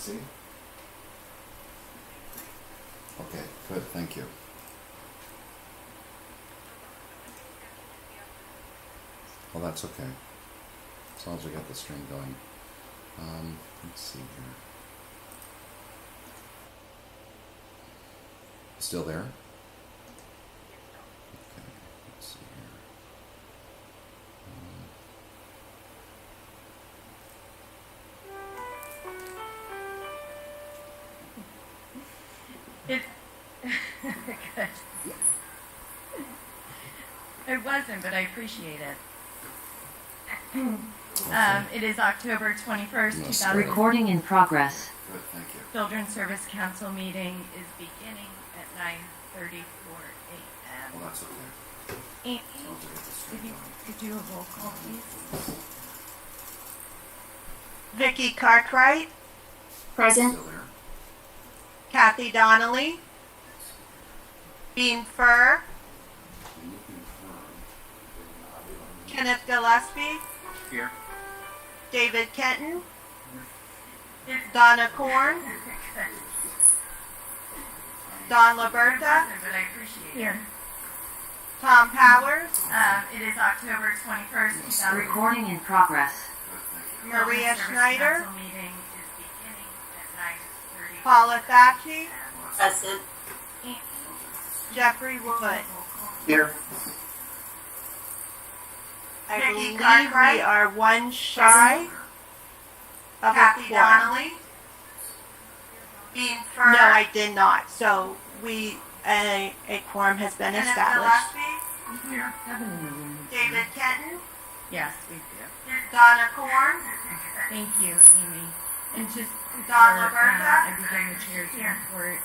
see? Okay, good, thank you. Well, that's okay. As long as we got the string going. Let's see here. Still there? Okay, let's see here. Good. It wasn't, but I appreciate it. It is October 21st, 2000. Recording in progress. Good, thank you. Children's Service Council meeting is beginning at 9:34 a.m. Well, that's okay. Amy, As long as we get the string if you going. could do a roll call, please. Vicki Cartwright, Present. Still there? Kathy Donnelly, Bean Fur, Can you confirm? Kenneth Gillespie, Here. David Kenton, Donna Korn, Don Liberta, But I appreciate it. Tom Powers, It is October 21st, 2000. Recording in progress. Good, thank you. Maria Children's Service Schneider, Council meeting is beginning at 9:30. Paula Thatchy, Present. Jeffrey Wood. Here. I Vicki believe Cartwright, we are one shy of a Kathy quorum. Donnelly, Bean Fur. No, I did not. So a quorum has been Kenneth established. Gillespie, David Kenton, Yes, we do. Donna Korn, Thank you, Amy. And just Don before Liberta. I begin the chair's report,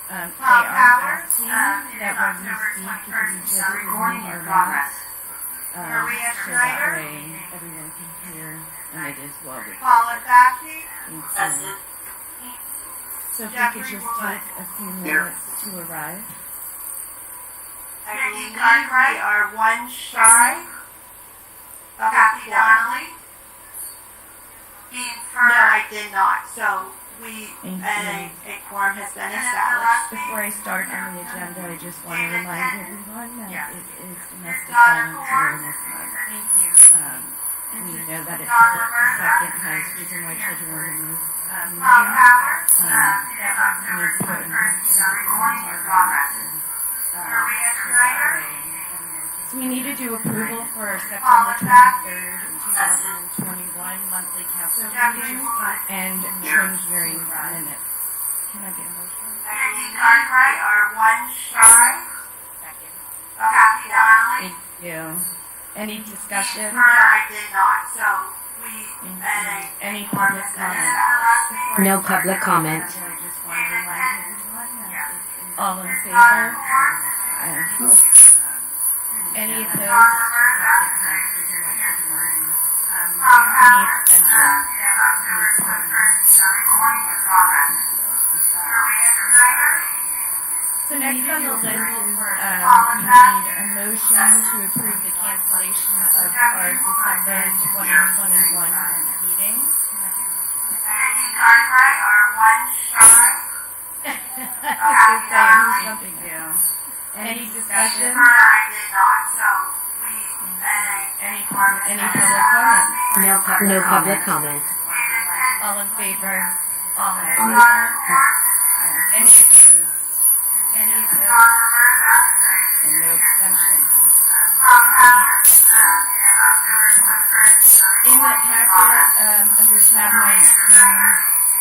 they Tom are Powers. asking that when we speak, if we just Recording remove in our progress. mouth, Maria so Schneider. that way everyone can hear and it is well recorded. Paula Thatchy, Thank you. So if we could just take a few minutes to arrive. I believe we are one shy of a Kathy quorum. Donnelly, Bean Fur. No, I did not. So Thank a quorum has been established. Before I start on the agenda, I just want to remind everyone that Yes. it is Domestic Violence Awareness Month. Thank you. We know that it's the second highest reason why children are removed from the Tom community. Powers, And it's important Maria Schneider, so we need to do approval for our September 23rd, 2021 monthly council meeting and June hearing minutes. Can I get a motion? Vicki Cartwright are one shy Second. of Kathy Donnelly. Thank you. Any discussion? No, I did not. So Any public comment? No public comment. I just want to remind everyone that it is all in favor? Any opposed? Any abstentions? So next on the list is, we need a motion to approve the cancellation of our December 2021 meeting. Just saying, something new. Any discussion? Any public comment? No public comment. All in favor? All in favor? Any opposed? Any opposed? And no abstentions. In the packet, under tab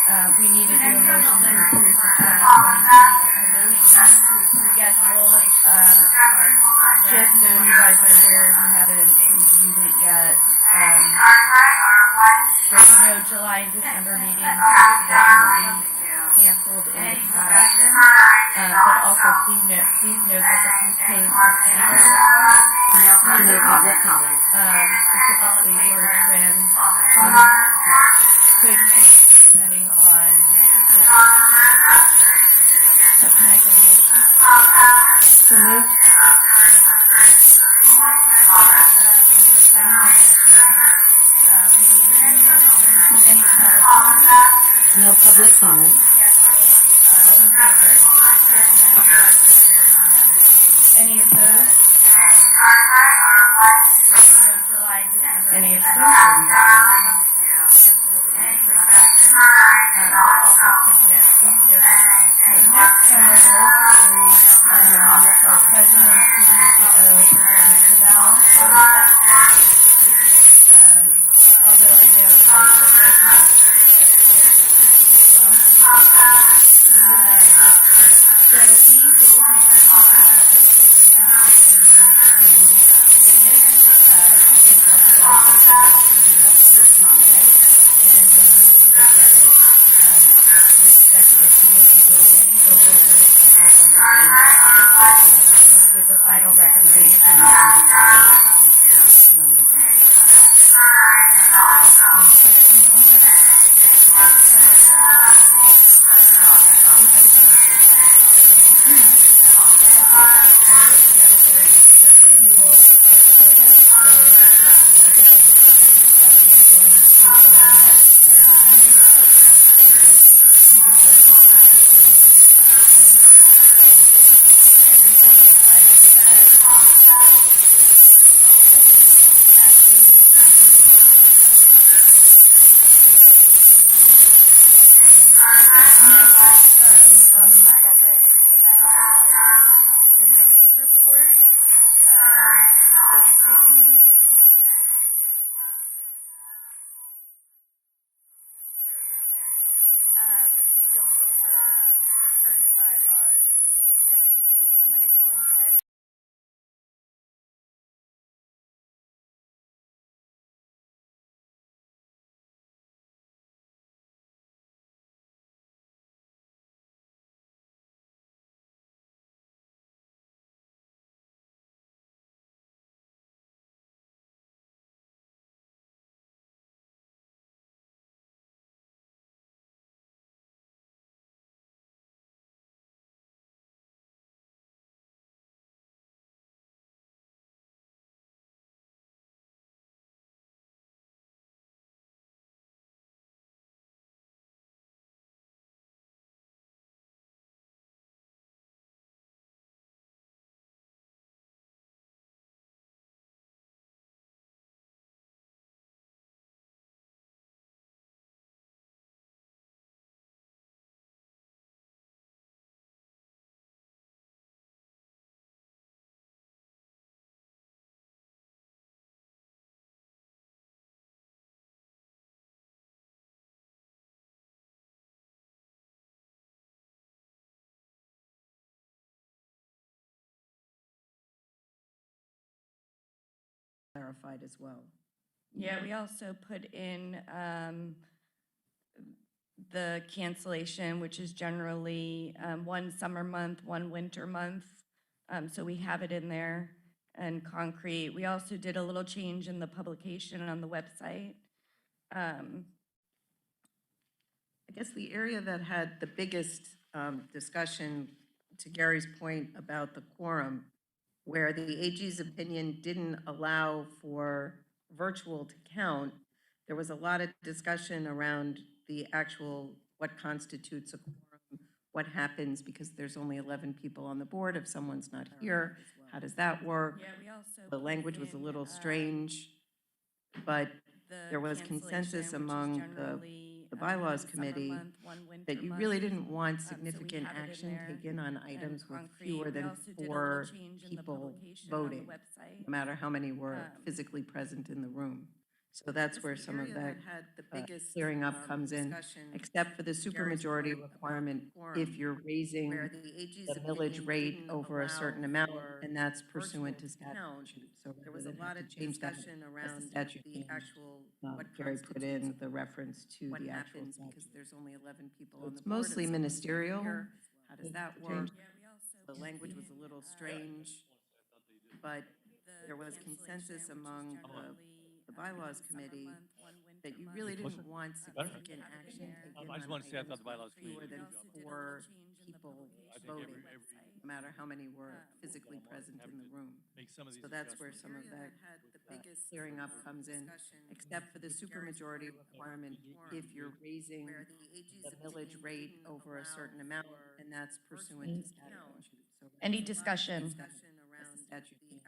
19, we need to do a motion to approve the 2022 schedule. Just so you guys are aware, if you haven't reviewed it yet, there's no July and December meetings traditionally canceled in the past. But also please note that the proposed No public comment. specifically for trim, could, depending on so can I get a motion? So moved. Any public comment? No public comment. All in favor? Any opposed? Any abstentions? Okay, next on our list is our president and CEO, Mr. Bell. Although I know that you're welcome so we will be reaching out with the and then we should get it. The executive committee will go over it on November 8th with the final recommendation on November 8th. Any questions on that? Committee report. So we did meet to go over the current bylaws, and I think I'm going to go ahead. Clarified as well. Yeah, we also put in the cancellation, which is generally one summer month, one winter month. So we have it in there and concrete. We also did a little change in the publication on the website. I guess the area that had the biggest discussion, to Gary's point about the quorum, where the AG's opinion didn't allow for virtual to count, there was a lot of discussion around the actual, what constitutes a quorum, what happens because there's only 11 people on the board if someone's not here, how does that work? Yeah, we also The language was a little strange, but there was consensus among the bylaws committee that you really didn't want significant action taken on items with fewer than 4 people voting, no matter how many were physically present in the room. So that's where some of that clearing up comes in, except for the supermajority requirement if you're raising the millage rate over a certain amount, and that's pursuant to statute. So there was a lot of change discussion around the actual, Gary put in the reference to the actual statute. Because there's only 11 people on the board. It's mostly ministerial. How does that work? The language was a little strange, but there was consensus among the bylaws committee that you really didn't want significant action taken on items with fewer than 4 people voting, no matter how many were physically present in the room. So that's where some of that clearing up comes in, except for the supermajority requirement if you're raising the millage rate over a certain amount, and that's pursuant to statute. So Any discussion? that's the statute change.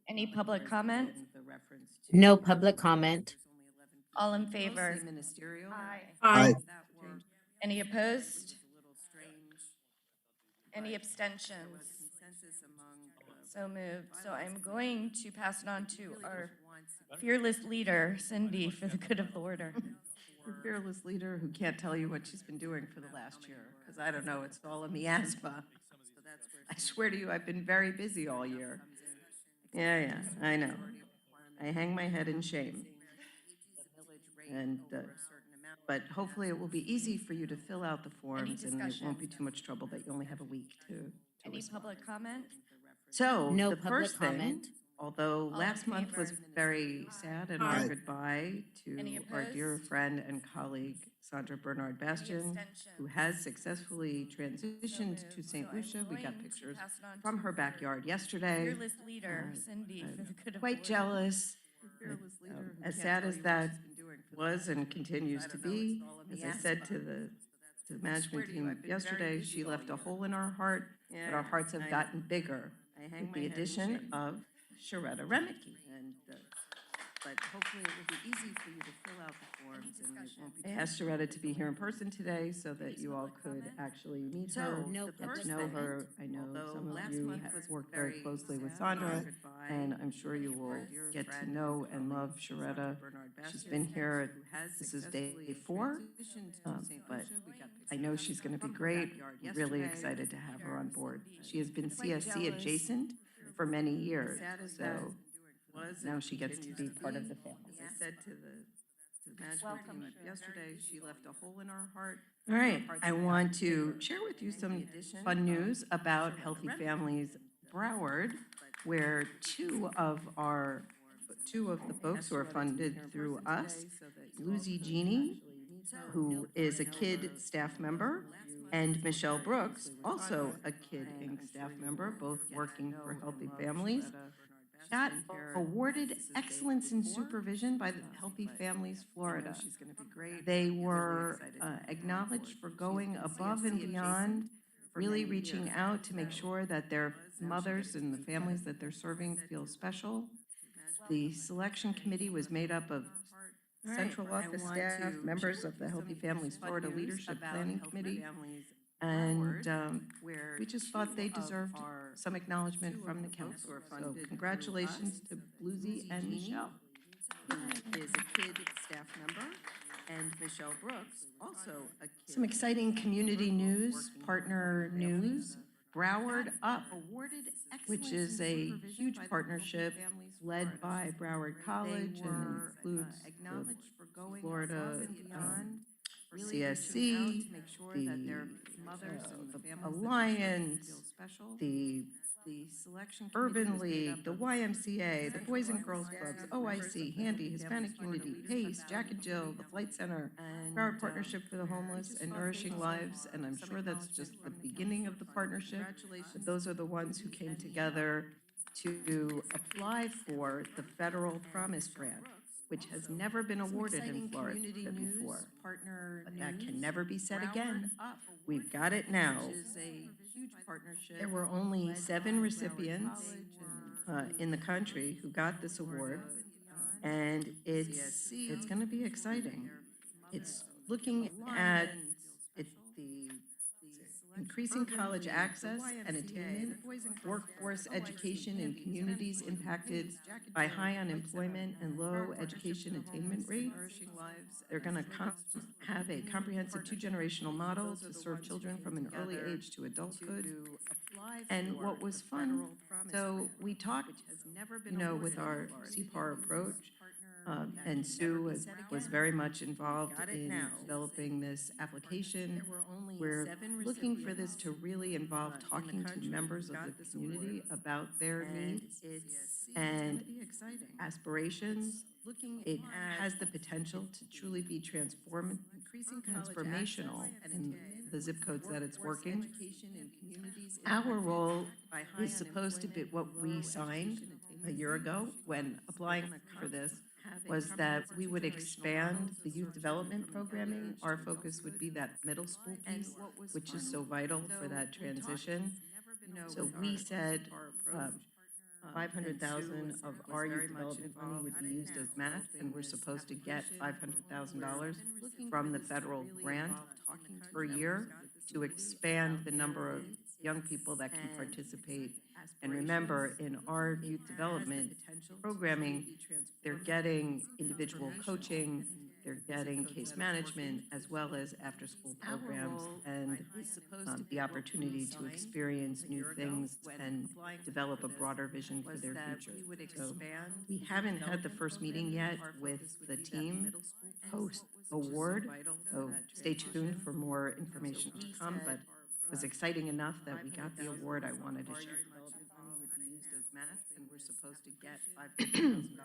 Any public comment? The reference to No public comment. there's only 11 people. All in Mostly favor? ministerial. Aye. That change. Any opposed? It was a little strange. Any There abstentions? was consensus among So moved. So I'm going to pass it on to our fearless leader, Cindy, for the good of the order. your fearless leader who can't tell you what she's been doing for the last year, because I don't know, it's all a miasma. I swear to you, I've been very busy all year. Yeah, I know. I hang my head in shame. And, but hopefully it will be easy for you to fill out the forms and it won't be too much trouble that you only have a week to Any respond. public comment? So No the public first thing, comment. although in last month was favor? very sad and our goodbye Any to our dear opposed? friend and colleague Sandra Bernard Any Bastian, who abstentions? has successfully transitioned to St. Lucia. We got pictures from her backyard yesterday. Fearless leader, Cindy, for the good of the Quite order. jealous. As sad as that was and continues to be, as I said to the management team yesterday, she left a hole in our heart, but our hearts have gotten bigger with the addition of Sharetta Remeke. But hopefully it will be easy for you to fill out the forms and it won't be. I asked Sharetta to be here in person today so that you all could actually meet her, No get to public know her. I know some of you have worked very closely with Sandra, and I'm sure you will get to know and love Sharetta. She's been here, this is day 4, but I know she's going to be great. Really excited to have her on board. She has been CSC adjacent for many years, so now she gets to be part of the family. As I said to the management team yesterday, she left a hole in our heart. All right, I want to share with you some fun news about Healthy Families Broward, where two of the folks who are funded through us, Lucy Jeannie, who is a KID staff member, and Michelle Brooks, also a KID Inc. staff member, both working for Healthy Families, got awarded Excellence in Supervision by the Healthy Families Florida. They were acknowledged for going above and beyond, really reaching out to make sure that their mothers and the families that they're serving feel special. The selection committee was made up of central office staff, members of the Healthy Families Florida Leadership Planning Committee, and we just thought they deserved some acknowledgement from the council. So congratulations to Bluesy and Michelle, who is a KID staff member, and Michelle Brooks, also a KID. Some exciting community news, partner news. Broward Up, which is a huge partnership led by Broward College and includes the Florida CSC, the Alliance, the Urban League, the YMCA, the Boys and Girls Clubs, OIC, Handy, Hispanic Unity, PACE, Jack and Jill, the Flight Center, Broward Partnership for the Homeless and Nourishing Lives, and I'm sure that's just the beginning of the partnership. But those are the ones who came together to apply for the Federal Promise Grant, which has never been awarded in Florida before. But that can never be said again. We've got it now. There were only 7 recipients in the country who got this award, and it's going to be exciting. It's looking at the increasing college access and attainment, workforce education in communities impacted by high unemployment and low education attainment rates. They're going to have a comprehensive 2-generational model to serve children from an early age to adulthood. And what was fun, so we talked, with our CPAR approach, and Sue was very much involved in developing this application. We're looking for this to really involve talking to members of the community about their needs and aspirations. It has the potential to truly be transformative transformational in the zip codes that it's working. Our role is supposed to be what we signed a year ago when applying for this was that we would expand the youth development programming. Our focus would be that middle school piece, which is so vital for that transition. So we said 500,000 of our youth development money would be used as match, and we're supposed to get $500,000 from the federal grant per year to expand the number of young people that can participate. And remember, in our youth development programming, they're getting individual coaching, they're getting case management, as well as after-school programs and the opportunity to experience new things and develop a broader vision for their future. So we haven't had the first meeting yet with the team post-award, so stay tuned for more information to come, but it was exciting enough that we got the award. I wanted to share. And we're supposed to get $500,000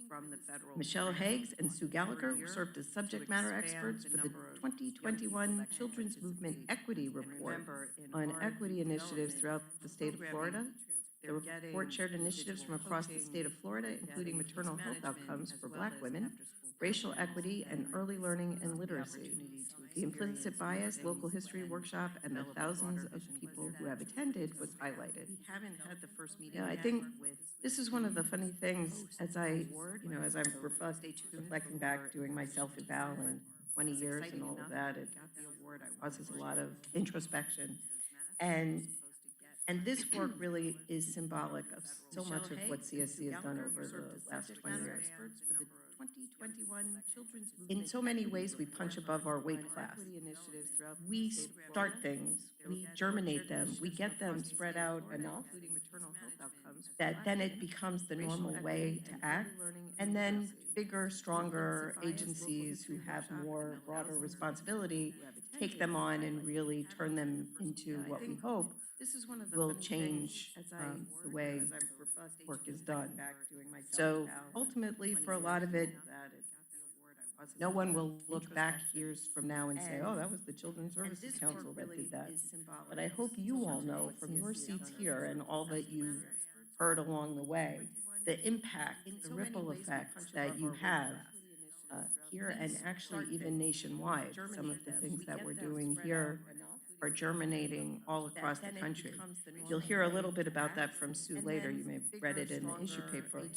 from the federal. Michelle Higgs and Sue Gallagher served as subject matter experts for the 2021 Children's Movement Equity Report on equity initiatives throughout the state of Florida. The report shared initiatives from across the state of Florida, including maternal health outcomes for Black women, racial equity, and early learning and literacy. The implicit bias, local history workshop, and the thousands of people who have attended was highlighted. We haven't had the first meeting. I think this is one of the funny things as as I'm reflecting back, doing my self-eval in 20 years and all of that, it causes a lot of introspection. And this work really is symbolic of so much of what CSC has done over the last 20 years. In so many ways, we punch above our weight class. We start things, we germinate them, we get them spread out enough that then it becomes the normal way to act. And then bigger, stronger agencies who have more broader responsibility take them on and really turn them into what we hope will change the way work is done. So ultimately, for a lot of it, no one will look back years from now and say, oh, that was the Children's Services Council that did that. But I hope you all know from your seats here and all that you've heard along the way, the impact, the ripple effects that you have here and actually even nationwide. Some of the things that we're doing here are germinating all across the country. You'll hear a little bit about that from Sue later. You may have read it in the issue paper.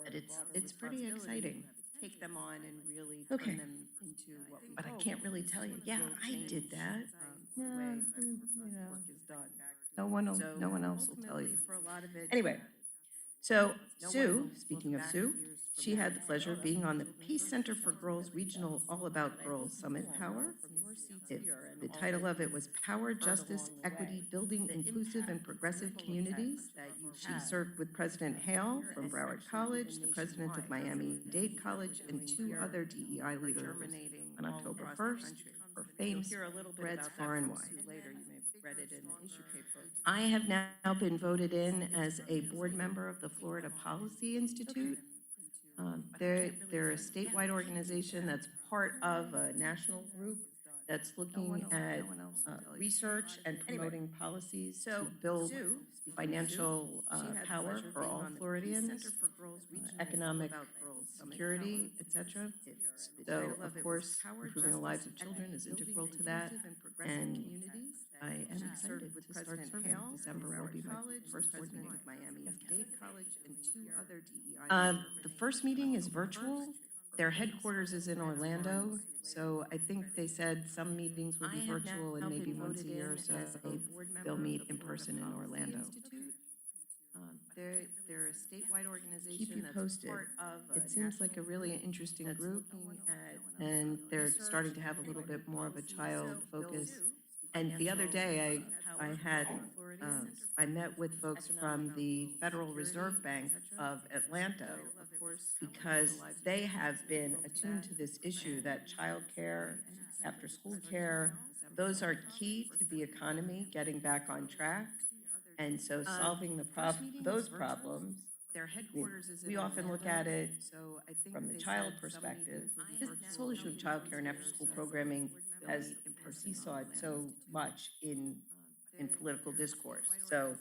But it's pretty exciting. Take them on and really turn them into what we But I can't really tell you, yeah, I did that. No one else will tell you. Anyway, so Sue, speaking of Sue, she had the pleasure of being on the Peace Center for Girls Regional All About Girls Summit Power. The title of it was Power, Justice, Equity, Building Inclusive and Progressive Communities. She served with President Hale from Broward College, the president of Miami-Dade College, and two other DEI leaders on October 1st. Her fame spreads far and wide. I have now been voted in as a board member of the Florida Policy Institute. They're a statewide organization that's part of a national group that's looking at research and promoting policies to build financial power for all Floridians, economic security, etc. So, of course, improving the lives of children is integral to that, and I am excited to start serving. December will be my first board meeting. Miami-Dade College and two other DEI. The first meeting is virtual. Their headquarters is in Orlando, so I think they said some meetings will be virtual and maybe once a year or so they'll meet in person in Orlando. They're a statewide organization. Keep you posted. It seems like a really interesting group, and they're starting to have a little bit more of a child focus. And the other day, I met with folks from the Federal Reserve Bank of Atlanta because they have been attuned to this issue that child care, after school care, those are key to the economy getting back on track. And so solving those problems their headquarters is we often look at it from the child perspective. This whole issue of childcare and after-school programming has seesawed so much in political discourse. So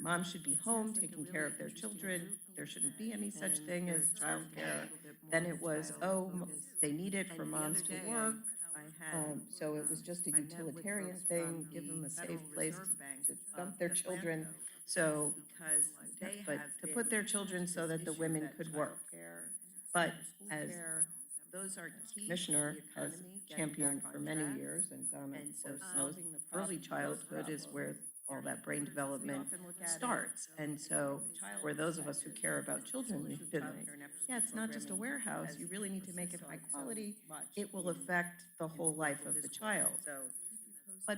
moms should be home taking care of their children. There shouldn't be any such thing as childcare. Then it was, they need it for moms to work. So it was just a utilitarian thing, give them a safe place to dump their children. So, but to put their children so that the women could work. But as Commissioner has championed for many years, and Donna, of course, knows early childhood is where all that brain development starts. And so for those of us who care about children, we've been like, yeah, it's not just a warehouse. You really need to make it high quality. It will affect the whole life of the child. But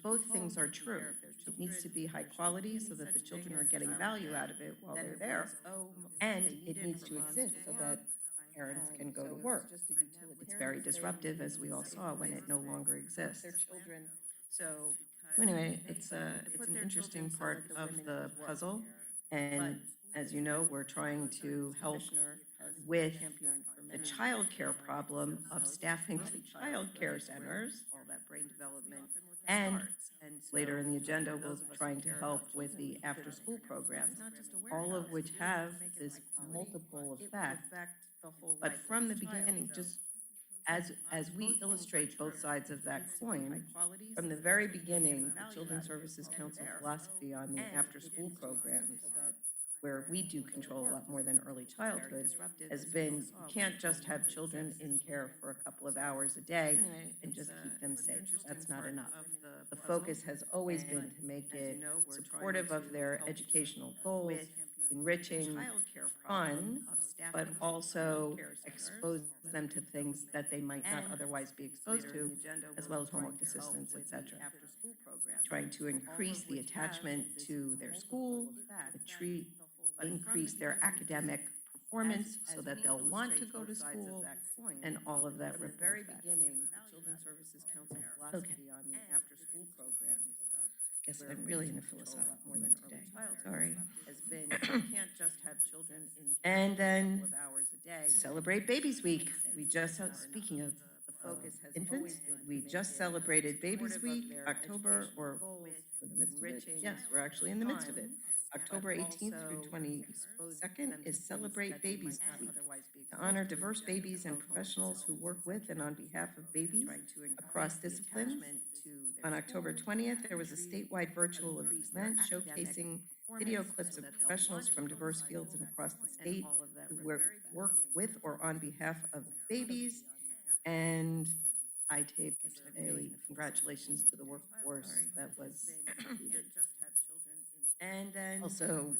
both things are true. It needs to be high quality so that the children are getting value out of it while they're there. And it needs to exist so that parents can go to work. It's very disruptive, as we all saw, when it no longer exists. So anyway, it's an interesting part of the puzzle. And as you know, we're trying to help with the childcare problem of staffing the childcare centers. And later in the agenda, we'll be trying to help with the after-school programs, all of which have this multiple effect. But from the beginning, just as we illustrate both sides of that coin, from the very beginning, the Children's Services Council philosophy on the after-school programs, where we do control a lot more than early childhood, has been you can't just have children in care for a couple of hours a day and just keep them safe. That's not enough. The focus has always been to make it supportive of their educational goals, enriching, fun, but also expose them to things that they might not otherwise be exposed to, as well as homework assistance, etc. Trying to increase the attachment to their school, increase their academic performance so that they'll want to go to school, and all of that. From the very beginning, the Children's Services Council philosophy on the after-school programs. I guess I'm really in a philosophical mood today. Sorry. Has been you can't just have children in and then celebrate Babies Week. We just speaking of infants, we just celebrated Babies Week, October, or in the midst of it. Yes, we're actually in the midst of it. October 18th through 22nd is Celebrate Babies Week to honor diverse babies and professionals who work with and on behalf of babies across disciplines. On October 20th, there was a statewide virtual event showcasing video clips of professionals from diverse fields and across the state who work with or on behalf of babies. And I taped a congratulations to the workforce that was and then also,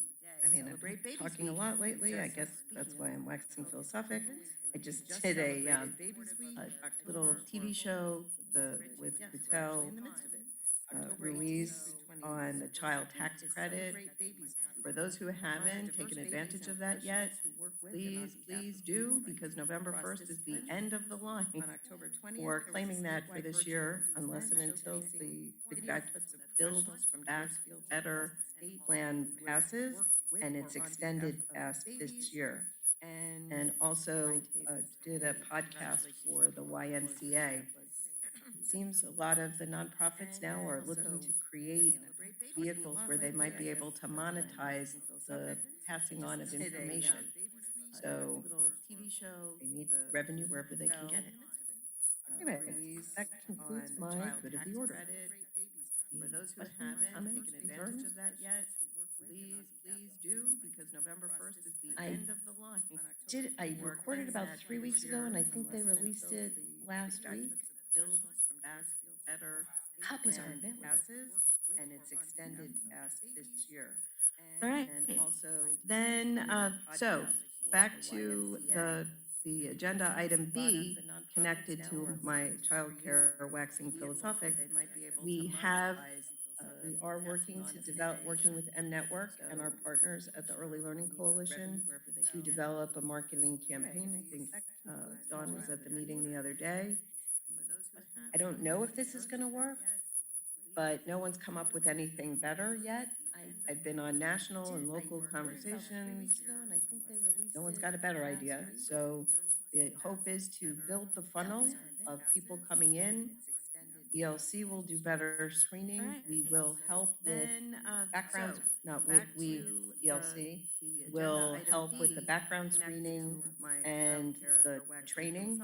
I mean, I've been talking a lot lately. I guess that's why I'm waxing philosophic. I just did a little TV show with Patel Ruiz on the child tax credit. For those who haven't taken advantage of that yet, please do, because November 1st is the end of the line for claiming that for this year, unless and until the Build Back Better plan passes, and it's extended past this year. And also did a podcast for the YMCA. It seems a lot of the nonprofits now are looking to create vehicles where they might be able to monetize the passing on of information. So they need revenue wherever they can get it. Anyway, that concludes my good of the order. For those who haven't taken advantage of that yet, please do, because November 1st is the end of the line. I recorded about 3 weeks ago, and I think they released it last week. Copies are available. And it's extended past this year. All right. And also, then, so back to the agenda item B, connected to my child care waxing philosophic. We are working with M Network and our partners at the Early Learning Coalition to develop a marketing campaign. I think Dawn was at the meeting the other day. I don't know if this is going to work, but no one's come up with anything better yet. I've been on national and local conversations. No one's got a better idea. So the hope is to build the funnel of people coming in. ELC will do better screening. We will help with backgrounds, not we, ELC, will help with the background screening and the training.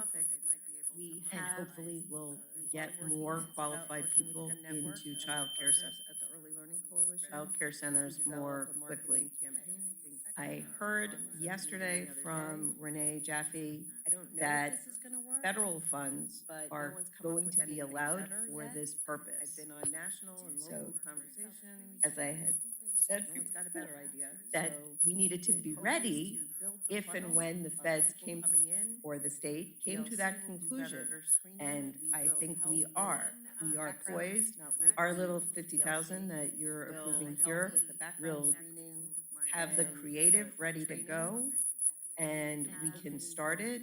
And hopefully we'll get more qualified people into childcare centers. Childcare centers more quickly. I heard yesterday from Renee Jaffe that federal funds are going to be allowed for this purpose. So, as I had said, that we needed to be ready if and when the feds came or the state came to that conclusion. And I think we are. We are poised. Our little 50,000 that you're approving here will have the creative ready to go, and we can start it.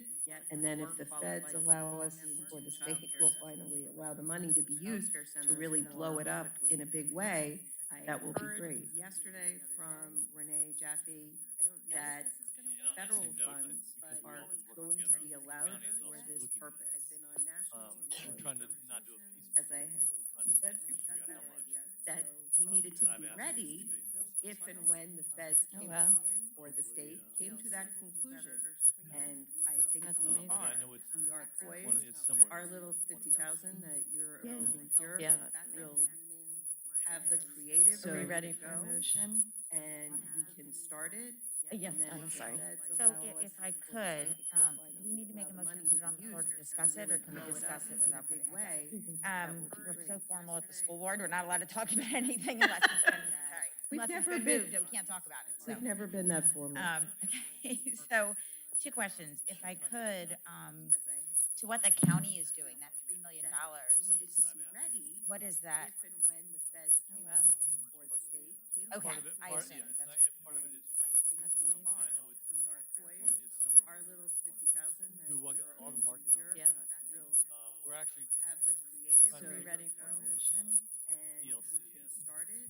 And then if the feds allow us, or the state will finally allow the money to be used to really blow it up in a big way, that will be great. Yesterday from Renee Jaffe that federal funds are going to be allowed for this purpose. We're trying to not do a piece. As I had said, that we needed to be ready if and when the feds came or the state came to that conclusion. And I think we But are. I know it's We are one. poised. It's somewhere. Our little 50,000 that you're approving here will have the creative. So we ready to for a go, motion? and we can start it. Yes, And then I'm if the sorry. feds So allow if us, I or the could, state will do finally we need to make a allow the motion money to put it on the be floor used to discuss it, or can we blow it discuss up it in a without big putting it? way? We're so formal at the school board, we're not allowed to talk about anything unless it's been, sorry, We've unless it's never been been- moved, we can't talk about it, so. We've never been that formal. Okay, so two questions. If I could, to what the county is doing, that $3 million, what is that? Okay, Part of it, I part, assume. yeah, it's not, part of it is trying to. I know it's one. It's somewhere. Our little 50,000 that Do you're all the approving marketing. here Yeah. We're actually have the creative. So we ready for a go, motion? And ELC, we can yes. start it.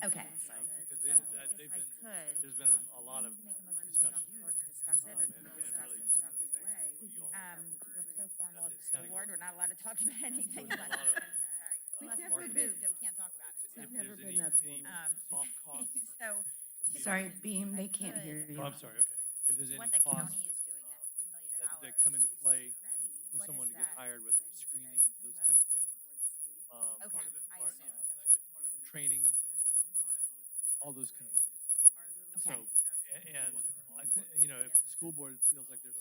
Okay. because So they've if I been. could, There's been a lot of we need to make a motion to put it on the floor to discuss it, or can we and discuss really it just without kind of putting saying, it? what do you all- We're so formal at the It's school kinda board, we're not allowed to talk about anything There's a unless lot it's of, been, sorry, We've unless it's never been been- moved, we can't talk about it, so. if We've never there's been any, that any formal. soft costs. So, two Sorry, questions. Beam, If I they can't could, hear you. Oh, I'm sorry, okay. If there's any What the costs county is doing, that $3 million. that come into play for What someone is to get that? hired, whether it's screening, those kind of things. Okay, Part of it, I part, assume. training, all those kind of things. So, Okay. and I think, you know, if the school board feels like there's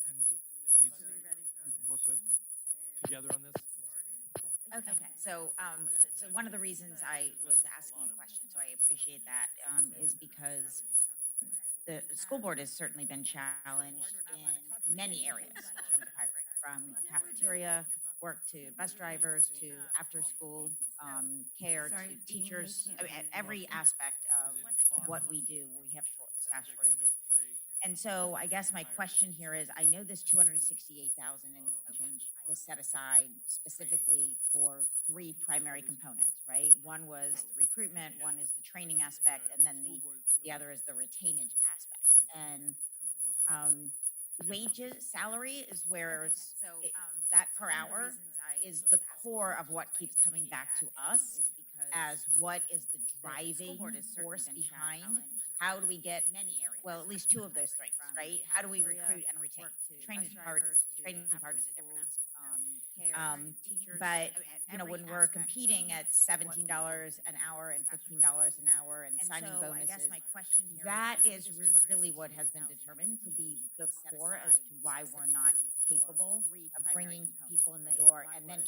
things that it needs, we can work with together on this. Okay, so, so one of the reasons I was asking the question, so I appreciate that, is because the school board has certainly been challenged in many areas in terms of hiring, from cafeteria work to bus drivers to after-school, care Sorry, to Dean, they teachers. can't I mean, hear you. every aspect of what we do, we have staff shortages. And so I guess my question here is, I know this 268,000 and change was set aside specifically for three primary components, right? One was the recruitment, one is the training aspect, and then the other is the retainage aspect. And wages, salary is where that per hour is the core of what keeps coming back to us as what is the driving force behind how do we get well, at least two of those things, right? How do we recruit and retain? Training part is a different aspect. But you know, when we're competing at $17 an hour and $15 an hour and signing bonuses, that is really what has been determined to be the core as to why we're not capable of bringing people in the door and then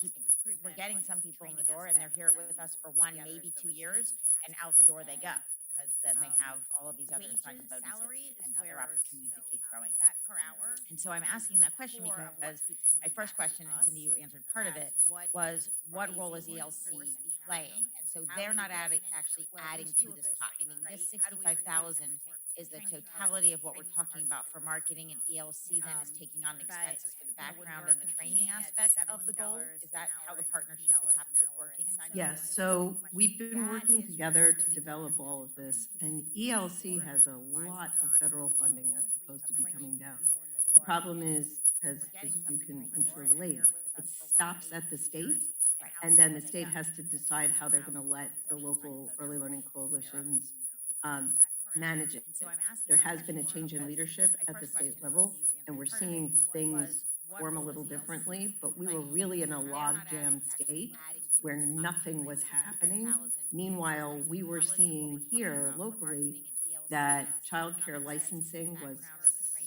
we're getting some people in the door and they're here with us for 1, maybe 2 years, and out the door they go. because then they have all of these other assigned bonuses and other opportunities to keep growing. That per hour. And so I'm asking that question core of because what keeps coming my first back to question, and us Cindy, you answered part of as it, what was what role is driving ELC force playing? behind And so how they're do not we actually well, at adding least to two of this those pot, things, meaning right? this How do we 65,000 is the Training totality of what we're parts, talking about for marketing, and ELC then is taking on but, expenses for the you know, when background we're and the training competing at aspect of the goal? $17 Is that an how hour the and partnership is $15 happening, an is hour working? and Yes, so we've been That working is together to really develop all of this, and ELC has a lot of federal funding that's supposed to be coming down. The problem is, as you can, I'm sure, relate, it stops at the state, and then the state has to decide how they're gonna let the local early learning coalitions manage it. There has been a change in leadership at the state level, and we're seeing things form a little differently, but we were really in a logjam state where nothing was happening. Meanwhile, we were seeing here locally that childcare licensing was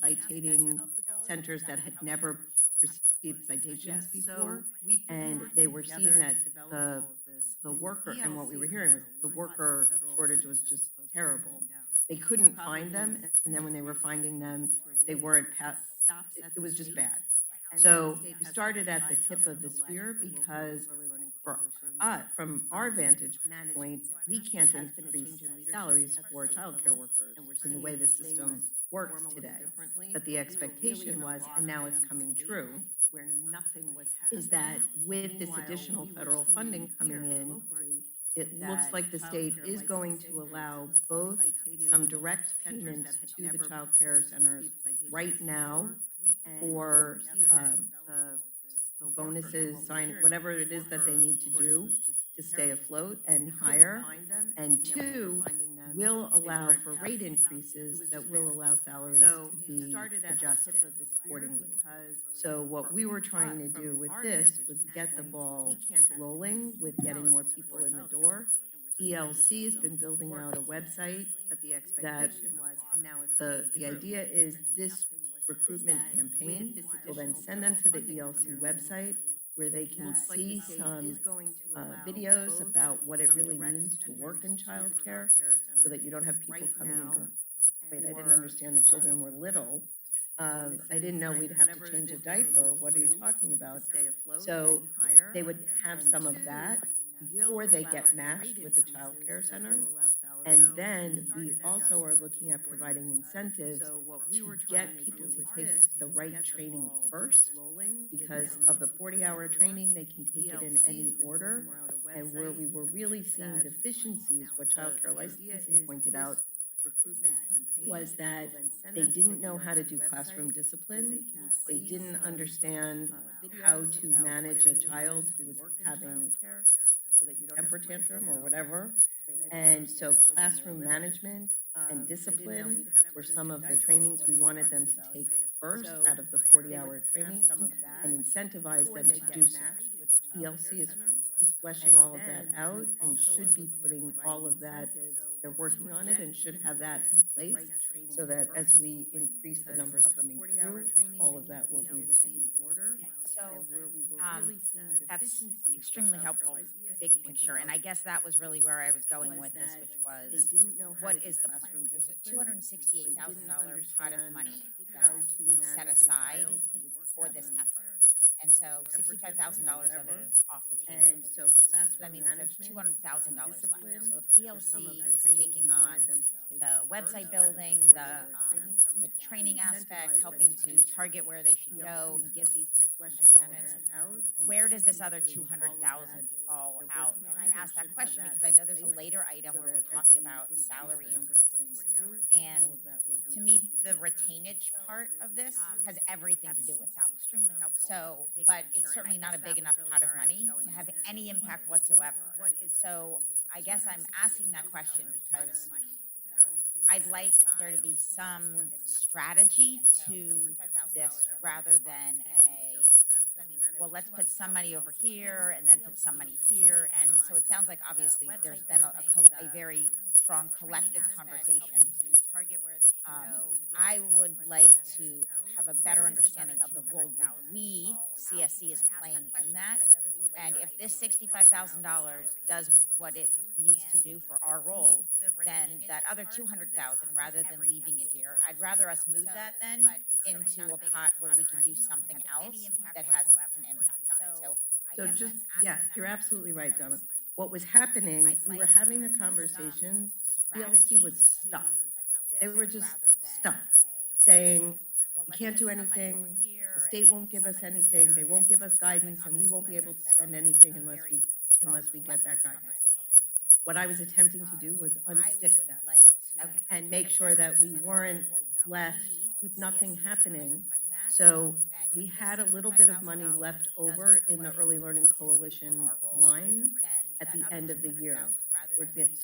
citing centers that had never received citations before, and they were seeing that the worker, and what we were hearing was the worker shortage was just terrible. They couldn't find them, and then when they were finding them, they weren't passed. It was just bad. So we started at the tip of the spear because for from our vantage point, we can't increase salaries for childcare workers in the way the system works today. But the expectation was, and now it's coming true, is that with this additional federal funding coming in, it looks like the state is going to allow both some direct payments to the child care centers right now for bonuses, sign, whatever it is that they need to do to stay afloat and hire. And two, will allow for rate increases that will allow salaries to be adjusted accordingly. So what we were trying to do with this was get the ball rolling with getting more people in the door. ELC has been building out a website that the idea is this recruitment campaign will then send them to the ELC website where they can see some videos about what it really means to work in childcare, so that you don't have people coming and going, wait, I didn't understand the children were little. I didn't know we'd have to change a diaper. What are you talking about? So they would have some of that before they get matched with the child care center. And then we also are looking at providing incentives to get people to take the right training first. Because of the 40-hour training, they can take it in any order. And where we were really seeing deficiencies, what child care licensing pointed out, was that they didn't know how to do classroom discipline. They didn't understand how to manage a child who was having temper tantrum or whatever. And so classroom management and discipline were some of the trainings we wanted them to take first out of the 40-hour training and incentivize them to do so. ELC is fleshing all of that out and should be putting all of that, they're working on it and should have that in place so that as we increase the numbers coming through, all of that will be there. Okay, so that's extremely helpful, big picture, and I guess that was really where I was going with this, which was, what is the plan? There's a $268,000 pot of money that we set aside for this effort. And so $65,000 of it is off the table. And so That means there's $200,000 left. So if ELC is taking on the website building, the training aspect, helping to target where they should go, give these incentives, where does this other $200,000 fall out? And I asked that question because I know there's a later item where we're talking about salary increases. And to me, the retainage part of this has everything to do with salary. Extremely helpful. So, but it's certainly not a big enough pot of money to have any impact whatsoever. So I guess I'm asking that question because I'd like there to be some strategy to this rather than a well, let's put some money over here and then put some money here. And so it sounds like obviously there's been a very strong collective conversation. I would like to have a better understanding of the role that we, CSC, is playing in that. And if this $65,000 does what it needs to do for our role, then that other 200,000, rather than leaving it here, I'd rather us move that then into a pot where we can do something else that has an impact on it. So just, yeah, you're absolutely right, Donna. What was happening, we were having the conversations, PLC was stuck. They were just stuck, saying, we can't do anything, the state won't give us anything, they won't give us guidance, and we won't be able to spend anything unless we get that guidance. What I was attempting to do was unstick them and make sure that we weren't left with nothing happening. So we had a little bit of money left over in the Early Learning Coalition line at the end of the year.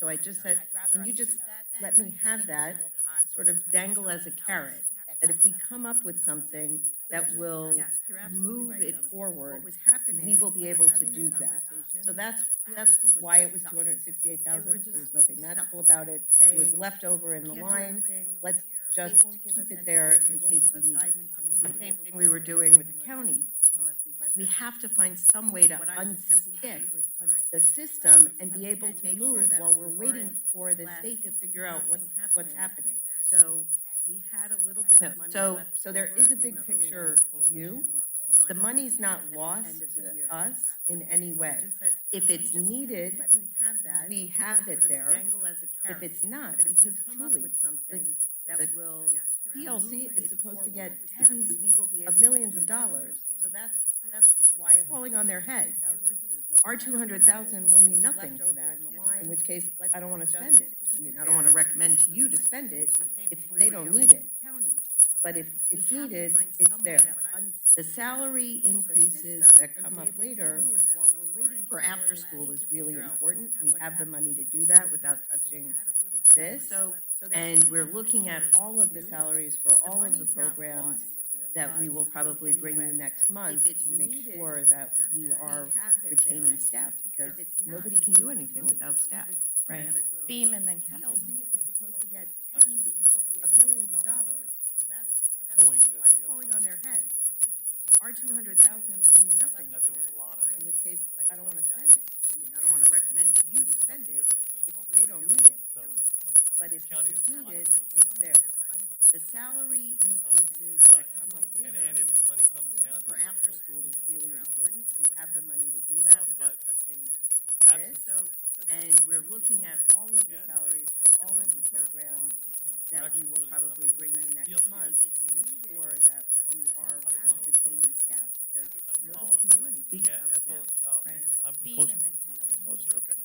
So I just said, can you just let me have that, sort of dangle as a carrot, that if we come up with something that will move it forward, we will be able to do that. So that's why it was 268,000. There was nothing magical about it. It was left over in the line. Let's just keep it there in case we need it. The same thing we were doing with the county. We have to find some way to unstick the system and be able to move while we're waiting for the state to figure out what's happening. So we had a little bit of money. So there is a big picture view. The money's not lost to us in any way. If it's needed, we have it there. If it's not, because truly, the PLC is supposed to get tens of millions of dollars. So that's why it's falling on their head. Our 200,000 will mean nothing to that, in which case I don't want to spend it. I mean, I don't want to recommend to you to spend it if they don't need it. But if it's needed, it's there. The salary increases that come up later for after school is really important. We have the money to do that without touching this. And we're looking at all of the salaries for all of the programs that we will probably bring you next month to make sure that we are retaining staff, because nobody can do anything without staff. Right. Beam and then Kathy. PLC is supposed to get tens of millions of dollars. So that's Knowing that why the it's other falling on their head. Our 200,000 will mean nothing that to there was that, a lot of in which case I don't want to spend it. I mean, I don't want to recommend to you to spend it if they don't need it. so, But if county it's has a lot of needed, money. it's there. The salary increases that come up and later if money comes down to for after school is really important. We have the money to do that without touching this. And we're looking at all of the salaries for all of the programs that we will probably bring you next month to make sure that we are retaining staff, because nobody can do anything without as well staff. as child. Right. Beam Closer, and then Kathy. closer, okay.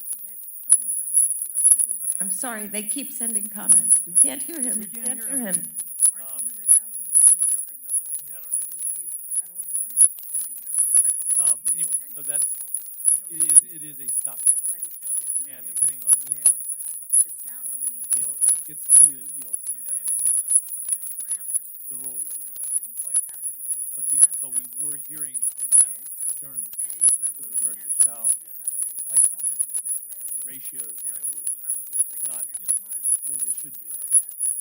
I'm sorry, they keep sending comments. We can't hear him. We can't hear him. Our 200,000 will mean nothing. I don't need In which case, I don't want to spend it. I don't want to recommend. Anyway, so it is a stopgap. And depending on when the money comes from, The salary gets through the ELC, the role that will play out. But we were hearing things that concerned us with regard to child licensing and ratios that were not where they should be,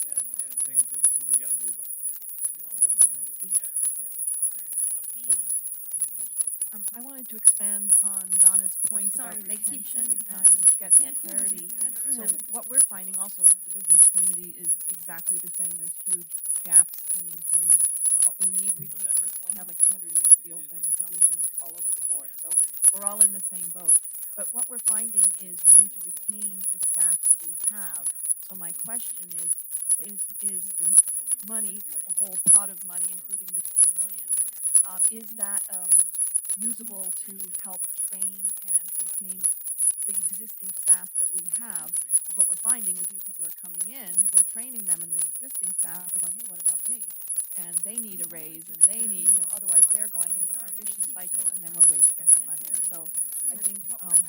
and things that said we got to move on this. That's I wanted to expand on Donna's point about sorry, they keep retention sending and comments. get Can't hear him. clarity. Can't hear So him. what we're finding also, the business community is exactly the same. There's huge gaps in the employment. What we need, we personally have like 260 open positions all over the board. So we're all in the same boat. But what we're finding is we need to retain the staff that we have. So my question is the money, the whole pot of money, including the 3 million, is that usable to help train and retain the existing staff that we have? Because what we're finding is new people are coming in, we're training them, and the existing staff are going, hey, what about me? And they need a raise, and they need, otherwise they're going in, it's a vicious cycle, and then we're wasting our money. So I think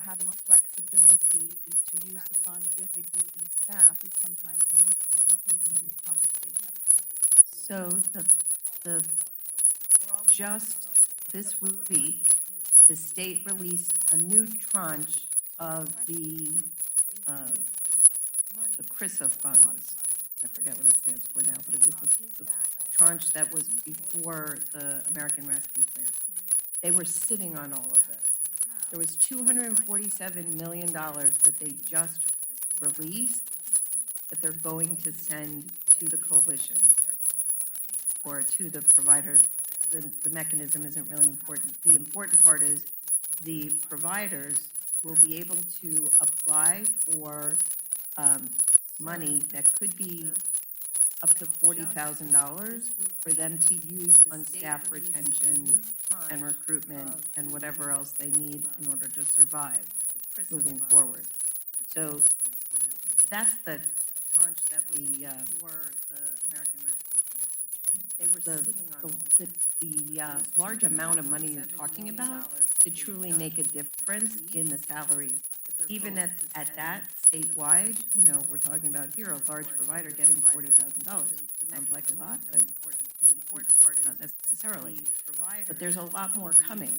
having flexibility to use the funds with existing staff is sometimes missing in these conversations. So the just this week, the state released a new tranche of the CRISA funds. I forget what it stands for now, but it was the tranche that was before the American Rescue Plan. They were sitting on all of this. There was $247 million that they just released that they're going to send to the coalitions or to the providers. The mechanism isn't really important. The important part is the providers will be able to apply for money that could be up to $40,000 for them to use on staff retention and recruitment and whatever else they need in order to survive moving forward. So that's the tranche that we for the American Rescue. They were sitting on the large amount of money you're talking about to truly make a difference in the salaries. Even at that statewide, you know, we're talking about here a large provider getting $40,000. Sounds like a lot, but not necessarily. But there's a lot more coming.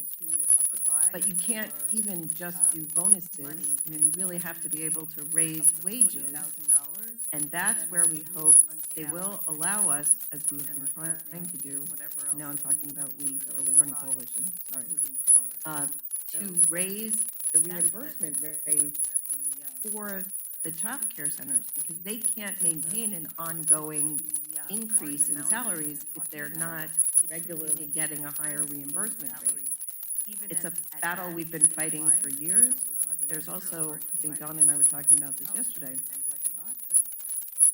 But you can't even just do bonuses. I mean, you really have to be able to raise wages. And that's where we hope they will allow us, as we've been trying to do, now I'm talking about we, the Early Learning Coalition, sorry, to raise the reimbursement rates for the child care centers, because they can't maintain an ongoing increase in salaries if they're not regularly getting a higher reimbursement rate. It's a battle we've been fighting for years. There's also, I think Dawn and I were talking about this yesterday,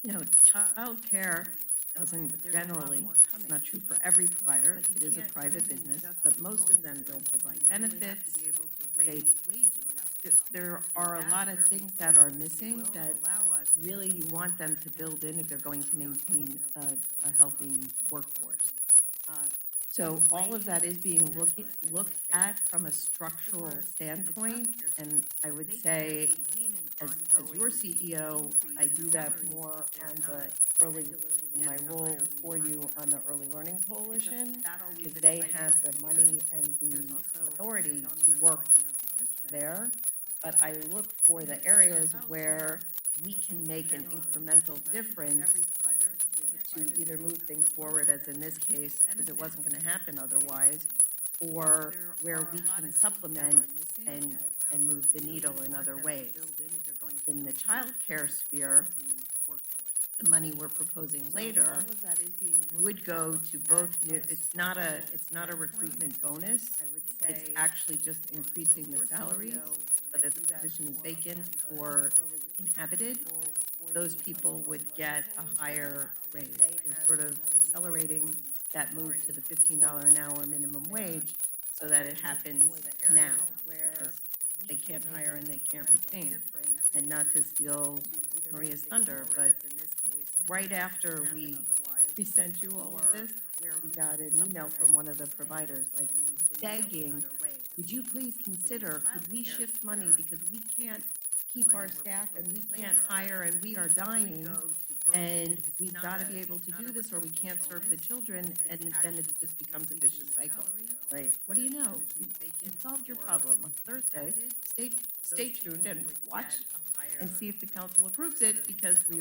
you know, child care doesn't generally, it's not true for every provider, it is a private business, but most of them don't provide benefits. There are a lot of things that are missing that really you want them to build in if they're going to maintain a healthy workforce. So all of that is being looked at from a structural standpoint, and I would say, as your CEO, I do that more on the early, in my role for you on the Early Learning Coalition, because they have the money and the authority to work there. But I look for the areas where we can make an incremental difference to either move things forward, as in this case, because it wasn't going to happen otherwise, or where we can supplement and move the needle in other ways. In the child care sphere, the money we're proposing later would go to both new, it's not a recruitment bonus. It's actually just increasing the salaries, whether the position is vacant or inhabited. Those people would get a higher raise. We're sort of accelerating that move to the $15 an hour minimum wage so that it happens now, because they can't hire and they can't retain. And not to steal Maria's thunder, but right after we sent you all of this, we got an email from one of the providers, like begging, would you please consider, could we shift money because we can't keep our staff and we can't hire and we are dying and we've got to be able to do this or we can't serve the children, and then it just becomes a vicious cycle. Right? What do you know? You solved your problem on Thursday. Stay tuned and watch and see if the council approves it, because we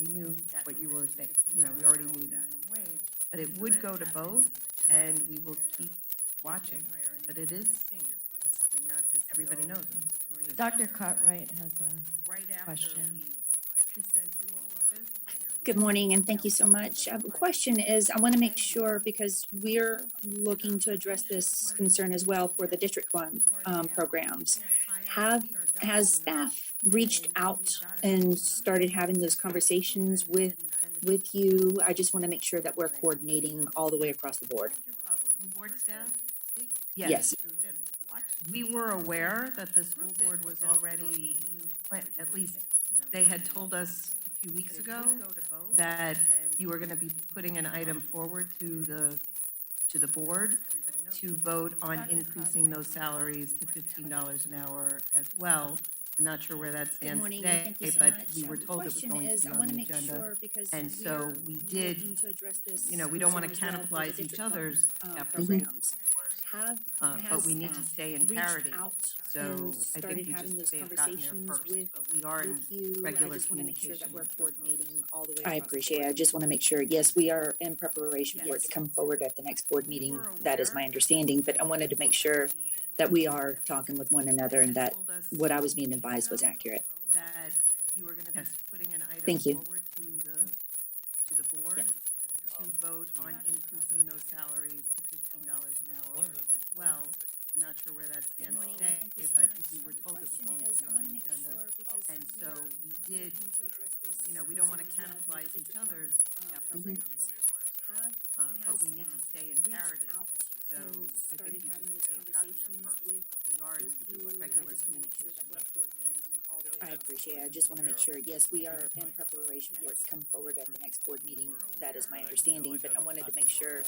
knew what you were saying. You know, we already knew that. But it would go to both, and we will keep watching. But it is, everybody knows. Dr. Cartwright has a question. Good morning, and thank you so much. The question is, I want to make sure, because we're looking to address this concern as well for the District 1 programs. Has staff reached out and started having those conversations with you? I just want to make sure that we're coordinating all the way across the board. Board staff? Yes. We were aware that the school board was already, at least they had told us a few weeks ago that you were going to be putting an item forward to the board to vote on increasing those salaries to $15 an hour as well. I'm not sure where that stands today, but we were told it was going to be on the agenda. And so we did, you know, we don't want to cannibalize each other's efforts. have, but we need to staff stay in reached parity. out So and I started think we having just those may have gotten there conversations first, with but we are in you? I regular just want to make sure that communication we're with your folks. coordinating all the way I across the appreciate it. I board. just want to make sure, yes, we are in preparation for it to come forward at the next board meeting. That is my understanding, but I wanted to make sure that we are talking with one another and that what I was being advised was accurate. That you were gonna be putting an item Thank you. forward to the board Yes. to vote on increasing those salaries to $15 an hour as well. I'm not sure where that stands today, but we were told it was going to be on the agenda. And so we did, you know, we don't want to cannibalize each other's efforts, but we need to stay in parity. So I think we just may have gotten there first, but we are in regular communication. I appreciate it. I just want to make sure, yes, we are in preparation for it to come forward at the next board meeting. That is my understanding, but I wanted to make sure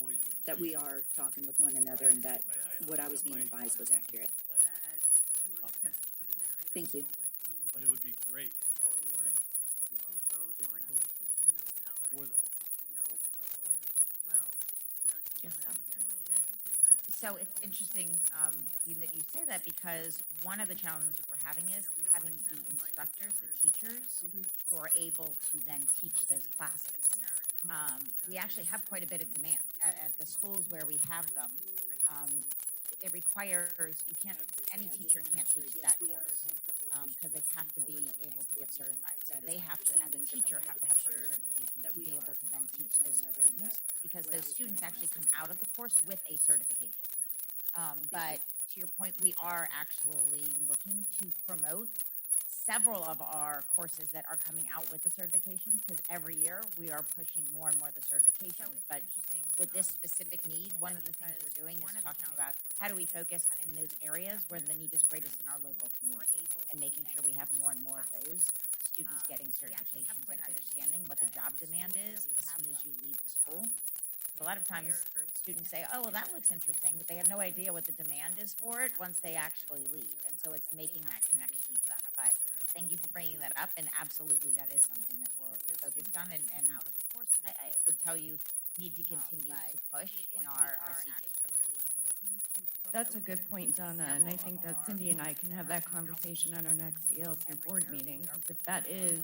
that we are talking with one another and that what I was being advised was accurate. That you were gonna be putting an item Thank you. forward But it would be great to the board to vote big on push increasing those salaries for to that. $15 an hour as well. I'm not sure Yes, where that stands today, but So it's interesting, Dean, that you say that because one of the challenges that we're having is having the instructors, the teachers, who are able to then teach those classes. We actually have quite a bit of demand at the schools where we have them. It requires, any teacher can't teach that course because they have to be able to get certified. So they have to, as a teacher, have to have certain certifications to be able to then teach those students because those students actually come out of the course with a certification. But to your point, we are actually looking to promote several of our courses that are coming out with the certifications because every year we are pushing more and more the certifications. But with this specific need, one of the things we're doing is talking about how do we focus in those areas where the need is greatest in our local community and making sure we have more and more of those students getting certifications and understanding what the job demand is as soon as you leave the school. A lot of times students say, oh, well, that looks interesting, but they have no idea what the demand is for it once they actually leave. And so it's making that connection with them. But thank you for bringing that up. And absolutely, that is something that we're focused on. And I would tell you, need to continue to push in our CTS. That's a good point, Donna, and I think that Cindy and I can have that conversation at our next ELC board meeting. If that is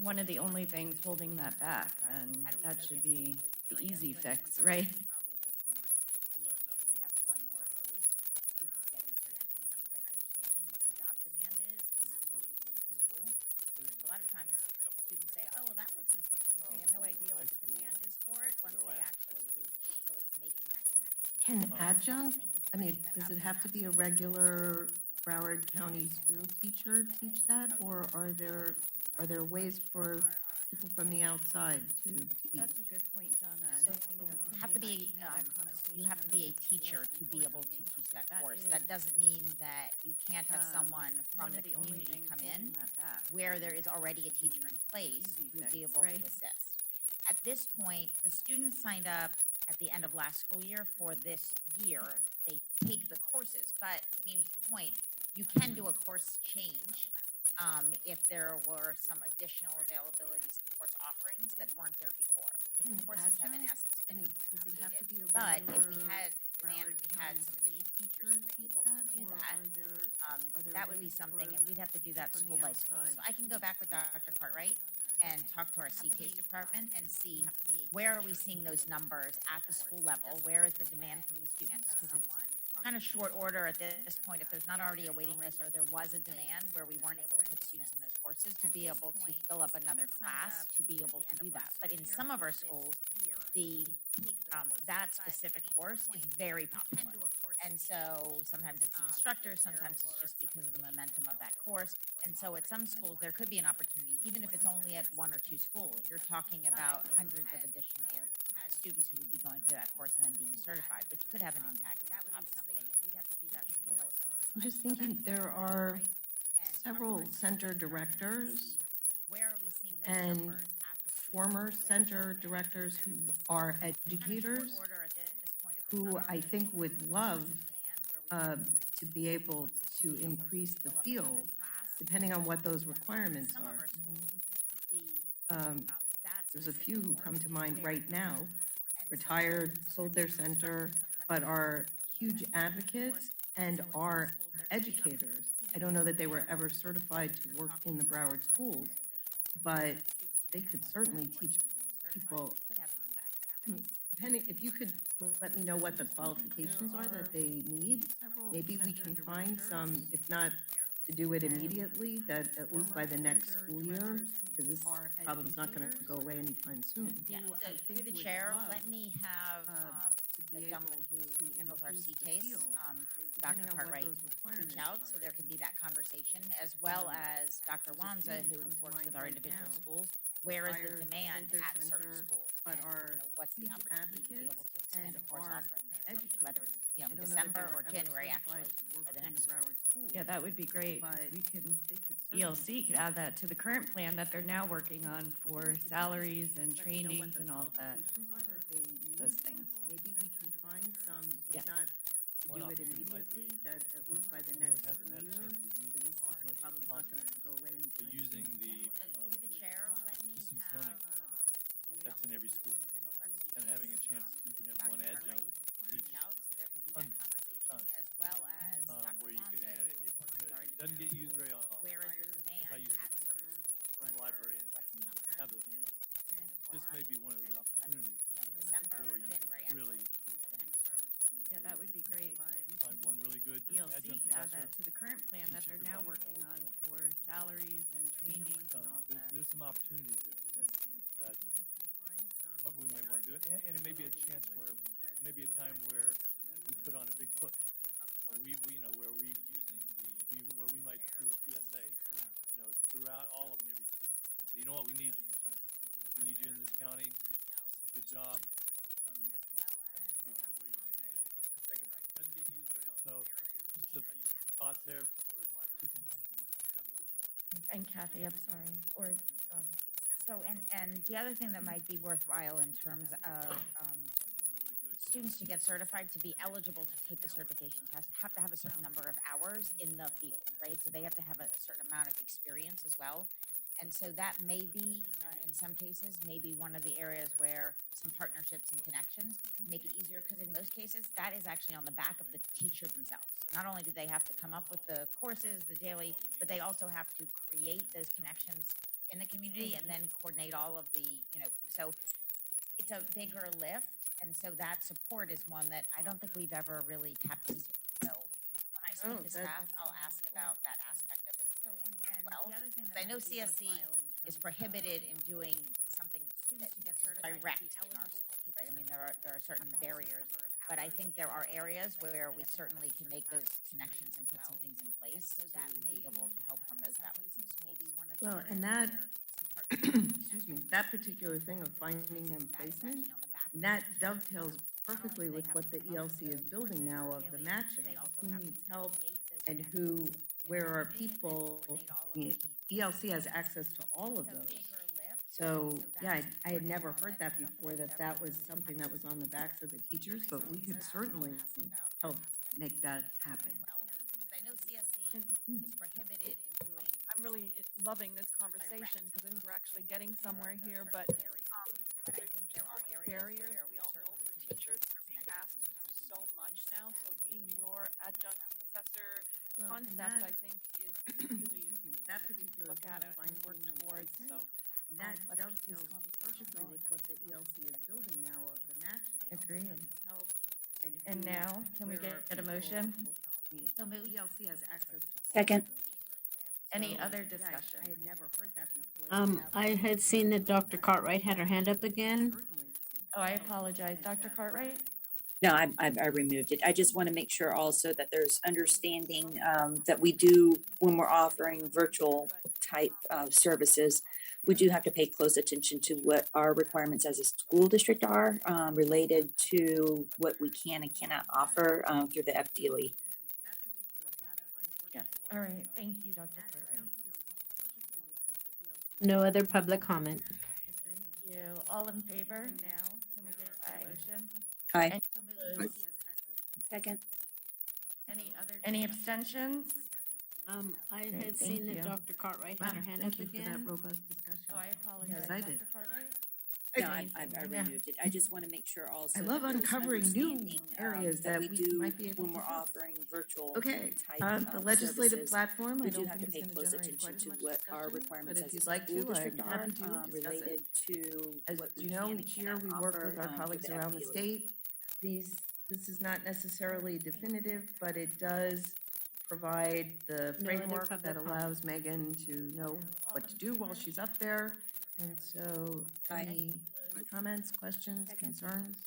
one of the only things holding that back, then that should be the easy fix, right? A lot of times students say, oh, well, that looks interesting, but they have no idea what the demand is for it once they actually leave. And so it's making that connection. can adjunct, I mean, does it have to be a regular Broward County school teacher teach that? Or are there ways for people from the outside to teach? That's a good point, Donna, and I think that You have to Cindy be, and I can have that conversation you have to at be our a next teacher ELC to be board able to meeting. teach that That course. is, That doesn't mean that you can't have someone from one the of the only community things come holding in that back. where there is already a teacher in place Easy who would fix, be able right? to assist. At this point, the students signed up at the end of last school year for this year. They take the courses, but to Beam's point, you can do a course change if there were some additional availabilities of course offerings that weren't there before. Because the courses have in essence I been mean, does it have to be a but if regular we had demand, Broward we had County some school additional teacher teachers who teach were able to do or that. are there That would be ways something, for and we'd have to do that from school the by school. So outside? I can go back with Dr. Cartwright and talk to our CTAs department and see where are we seeing those numbers at the school level? Where is the demand from the students? Because it's kind of short order at this point. If there's not already a waiting list or there was a demand where we weren't able to put students in those courses to be able to fill up another class to be able to do that. But in some of our schools, the that specific course is very popular. And so sometimes it's the instructor, sometimes it's just because of the momentum of that course. And so at some schools, there could be an opportunity, even if it's only at one or two schools, you're talking about hundreds of additional students who would be going through that course and then being certified, which could have an impact. Obviously, we'd have to do that school by school. I'm just thinking there are several center directors Where are we seeing those and numbers at the school former level? center directors who are educators Short order at this point, if there's who not I already think would love demand where we to be able to increase the field, depending on what those requirements some of are. our schools, the Um, that There's a few who come to mind right now retired, sold their center, but are huge advocates and are educators. I don't know that they were ever certified to work in the Broward schools, but they could certainly teach people. I mean, depending, if you could let me know what the qualifications are that they need, maybe we can find some, if not to do it immediately, that at least by the next school year, because this problem's not gonna go away anytime soon. Yeah, so through the chair, let me have, the gentleman who handles our CTAs, Dr. Cartwright, reach out, so there can be that conversation, as well as Dr. Wanza, who works with our individual schools. Where is the demand at certain schools? But are What's the huge opportunity to be able to advocates expand and the course are offering there, educators. whether it's, I don't know that December they were or ever January, certified actually, to work for the in next school. Broward schools, Yeah, that would be great. but We can, they could certainly ELC could add that to the current plan that they're now working on for salaries and trainings and all that, qualifications are that they need. those things. Maybe we can find some, Yeah. if not to do it immediately, that at least by the next hasn't school had a year, chance to use because this as much problem's not gonna go away So anytime using soon. the Through the chair, let me distance have, learning that's in every school, and having a chance, you can have one adjunct teach reach out, so there can be that hundreds conversation, as well as Dr. where you Wanza, can, who works with our it doesn't get individual used very schools. often. Where is the demand I used at to certain schools? run the library and have those schools. This may be one of those opportunities December where or you January, really actually, for the next school. Yeah, that would be great. find one really good ELC adjunct could add professor. that to the current plan that they're now working on for salaries and trainings and all that, There's some opportunities there those things. that we may want to do it, and it may be a chance where, it may be a time where we put on a big push. Where we you know, where we using where we might do a PSA, throughout all of them, every school. So you know what, we need you in this county. This is a good job. Think about it. Doesn't get used very often. So just some thoughts there for And Kathy, I'm sorry, or, So, and the other thing that might be worthwhile in terms of, students to get certified, to be eligible to take the certification test, have to have a certain number of hours in the field, right? So they have to have a certain amount of experience as well. And so that may be, in some cases, maybe one of the areas where some partnerships and connections make it easier, because in most cases, that is actually on the back of the teacher themselves. So not only do they have to come up with the courses, the daily, but they also have to create those connections in the community and then coordinate all of the, so it's a bigger lift. And so that support is one that I don't think we've ever really tapped into. So when I speak to staff, I'll ask about that aspect of it. So, and well, the other thing I know CSC is prohibited in doing something that direct in our schools, right? I mean, there are certain barriers, but I think there are areas where we certainly can make those connections and put some things in place to be able to help promote that with some schools. Well, and that, excuse me, that particular thing of finding them placement, that dovetails perfectly with what the ELC is building now of the matching. Who needs help and where are people? I mean, ELC has access to all of those. So, yeah, I had never heard that before, that was something that was on the backs of the teachers, but we could certainly help make that happen. I know CSC is prohibited in doing. I'm really loving this conversation because I think we're actually getting somewhere here, but I think there are barriers where we all know certainly for can make teachers those are being asked to do so much now. So being your adjunct professor concept, I think, is really that particular look at it and work towards. So that let's keep this dovetails conversation perfectly going. with what the ELC is building now of the matching. Agreed. Help And now, can we where are get a people? motion? So moved. ELC has access to all Second. of those. Any So, other yeah, discussion? I had never heard that before. I had seen that Dr. Cartwright had her hand up again. Certainly. Oh, I apologize, Dr. Cartwright? No, I removed it. I just want to make sure also that there's understanding that we do, when we're offering virtual type of services, we do have to pay close attention to what our requirements as a school district are related to what we can and cannot offer through the FDOE. Yes, all right, thank you, Dr. Cartwright. No other public comment. Thank you. All in favor? Now, can we get a motion? Aye. Second. Any abstentions? I Great, had thank seen that you. Dr. Cartwright Wow, had her hand up thank you for that again. robust discussion. Oh, I apologize, Excited. Dr. Cartwright? No, I removed it. I just want to make sure also. I love that there's uncovering new understanding, areas that we do might be able when to we're help. offering virtual Okay, type the legislative services. platform, I We do don't have think to is pay gonna close generate attention quite as to much what our discussion, requirements but as if a you'd like school to, district I'm are, happy to discuss it. related to As what we you know, can and each year cannot we work offer, with our through colleagues the around the FPLE. state. This is not necessarily definitive, but it does provide the No other framework public that allows Megan to know what to do while she's up there. And so, any comments, questions, concerns?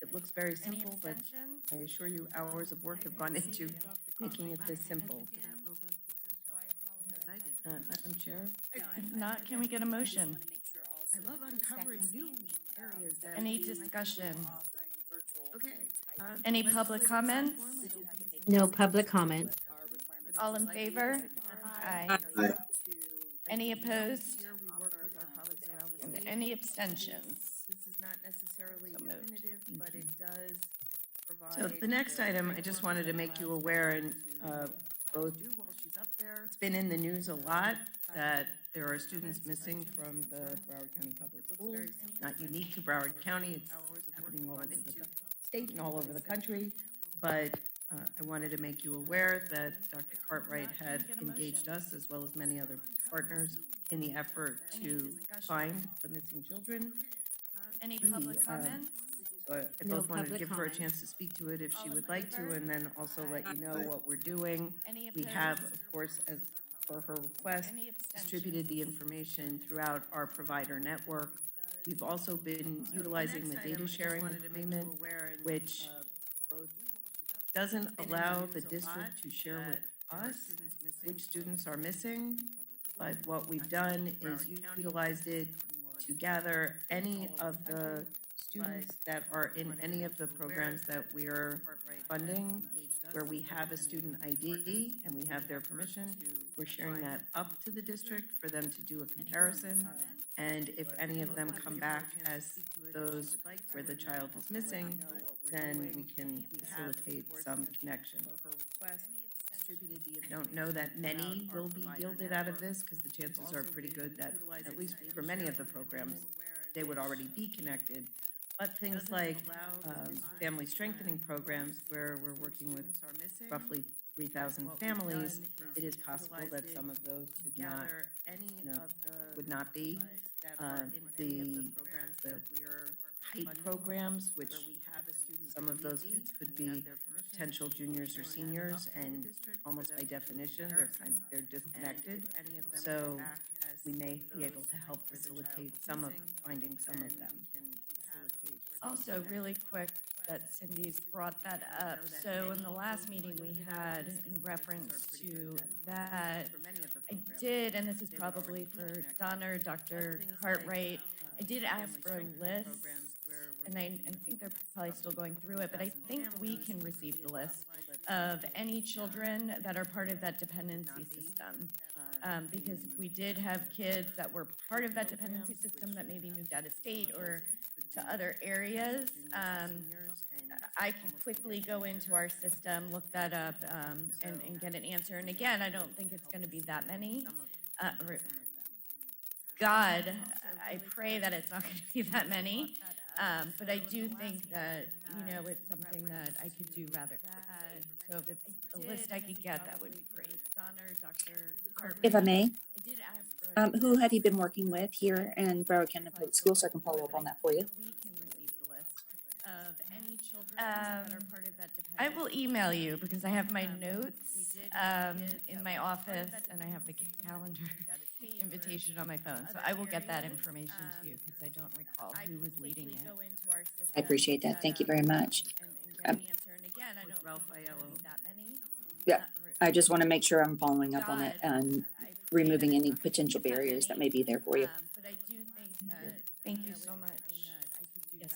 It looks very Any simple, but abstentions? I assure you, hours of work have gone into making it this simple. Madam Chair? If not, can we get a motion? I love uncovering new areas that. Any discussion? Okay. Any public comments? No public comment. All in favor? Aye. Any opposed? And any abstentions? This is not necessarily So moved. definitive, but it does provide. So the next item, I just wanted to make you aware, and both, it's been in the news a lot that there are students missing from the Broward County Public Schools. Not unique to Broward County, it's happening all over the state and all over the country. But I wanted to make you aware that Dr. Cartwright had engaged us, as well as many other partners, in the effort to find the missing children. Any public comments? So I No both wanted to public give her a comment. chance to speak to it if she All would in like to, favor? and then also let you know what we're doing. Any We opposed? have, of course, as per her request, Any abstentions? distributed the information throughout our provider network. We've also been utilizing the data sharing agreement, which doesn't allow the district to share with us which students are missing, but what we've done is utilized it to gather any of the students that are in any of the programs that we are funding, where we have a student ID and we have their permission. We're sharing that up to the district for them to do a comparison. And if any of them come back as those where the child is missing, then we can facilitate some connection. I don't know that many will be yielded out of this, because the chances are pretty good that, at least for many of the programs, they would already be connected. But things like family strengthening programs, where we're working with roughly 3,000 families, it is possible that some of those would not be. The height programs, which some of those kids could be potential juniors or seniors, and almost by definition, they're disconnected. So we may be able to help facilitate finding some of them. Also, really quick, that Cindy's brought that up. So in the last meeting we had in reference to that, I did, and this is probably for Donna or Dr. Cartwright, I did ask for a list, and I think they're probably still going through it, but I think we can receive the list of any children that are part of that dependency system. Because we did have kids that were part of that dependency system that maybe moved out of state or to other areas. I can quickly go into our system, look that up, and get an answer. And again, I don't think it's going to be that many. God, I pray that it's not going to be that many. But I do think that, it's something that I could do rather quickly. So if it's a list I could get, that would be great. Donna or Dr. Cartwright? If I may, I did ask for who have you been working with here in Broward County Public Schools, so I can follow up on that for you? We can receive the list of any children that are part of that dependency. I will email you because I have my notes in my office and I have the calendar invitation on my phone. So I will get that information to you because I don't recall who was leading it. I appreciate that. Thank you very much. And answer. And again, I don't Ralph think it's gonna be that many. Yeah, I just want to make sure I'm following up on it and removing any potential barriers that may be there for you. But I do think that, thank you so much. Yes,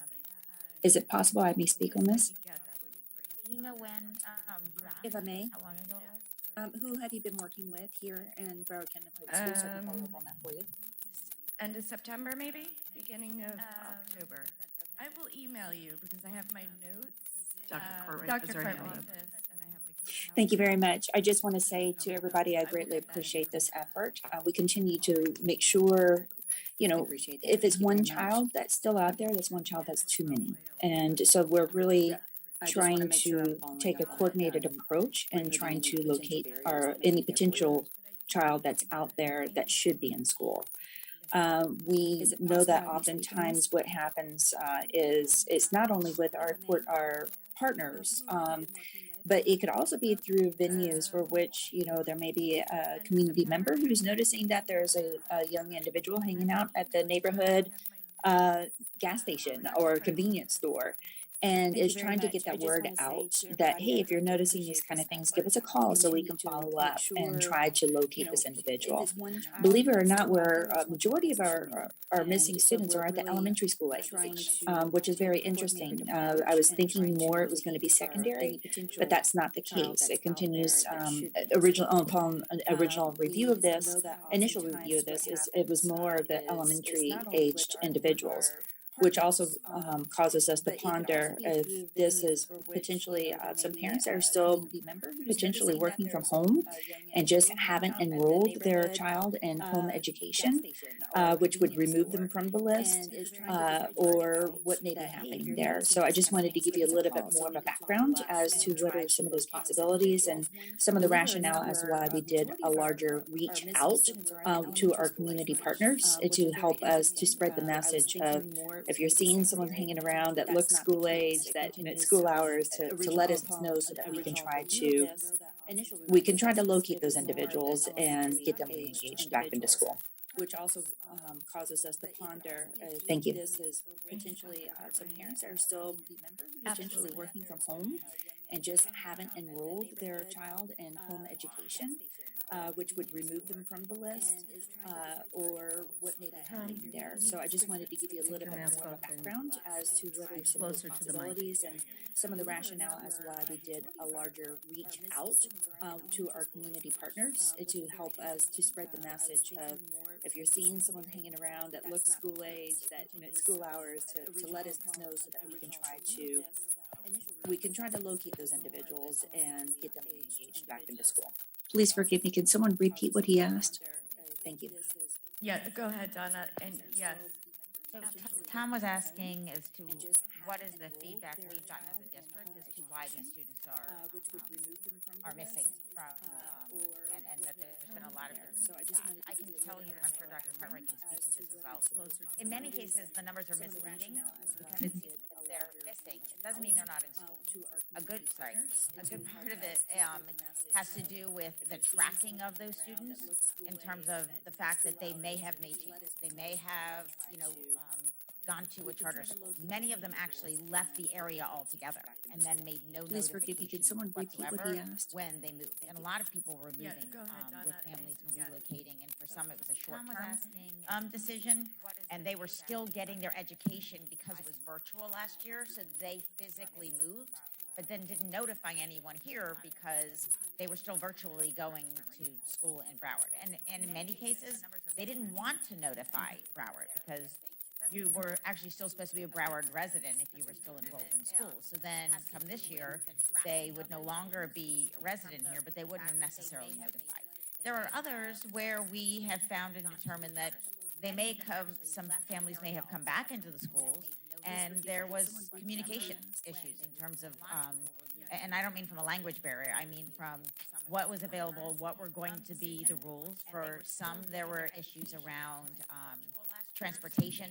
Is it possible I may speak on this? yeah, that would be great. Do you know when, you asked? If I may, How long ago it was? who have you been working with here in Broward County Public Schools, so I can follow up on that for you? End of September, maybe? Beginning of October. I will email you because I have my notes. Dr. Cartwright Dr. has her hand Cartwright. up. And I have the Thank you very much. I just want to say to everybody, I greatly appreciate this effort. We continue to make sure you know, if it's one child that's still out there, that's one child that's too many. And so we're really trying to take a coordinated approach and trying to locate any potential child that's out there that should be in school. We know that oftentimes what happens is it's not only with our partners, but it could also be through venues for which, you know, there may be a community member who's noticing that there's a young individual hanging out at the neighborhood uh, gas station or convenience store, and is trying to get that word out that, hey, if you're noticing these kind of things, give us a call so we can follow up and try to locate this individual. Believe it or not, where a majority of our missing students are at the elementary school age, which is very interesting. I was thinking more it was going to be secondary, but that's not the case. It continues. Upon an original review of this, initial review of this, is it was more of the elementary aged individuals, which also causes us to ponder if this is potentially some parents that are still potentially working from home and just haven't enrolled their child in home education, which would remove them from the list, or what may be happening there. So I just wanted to give you a little bit more of a background as to what are some of those possibilities and some of the rationale as to why we did a larger reach out to our community partners to help us to spread the message of, if you're seeing someone hanging around that looks school age, that it's school hours, to let us know so that we can try to locate those individuals and get them re-engaged back into school. Which also causes us to ponder. Thank you. This is potentially some parents that are still potentially working from home and just haven't enrolled their child in home education, which would remove them from the list, or what may be happening there. So I just wanted to give you a little bit more of a background as to what are some of those possibilities and some of the rationale as to why we did a larger reach out to our community partners to help us to spread the message of, if you're seeing someone hanging around that looks school age, that it's school hours, to let us know so that we can try to locate those individuals and get them re-engaged back into school. Please forgive me. Can someone repeat what he asked? Thank you. Yeah, go ahead, Donna, and yes. So Tom was asking as to what is the feedback we've gotten as a district as to why these students are missing from, and that there's been a lot of different feedback. I can tell you, and I'm sure Dr. Cartwright can speak to this as well. In many cases, the numbers are misleading because they're missing. It doesn't mean they're not in school. A good part of it has to do with the tracking of those students in terms of the fact that they may have made changes. They may have, gone to a charter school. Many of them actually left the area altogether and then made no Please forgive me. Can someone repeat what he asked? When they moved. And a lot of people were moving go ahead, Donna. with families and relocating, and for some it was a short-term decision, and they were still getting their education because it was virtual last year, so they physically moved, but then didn't notify anyone here because they were still virtually going to school in Broward. And in many cases, they didn't want to notify Broward because you were actually still supposed to be a Broward resident if you were still enrolled in school. So then come this year, they would no longer be a resident here, but they wouldn't have necessarily notified. There are others where we have found and determined that they may come, some families may have come back into the schools, and there was communication issues in terms of, and I don't mean from a language barrier, I mean from what was available, what were going to be the rules. For some, there were issues around transportation,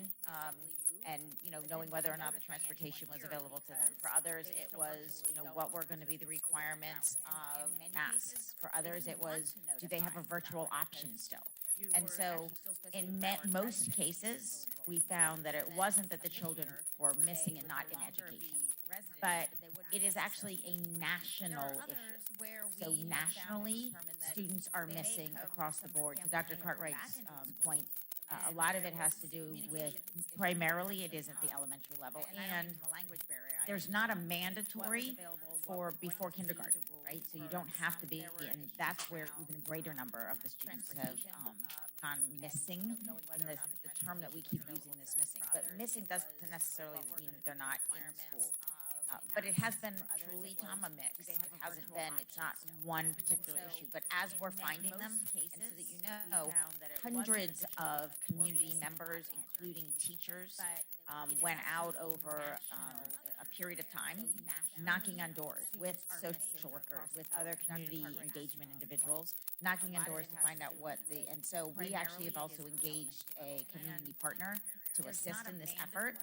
and knowing whether or not the transportation was available to them. For others, it was what were going to be the requirements of masks. For others, it was, do they have a virtual option still? And so in most cases, we found that it wasn't that the children were missing and not in education, but it is actually a national issue. So nationally, students are missing across the board. To Dr. Cartwright's point, a lot of it has to do with, primarily it is at the elementary level, and there's not a mandatory for before kindergarten, right? So you don't have to be, and that's where even a greater number of the students have gone missing, and the term that we keep using is missing. But missing doesn't necessarily mean that they're not in school. But it has been truly, Tom, a mix. It hasn't been, it's not one particular issue, but as we're finding them, and so that hundreds of community members, including teachers, went out over a period of time, knocking on doors with social workers, with other community engagement individuals, knocking on doors to find out and so we actually have also engaged a community partner to assist in this effort,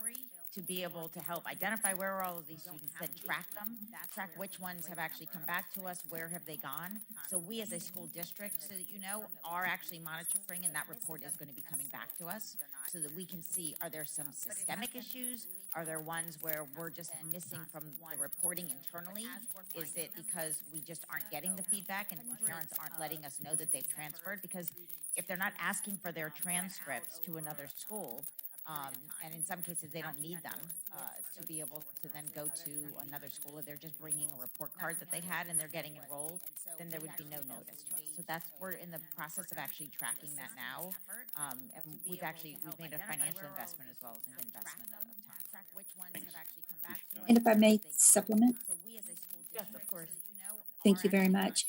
to be able to help identify where are all of these students, then track them, track which ones have actually come back to us, where have they gone. So we as a school district, so that you know, are actually monitoring, and that report is going to be coming back to us so that we can see, are there some systemic issues? Are there ones where we're just missing from the reporting internally? Is it because we just aren't getting the feedback and parents aren't letting us know that they've transferred? Because if they're not asking for their transcripts to another school, and in some cases they don't need them to be able to then go to another school, or they're just bringing a report card that they had and they're getting enrolled, then there would be no notice to us. So we're in the process of actually tracking that now, and we've made a financial investment as well as an investment of time. Track which ones have actually come back to us. And if I may supplement, Yes, of course. thank you very much.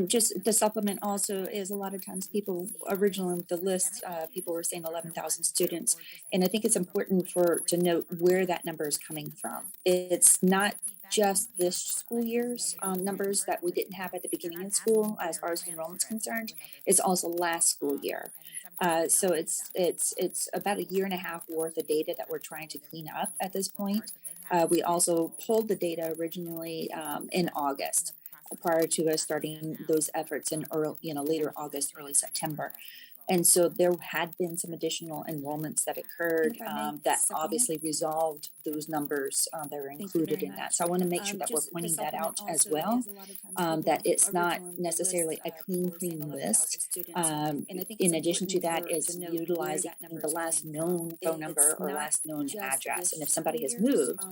Just the supplement also is a lot of times people originally with the list, people were saying 11,000 students. And I think it's important to note where that number is coming from. It's not just this school year's numbers that we didn't have at the beginning of school as far as enrollment's concerned. It's also last school year. So it's about a year and a half worth of data that we're trying to clean up at this point. We also pulled the data originally in August, prior to us starting those efforts in later August, early September. And so there had been some additional enrollments that occurred that obviously resolved those numbers that were included in that. So I want to make sure that we're pointing that out as well, that it's not necessarily a clean list. In addition to that, it's utilizing the last known phone number or last known address. And if somebody has moved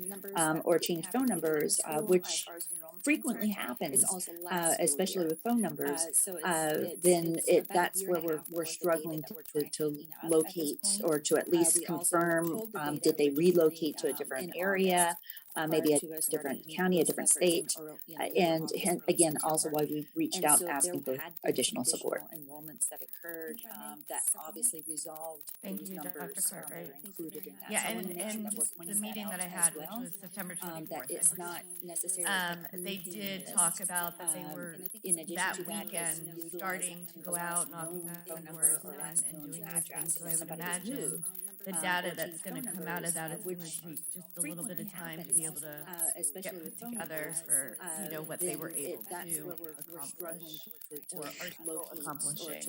or changed phone numbers, which frequently happens, especially with phone numbers, then that's where we're struggling to locate or to at least confirm, did they relocate to a different area, maybe a different county, a different state, and again, also why we reached out asking for additional support. Enrollments that occurred that obviously resolved those numbers that are included in that. Yeah, So and the meeting that I had, which was September 24th, that it's not necessarily they did talk about that they were that weekend starting to go out knocking on doors and doing those things. So I would imagine the data that's going to come out of that is going to take just a little bit of time to be able to get put together for what they were able to accomplish or are still accomplishing.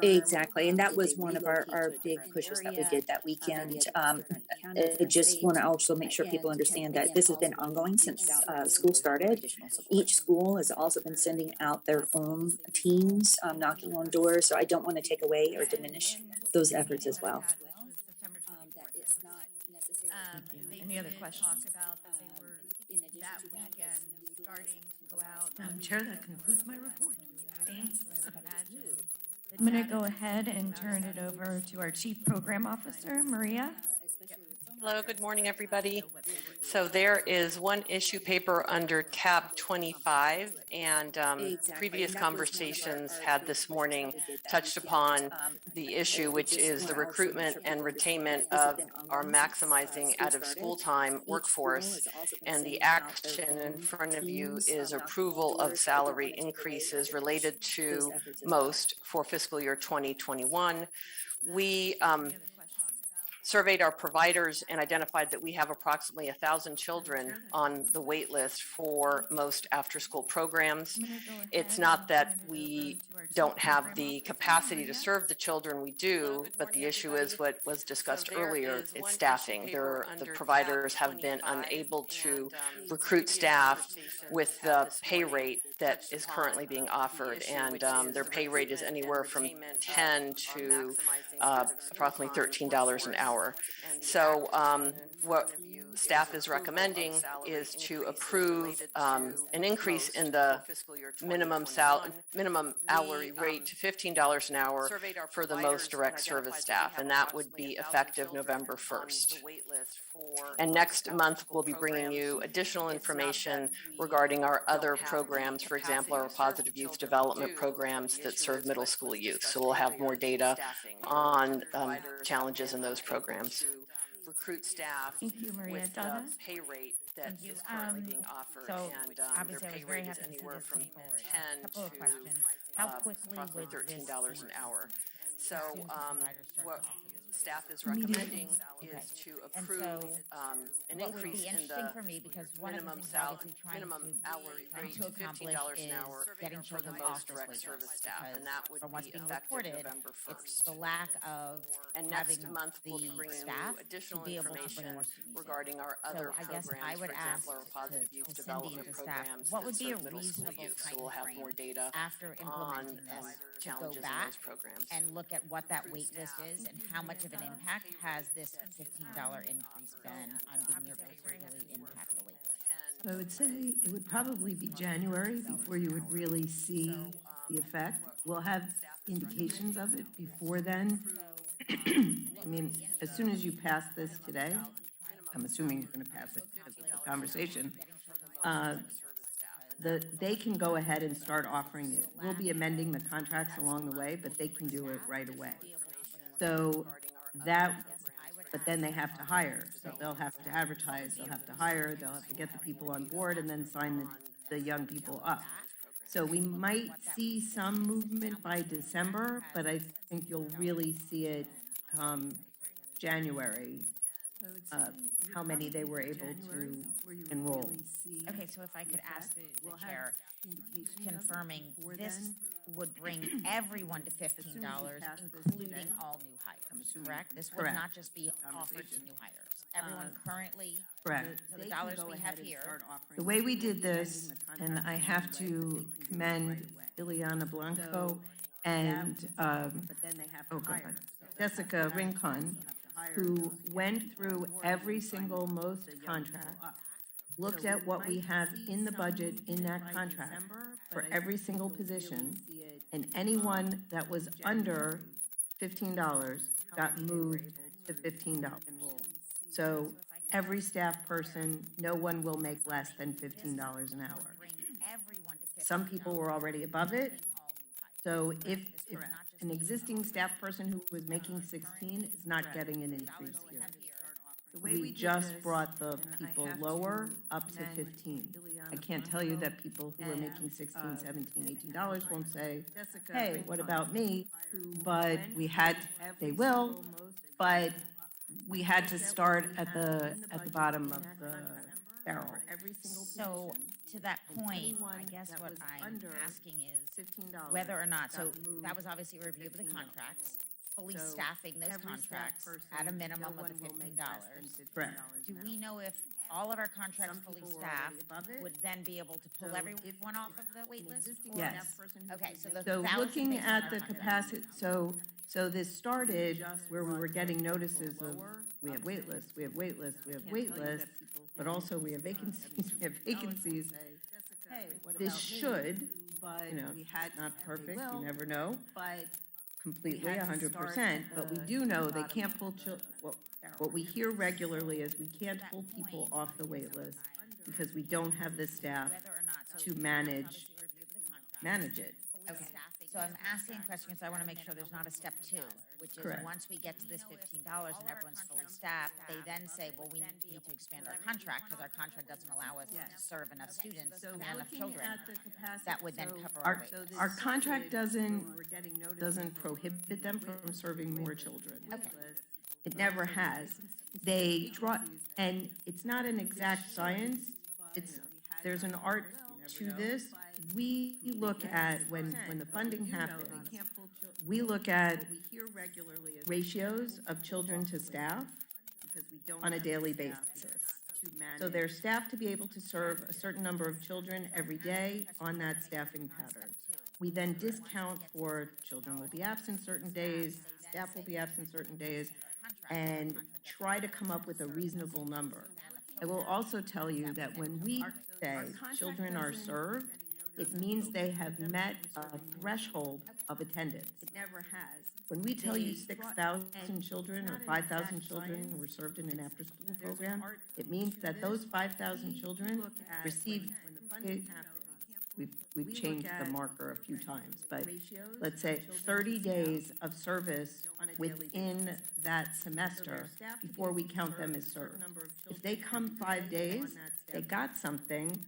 Exactly, and that was one of our big pushes that we did that weekend. I just want to also make sure people understand that this has been ongoing since school started. Each school has also been sending out their own teams knocking on doors, so I don't want to take away or diminish those efforts as well. Any other questions? Madam Chair, that concludes my report. Thanks. I'm going to go ahead and turn it over to our Chief Program Officer, Maria. Hello, good morning, everybody. So there is one issue paper under tab 25, and previous conversations had this morning touched upon the issue, which is the recruitment and retainment of our maximizing out of school time workforce. And the action in front of you is approval of salary increases related to most for fiscal year 2021. We surveyed our providers and identified that we have approximately 1,000 children on the wait list for most after-school programs. It's not that we don't have the capacity to serve the children, we do, but the issue is what was discussed earlier, it's staffing. The providers have been unable to recruit staff with the pay rate that is currently being offered, and their pay rate is anywhere from $10 to approximately $13 an hour. So what staff is recommending is to approve an increase in the minimum hourly rate to $15 an hour for the most direct service staff, and that would be effective November 1st. And next month, we'll be bringing you additional information regarding our other programs for example, are positive youth development programs that serve middle school youth. So we'll have more data on challenges in those programs. Recruit staff Thank you, Maria. with the Donna? pay rate that Thank you. is currently being offered, So and obviously, I their was pay very rate is happy to see anywhere this from come forward. 10 Couple of to questions. How quickly approximately would this $13 an hour. So students and providers start what to offer this? staff is Immediately. recommending Okay. is to And approve so an what would increase be in interesting the for me, because one of the minimum things we're obviously trying hourly trying rate to to accomplish $15 is an hour getting for the children most off this direct wait service list, staff, and because that would from what's be being effective reported, November it's 1st. the lack of And having next month, we'll the be bringing staff you to additional be able to bring information more students in. regarding our other So I guess programs, I would for ask example, our positive to youth Cindy development and to staff, programs what that would be a serve middle school reasonable youth. So we'll have more timeframe data after on implementing this to go challenges in back those programs. and look at what that wait list is and how much of an impact has this $15 increase been on being able to really impact the wait list? So I would say it would probably be January before you would really see the effect. We'll have indications of it before then. I mean, as soon as you pass this today, I'm assuming you're going to pass it because of the conversation, they can go ahead and start offering it. We'll be amending the contracts along the way, but they can do it right away. So but then they have to hire. So they'll have to advertise, they'll have to hire, they'll have to get the people on board and then sign the young people up. So we might see some movement by December, but I think you'll really see it come January, how many they were able to enroll. Okay, so if I could ask the chair, confirming this would bring everyone to $15, including all new hires, correct? This would Correct. not just be offered to new hires. Everyone currently, Correct. so the dollars we have here, The way we did this, and I have to commend Ileana Blanco and, Jessica Rincon, who went through every single most contract, looked at what we have in the budget in that contract for every single position, and anyone that was under $15 got moved to $15. So every staff person, no one will make less than $15 an hour. Some people were already above it. So if an existing staff person who was making 16 is not getting an increase here. We just brought the people lower up to 15. I can't tell you that people who are making 16, 17, $18 won't say, hey, what about me? But they will, but we had to start at the bottom of the barrel. so to that point, I guess what I'm asking is whether or not, so that was obviously a review of the contracts, fully staffing those contracts at a minimum of the $15. Correct. Do we know if all of our contracts fully staffed would then be able to pull everyone off of the wait list? Yes. Okay, so the So 1,000 looking based on at our the contract. capacity, so this started where we were getting notices of, we have wait lists, we have wait lists, we have wait lists, but also we have vacancies, we have vacancies. This should, not perfect, you never know, completely, 100%, but we do know they can't pull what we hear regularly is we can't pull people off the wait list because we don't have the staff to manage it. Okay, so I'm asking a question because I want to make sure there's not a step two, which is Correct. once we get to this $15 and everyone's fully staffed, they then say, well, we need to expand our contract because our contract doesn't allow us to serve enough students and enough children. That would then cover our wait list. Our contract doesn't prohibit them from serving more children. Okay. It never has. And it's not an exact science. There's an art to this. We look at, when the funding happens, we look at ratios of children to staff on a daily basis. So there's staff to be able to serve a certain number of children every day on that staffing pattern. We then discount for children will be absent certain days, staff will be absent certain days, and try to come up with a reasonable number. I will also tell you that when we say children are served, it means they have met a threshold of attendance. It never has. When we tell you 6,000 children or 5,000 children were served in an after-school program, it means that those 5,000 children received we've changed the marker a few times, but let's say 30 days of service within that semester before we count them as served. If they come 5 days, they got something,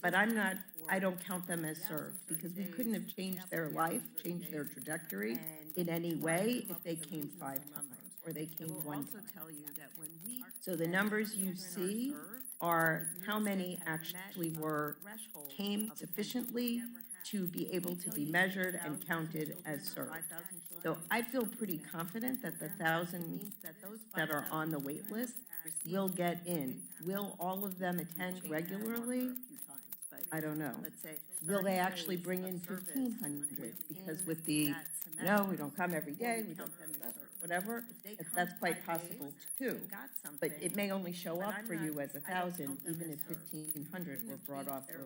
but I don't count them as served because we couldn't have changed their life, changed their trajectory in any way if they came 5 times or they came 1 time. So the numbers you see are how many actually came sufficiently to be able to be measured and counted as served. So I feel pretty confident that the 1,000 that are on the wait list will get in. Will all of them attend regularly? I don't know. Will they actually bring in 1,500? Because with the, no, we don't come every day, we don't, whatever, that's quite possible too. But it may only show up for you as 1,000, even if 1,500 were brought off the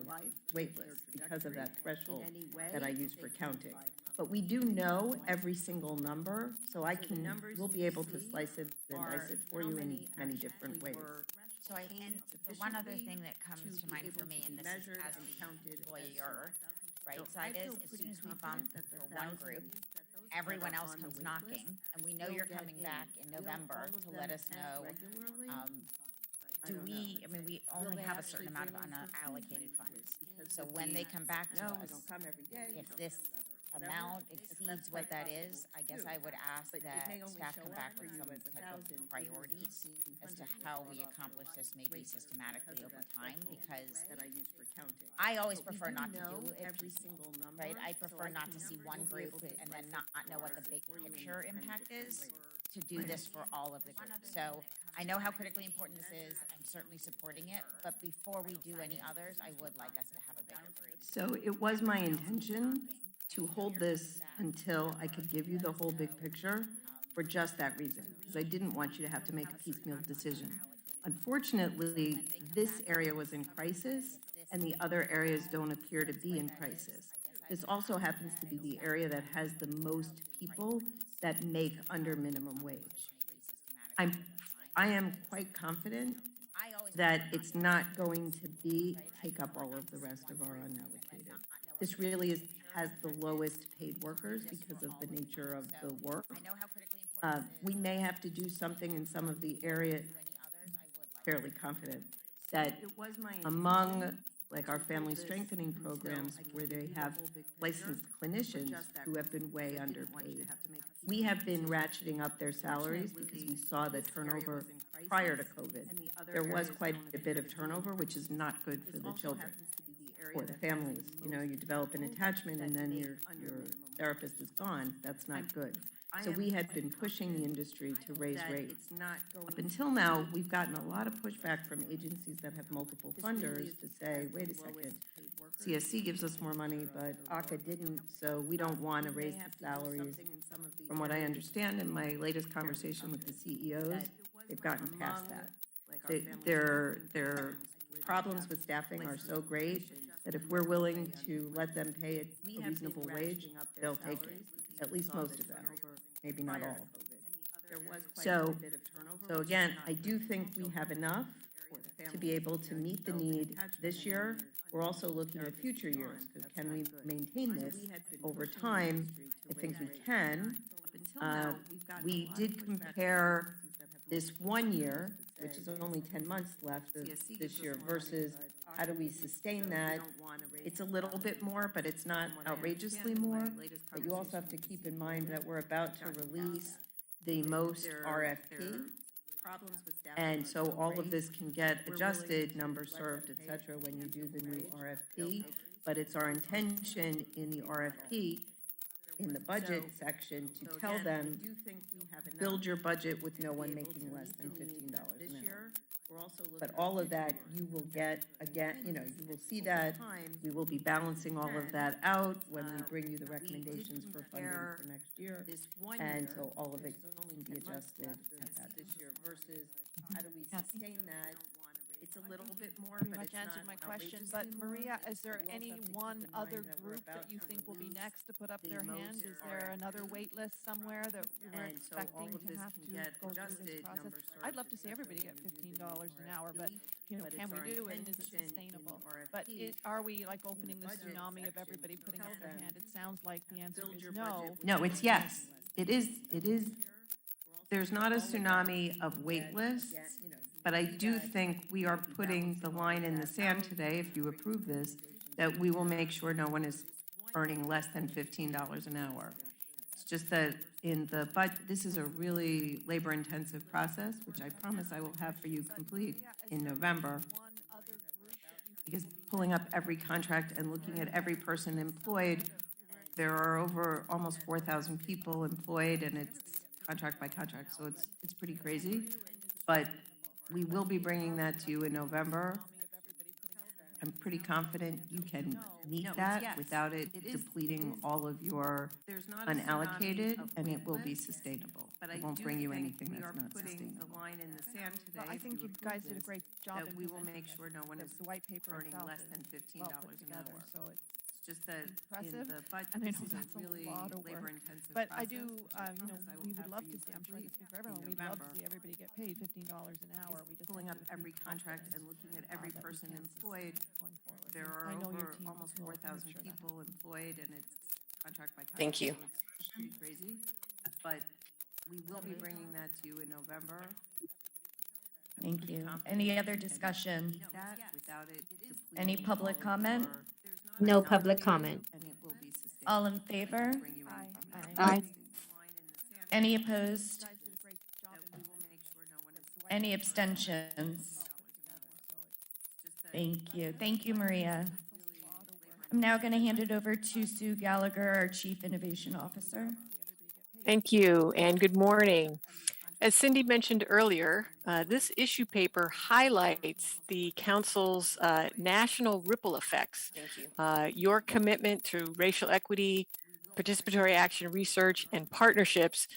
wait list because of that threshold that I use for counting. But we do know every single number, so we'll be able to slice it and dice it for you in many different ways. So and the one other thing that comes to mind for me, and this is as an employer, right, side is, as soon as we bump for one group, everyone else comes knocking, and we know you're coming back in November to let us know, we only have a certain amount of unallocated funds. So when they come back to us, if this amount exceeds what that is, I guess I would ask that staff come back with some type of priorities as to how we accomplish this maybe systematically over time, because I always prefer not to do it piecemeal, right? I prefer not to see one group and then not know what the big picture impact is, to do this for all of the groups. So I know how critically important this is. I'm certainly supporting it, but before we do any others, I would like us to have a bigger group. So it was my intention to hold this until I could give you the whole big picture for just that reason, because I didn't want you to have to make a piecemeal decision. Unfortunately, this area was in crisis and the other areas don't appear to be in crisis. This also happens to be the area that has the most people that make under minimum wage. I am quite confident that it's not going to take up all of the rest of our unallocated. This really has the lowest paid workers because of the nature of the work. We may have to do something in some of the area, fairly confident, that among like our family strengthening programs where they have licensed clinicians who have been way underpaid. We have been ratcheting up their salaries because we saw the turnover prior to COVID. There was quite a bit of turnover, which is not good for the children or the families. You know, you develop an attachment and then your therapist is gone. That's not good. So we had been pushing the industry to raise rates. Up until now, we've gotten a lot of pushback from agencies that have multiple funders to say, wait a second, CSC gives us more money, but ACA didn't, so we don't want to raise the salaries. From what I understand in my latest conversation with the CEOs, they've gotten past that. Their problems with staffing are so great that if we're willing to let them pay a reasonable wage, they'll take it, at least most of them, maybe not all. So again, I do think we have enough to be able to meet the need this year. We're also looking at future years, because can we maintain this over time? I think we can. We did compare this 1 year, which is only 10 months left of this year, versus how do we sustain that? It's a little bit more, but it's not outrageously more. But you also have to keep in mind that we're about to release the most RFP. And so all of this can get adjusted, numbers served, et cetera, when you do the new RFP. But it's our intention in the RFP, in the budget section, to tell them, build your budget with no one making less than $15 an hour. But all of that you will get, again, you will see that. We will be balancing all of that out when we bring you the recommendations for funding for next year. And so all of it can be adjusted at that. This year versus how do we sustain that It's a little bit more, pretty but much it's answered not my question. outrageously But more. Maria, is there But you also any have to keep one in mind other that we're group that about you to think will be lose next to put up the their most hand? Is there another wait list somewhere that we're And so all expecting of to this have can to get go through this adjusted, process? numbers sort I'd of love to see everybody get discussed when we $15 do the an hour, but RFP, can it's we our do it and is it intention in the sustainable? RFP But are we like opening the budget tsunami of section everybody to putting tell up their them, hand? It sounds like the answer build is your no. budget. No, it's yes. It is. There's not a tsunami of wait lists, but I do think we are putting the line in the sand today, if you approve this, that we will make sure no one is earning less than $15 an hour. It's just that in the this is a really labor-intensive process, which I promise I will have for you complete in November. Because pulling up every contract and looking at every person employed, there are over almost 4,000 people employed, and it's contract by contract, so it's pretty crazy. But we will be bringing that to you in November. I'm pretty confident you can meet that without it depleting all of your unallocated, and it will be sustainable. It won't bring you anything that's not sustainable. The line in the sand today. Well, I if think you approve guys did a this, great job that in we will presenting make this. sure no one is The white paper earning itself less is than $15 well put an together, hour. so it's It's just that in impressive, the budget, and I this know is a that's a really lot of work. labor-intensive But process. I do, we would love to see, I'm sure I can speak for everyone, we'd love to November. see everybody get paid $15 an hour. We just Pulling have up to every be contract confident, and looking at every that we person can employed, going forward. there And are I know your over team almost will make 4,000 sure that people employed, and it's contract by contract. Thank you. So it's pretty crazy, but we will be bringing that to you in November. Thank you. Any other discussion? That without it depleting Any public all of comment? your No public comment. and it will be sustainable. All in favor? Bring you anything. Aye. Aye. Any opposed? you guys did a great job in We will make sure no one is Any abstentions? Thank you. Thank you, Maria. I'm now going to hand it over to Sue Gallagher, our Chief Innovation Officer. Thank you, and good morning. As Cindy mentioned earlier, this issue paper highlights the Council's national ripple effects. Thank you. Your commitment to racial equity, participatory action research, and partnerships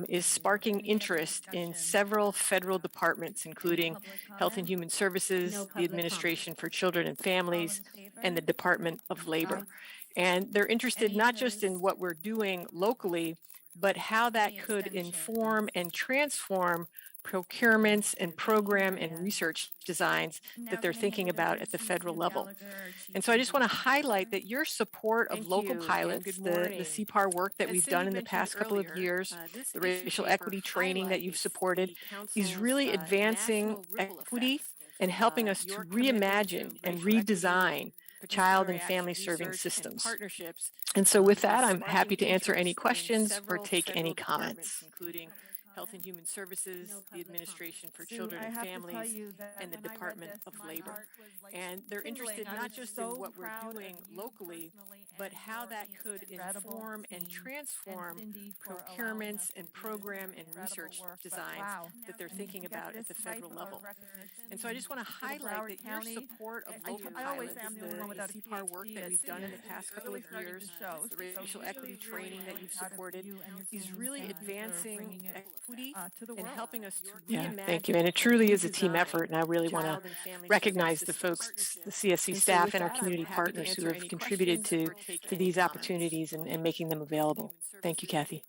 is sparking interest in several federal departments, including Health and Human Services, No the public Administration for Children and Families, All in favor? and the Department of Labor. And they're interested Any not just in opposed? what we're doing locally, but how that Any could abstentions? inform and transform procurements and program and research designs I'm now that they're gonna hand thinking it about over at the to federal Sue level. Gallagher, our Chief And so I just want to Innovation highlight Officer. that your support of Thank local you, and pilots, good the morning. CPAR work that As we've Cindy done in the mentioned past couple of earlier, years, this the issue racial paper equity training that you've highlights supported, the is Council's, really advancing national ripple equity effects. and helping us to Your commitment reimagine to and racial equity, redesign child participatory and action family serving research, and systems. partnerships And so with is that, I'm sparking happy to answer any interest in questions or several take any federal departments, comments. including Health and Human Services, No the public Administration for Sue, Children I and have to tell Families, you that and the when I read Department this, of my Labor. heart was, like, And they're interested tingling. I not was just so in what we're proud of doing you locally, personally but and how your that could incredible inform and team, transform and Cindy for allowing us procurements to and do this program and incredible research work. But designs wow. that they're And thinking to get about at this the type federal of level. recognition And so I just want to for highlight Broward that your County, support of local I always pilots, say I'm the only one the without a CPAR work PhD. that we've done in the It's past couple really of starting years, to show. the So racial really, equity really, training that really you've proud of supported, you and your is team. really Thank you for advancing bringing it, equity to the and world. helping us to Yeah, reimagine thank you. And it truly is a team redesign effort, and I really want child to and family recognize serving the systems. folks, the CSC And so staff with and our that, I'm community happy to partners who answer have any contributed questions or to take to any these comments. opportunities and making them available. Thank you, Kathy.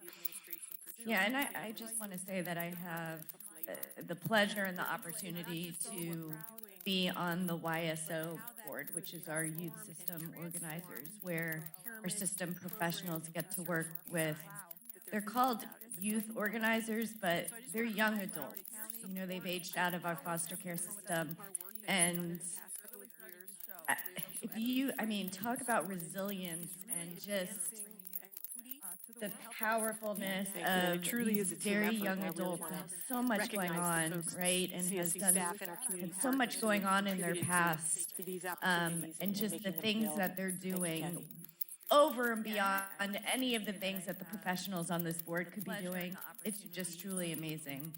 Yeah, and I just want to say that I have the pleasure and the opportunity to be on the YSO board, which is our youth system organizers, where our system professionals get to work with, they're called youth organizers, but they're young adults. You know, they've aged out of our foster care system. And if you, I mean, talk about resilience and just the powerfulness Thank you. And of it truly these is a team very effort, young and I really adults wanna that have so much going recognize the on, folks, right? And has CSC done staff and our community had so much partners who going have on in their contributed past, to these opportunities and just the making them things available. that they're Thank you, doing Kathy. over and beyond any of the things that the professionals on this board could be doing. It's just truly amazing.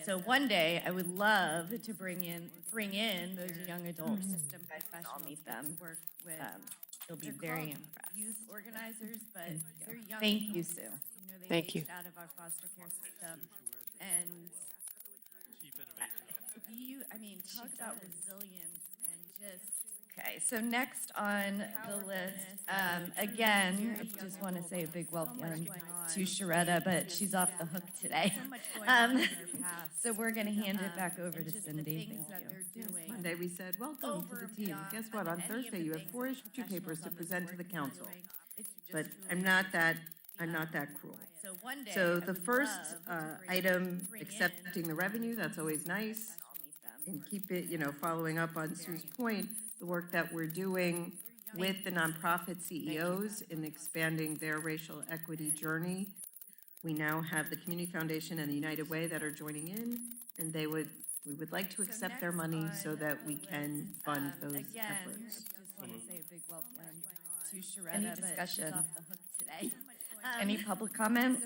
So one day I would love to bring in those young adults. I'll meet them. They'll be very impressed. Youth organizers, but they're young. Thank you, Sue. Thank you. Out of our foster care system, and Talk about resilience and just. Okay, so next on the list, again, I just want to say a big welcome to Sharetta, but she's off the hook today. So we're going to hand it back over to Cindy. Thank you. Monday, we said, welcome to the team. Guess what? On Thursday, you have 4 issue papers to present to the council. But I'm not that cruel. So the first item, accepting the revenue, that's always nice. And keep it, following up on Sue's point, the work that we're doing with the nonprofit CEOs in expanding their racial equity journey. We now have the Community Foundation and the United Way that are joining in, and we would like to accept their money so that we can fund those efforts. I just want to say a big welcome to Sharetta. Any discussion? Any public comment?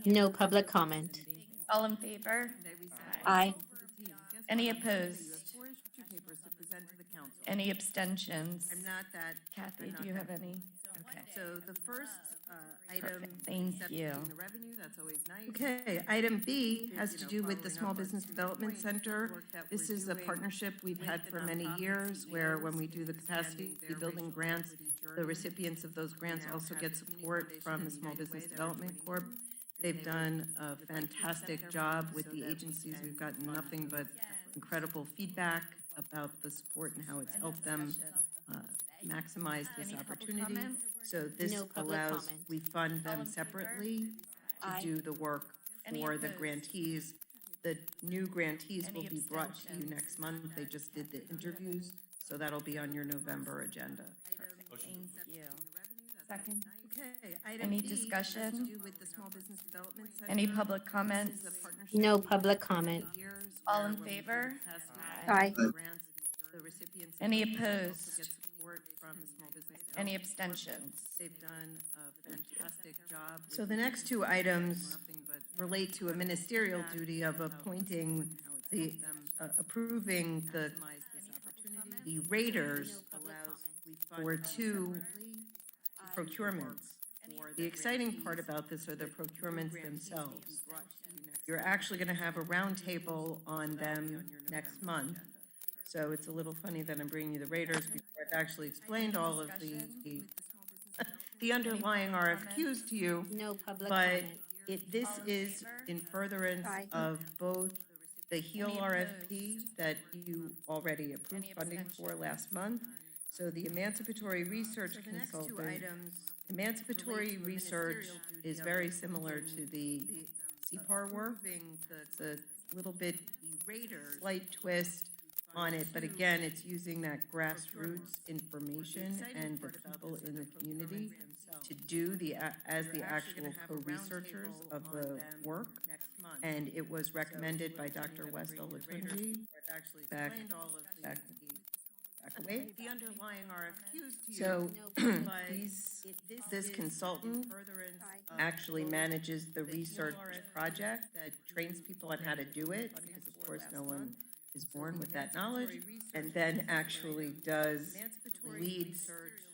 No public comment. All in favor? Aye. Any opposed? Papers to present to the council. Any abstentions? I'm not that. Kathy, do you have any? Okay. So the first item. Thank accepting you. The revenue, that's always nice. Okay, item B has to do with the Small Business Development Center. This is a partnership we've had for many years where when we do the capacity building grants, the recipients of those grants also get support from the Small Business Development Corp. They've done a fantastic job with the agencies. We've gotten nothing but incredible feedback about the support and how it's helped them maximize this opportunity. So this No public allows, comment. we fund them separately to do the work for the grantees. The new grantees will be brought to you next month. They just did the interviews, so that'll be on your November agenda. Thank you. Second. Okay, Any B has to discussion? do with the Small Business Development Center. Any public comments? This is a partnership No we've public had for many comment. years All where in when we do favor? capacity Aye. grants, the recipients of Any those grants also opposed? get support from the Small Business Any Development. abstentions? They've done a fantastic job. So the next two items relate to a ministerial duty of appointing approving the raters for 2 procurements. The exciting part about this are the procurements themselves. You're actually going to have a roundtable on them next month. So it's a little funny that I'm bringing you the raters before I've actually explained all of the underlying RFQs to you. No public But comment. this is in furtherance of both the HEAL RFP that you already approved funding for last month. So the Emancipatory Research Consultant, Emancipatory Research is very similar to the CPAR work. It's a little bit slight twist on it, but again, it's using that grassroots information and the people in the community to do as the actual co-researchers of the work. And it was recommended by Dr. Westall Latunji back away. The underlying RFQs to so this consultant actually manages the research project that trains people on how to do it, because of course no one is born with that knowledge, and then actually leads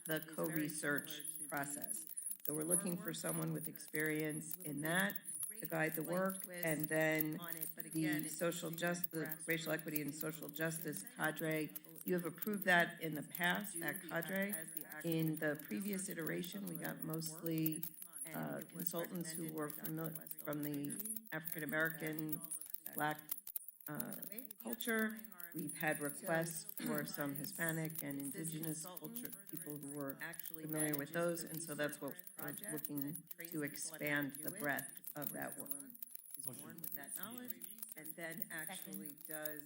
the co-research process. So we're looking for someone with experience in that to guide the work, and then the racial equity and social justice cadre. You have approved that in the past, that cadre. In the previous iteration, we got mostly consultants who were from the African American, Black culture. We've had requests for some Hispanic and Indigenous culture, people who were familiar with those, and so that's what we're looking to expand the breadth of that work. Is born with that knowledge, and then actually does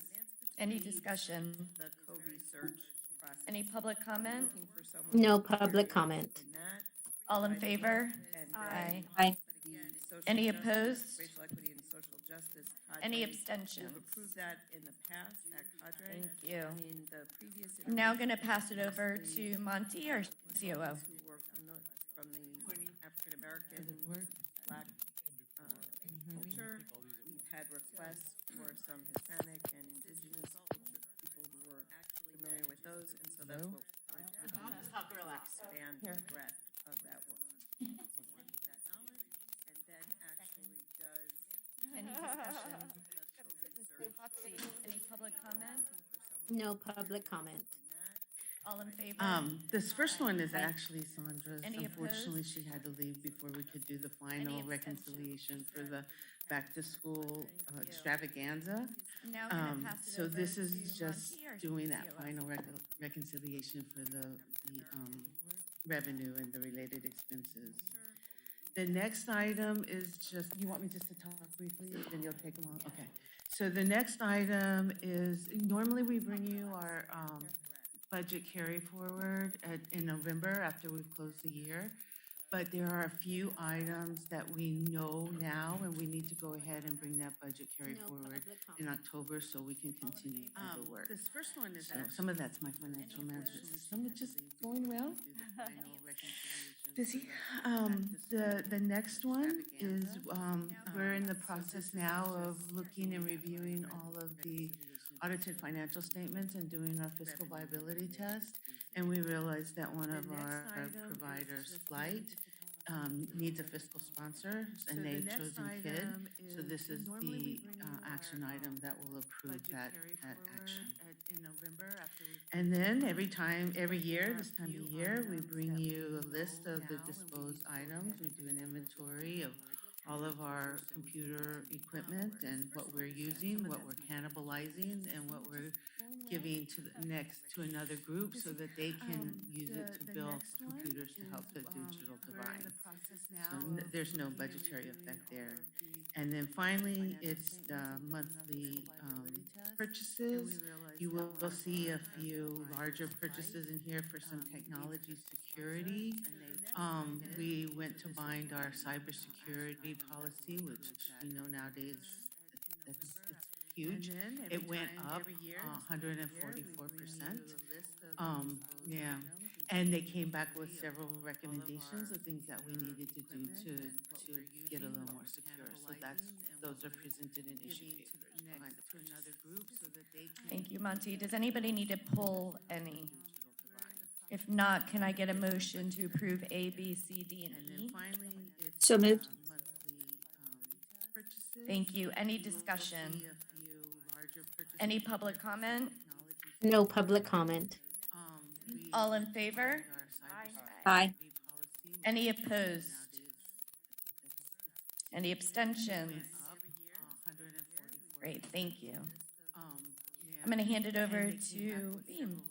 Any discussion? the co-research process. Any public comment? Looking for someone No with public experience comment. in that. All in favor? And Aye. Aye. Any opposed? Racial equity and social justice cadre. Any We've abstentions? approved that in the past, that cadre. Thank you. In the previous. I'm now going to pass it over to Monty, our COO. Who were from the African American, Black culture. We've had requests for some Hispanic and Indigenous culture, people who were familiar with those, and so that's what we're looking to expand the breadth of that work. That knowledge, and then actually does Any discussion? Any public comment? No public comment. All in favor? This first one is Aye. actually Sandra's. Any Unfortunately, opposed? she had to leave before we could do the Any final abstentions? reconciliation for the back-to-school extravaganza. I'm now gonna pass it So over this to is just Monty, our doing that COO. final reconciliation for the revenue and the related expenses. The next item is just, you want me just to talk briefly, then you'll take them all? Okay. So the next item is, normally we bring you our budget carry forward in November after we've closed the year. But there are a few items that we know now, and we need to go ahead and bring that budget carry No forward public in comment. October so we can continue the work. This first one is. So some of that's my financial management system, which is going well. Busy. The next one is, we're in the process now of looking and reviewing all of the audited financial statements and doing our fiscal viability test. And we realized that one of our providers, Flight, needs a fiscal sponsor, and they've chosen KID. So this is the action item that will approve that action. And then every year, this time of year, we bring you a list of the disposed items. We do an inventory of all of our computer equipment and what we're using, what we're cannibalizing, and what we're giving to another group so that they can use it to build computers to help the digital divide. So there's no budgetary effect there. And then finally, it's the monthly purchases. You will see a few larger purchases in here for some technology security. We went to bind our cybersecurity policy, which we know nowadays it's huge. It went up 144%. Yeah. And they came back with several recommendations of things that we needed to do to get a little more secure. So those are presented in issue papers behind the purchase. Thank you, Monty. Does anybody need to pull any? If not, can I get a motion to approve A, B, C, D, and E? So moved. Thank you. Any discussion? Any public comment? No public comment. All in favor? Aye. Any opposed? Any abstentions? Great, thank you. I'm going to hand it over to Beam.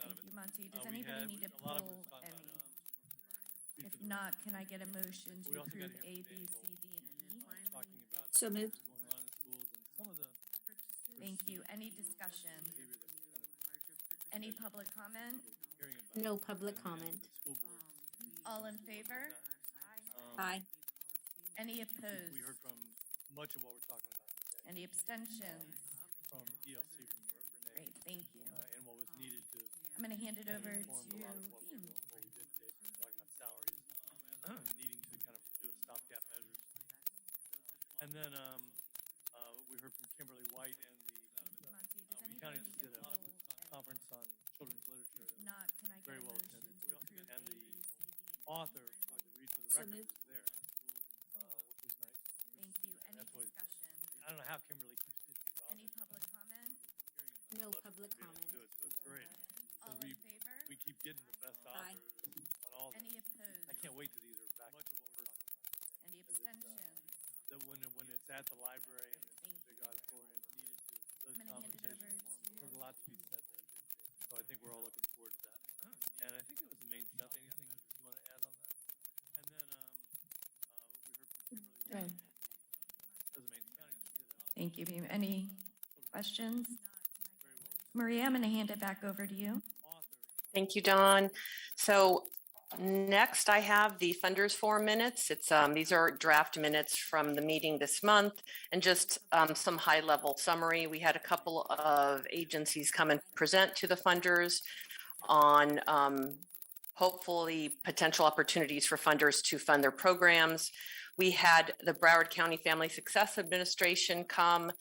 Thank you, Monty. Does anybody need to pull any? If not, can I get a motion to approve A, B, C, D, and E? So moved. Thank you. Any discussion? Any public comment? No public comment. All in favor? Aye. Any opposed? We heard from much of what we're talking about today. Any abstentions? From ELC, from Renee. Great, thank you. And what was needed to. I'm going to hand it over to informed a lot of what Beam. we did today, talking about salaries, needing to kind of do a stopgap measures. And then we heard from Kimberly White and Monty, does we county anybody just need did to a pull any? conference on children's literature. If not, can I get Very a well motion attended. to approve A, And B, the C, D? author for the Read for the So Record moved. was there, which was nice. Thank you. Any That's always- discussion? I don't know how Kimberly keeps these authors. Any public comment? No public comment. Do it, so it's great. All we- in favor? We keep getting the best Aye. authors on all this. Any opposed? I can't wait till these are back. Much of what we're talking about. Any abstentions? That when it's at the library and it's a big auditorium, it's needed to, those I'm gonna hand it conversations, over there's a lot to be said there. So I think we're all looking forward to that. And I think it was the main stuff. Anything you want to add on that? And then we heard from Kimberly. Good. That was the main county just did a Thank you, Beam. Any questions? Maria, I'm going to hand it back over to you. Thank you, Dawn. So next I have the funders forum minutes. These are draft minutes from the meeting this month and just some high level summary. We had a couple of agencies come and present to the funders on hopefully potential opportunities for funders to fund their programs. We had the Broward County Family Success Administration come.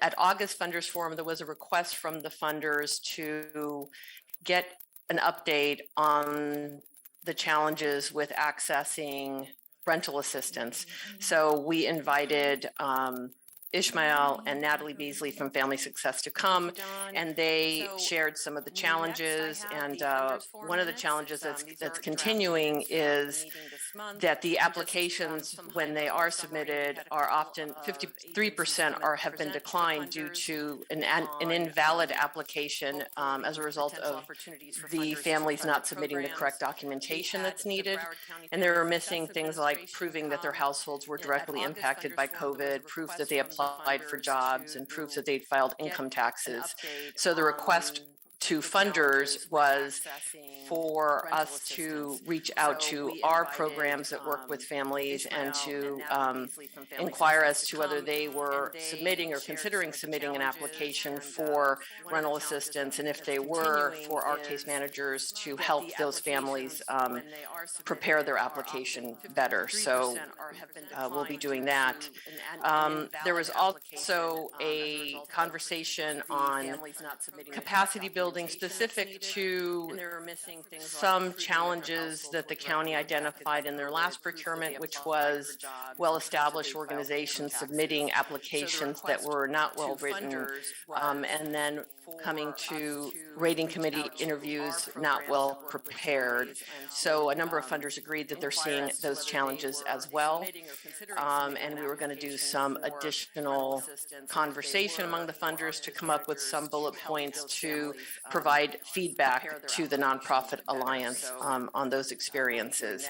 At August Funders Forum, there was a request from the funders to get an update on the challenges with accessing rental assistance. So we invited Ishmael and Natalie Beasley from Family Success to come, and they shared some of the challenges. And one of the challenges that's continuing is that the applications, when they are submitted, are often 53% have been declined due to an invalid application as a result of the families not submitting the correct documentation that's needed. And they were missing things like proving that their households were directly impacted by COVID, proof that they applied for jobs, and proof that they'd filed income taxes. So the request to funders was for us to reach out to our programs that work with families and to inquire as to whether they were submitting or considering submitting an application for rental assistance, and if they were, for our case managers to help those families prepare their application better. So we'll be doing that. There was also a conversation on capacity building specific to some challenges that the county identified in their last procurement, which was well-established organizations submitting applications that were not well written, and then coming to rating committee interviews not well prepared. So a number of funders agreed that they're seeing those challenges as well. And we were going to do some additional conversation among the funders to come up with some bullet points to provide feedback to the Nonprofit Alliance on those experiences.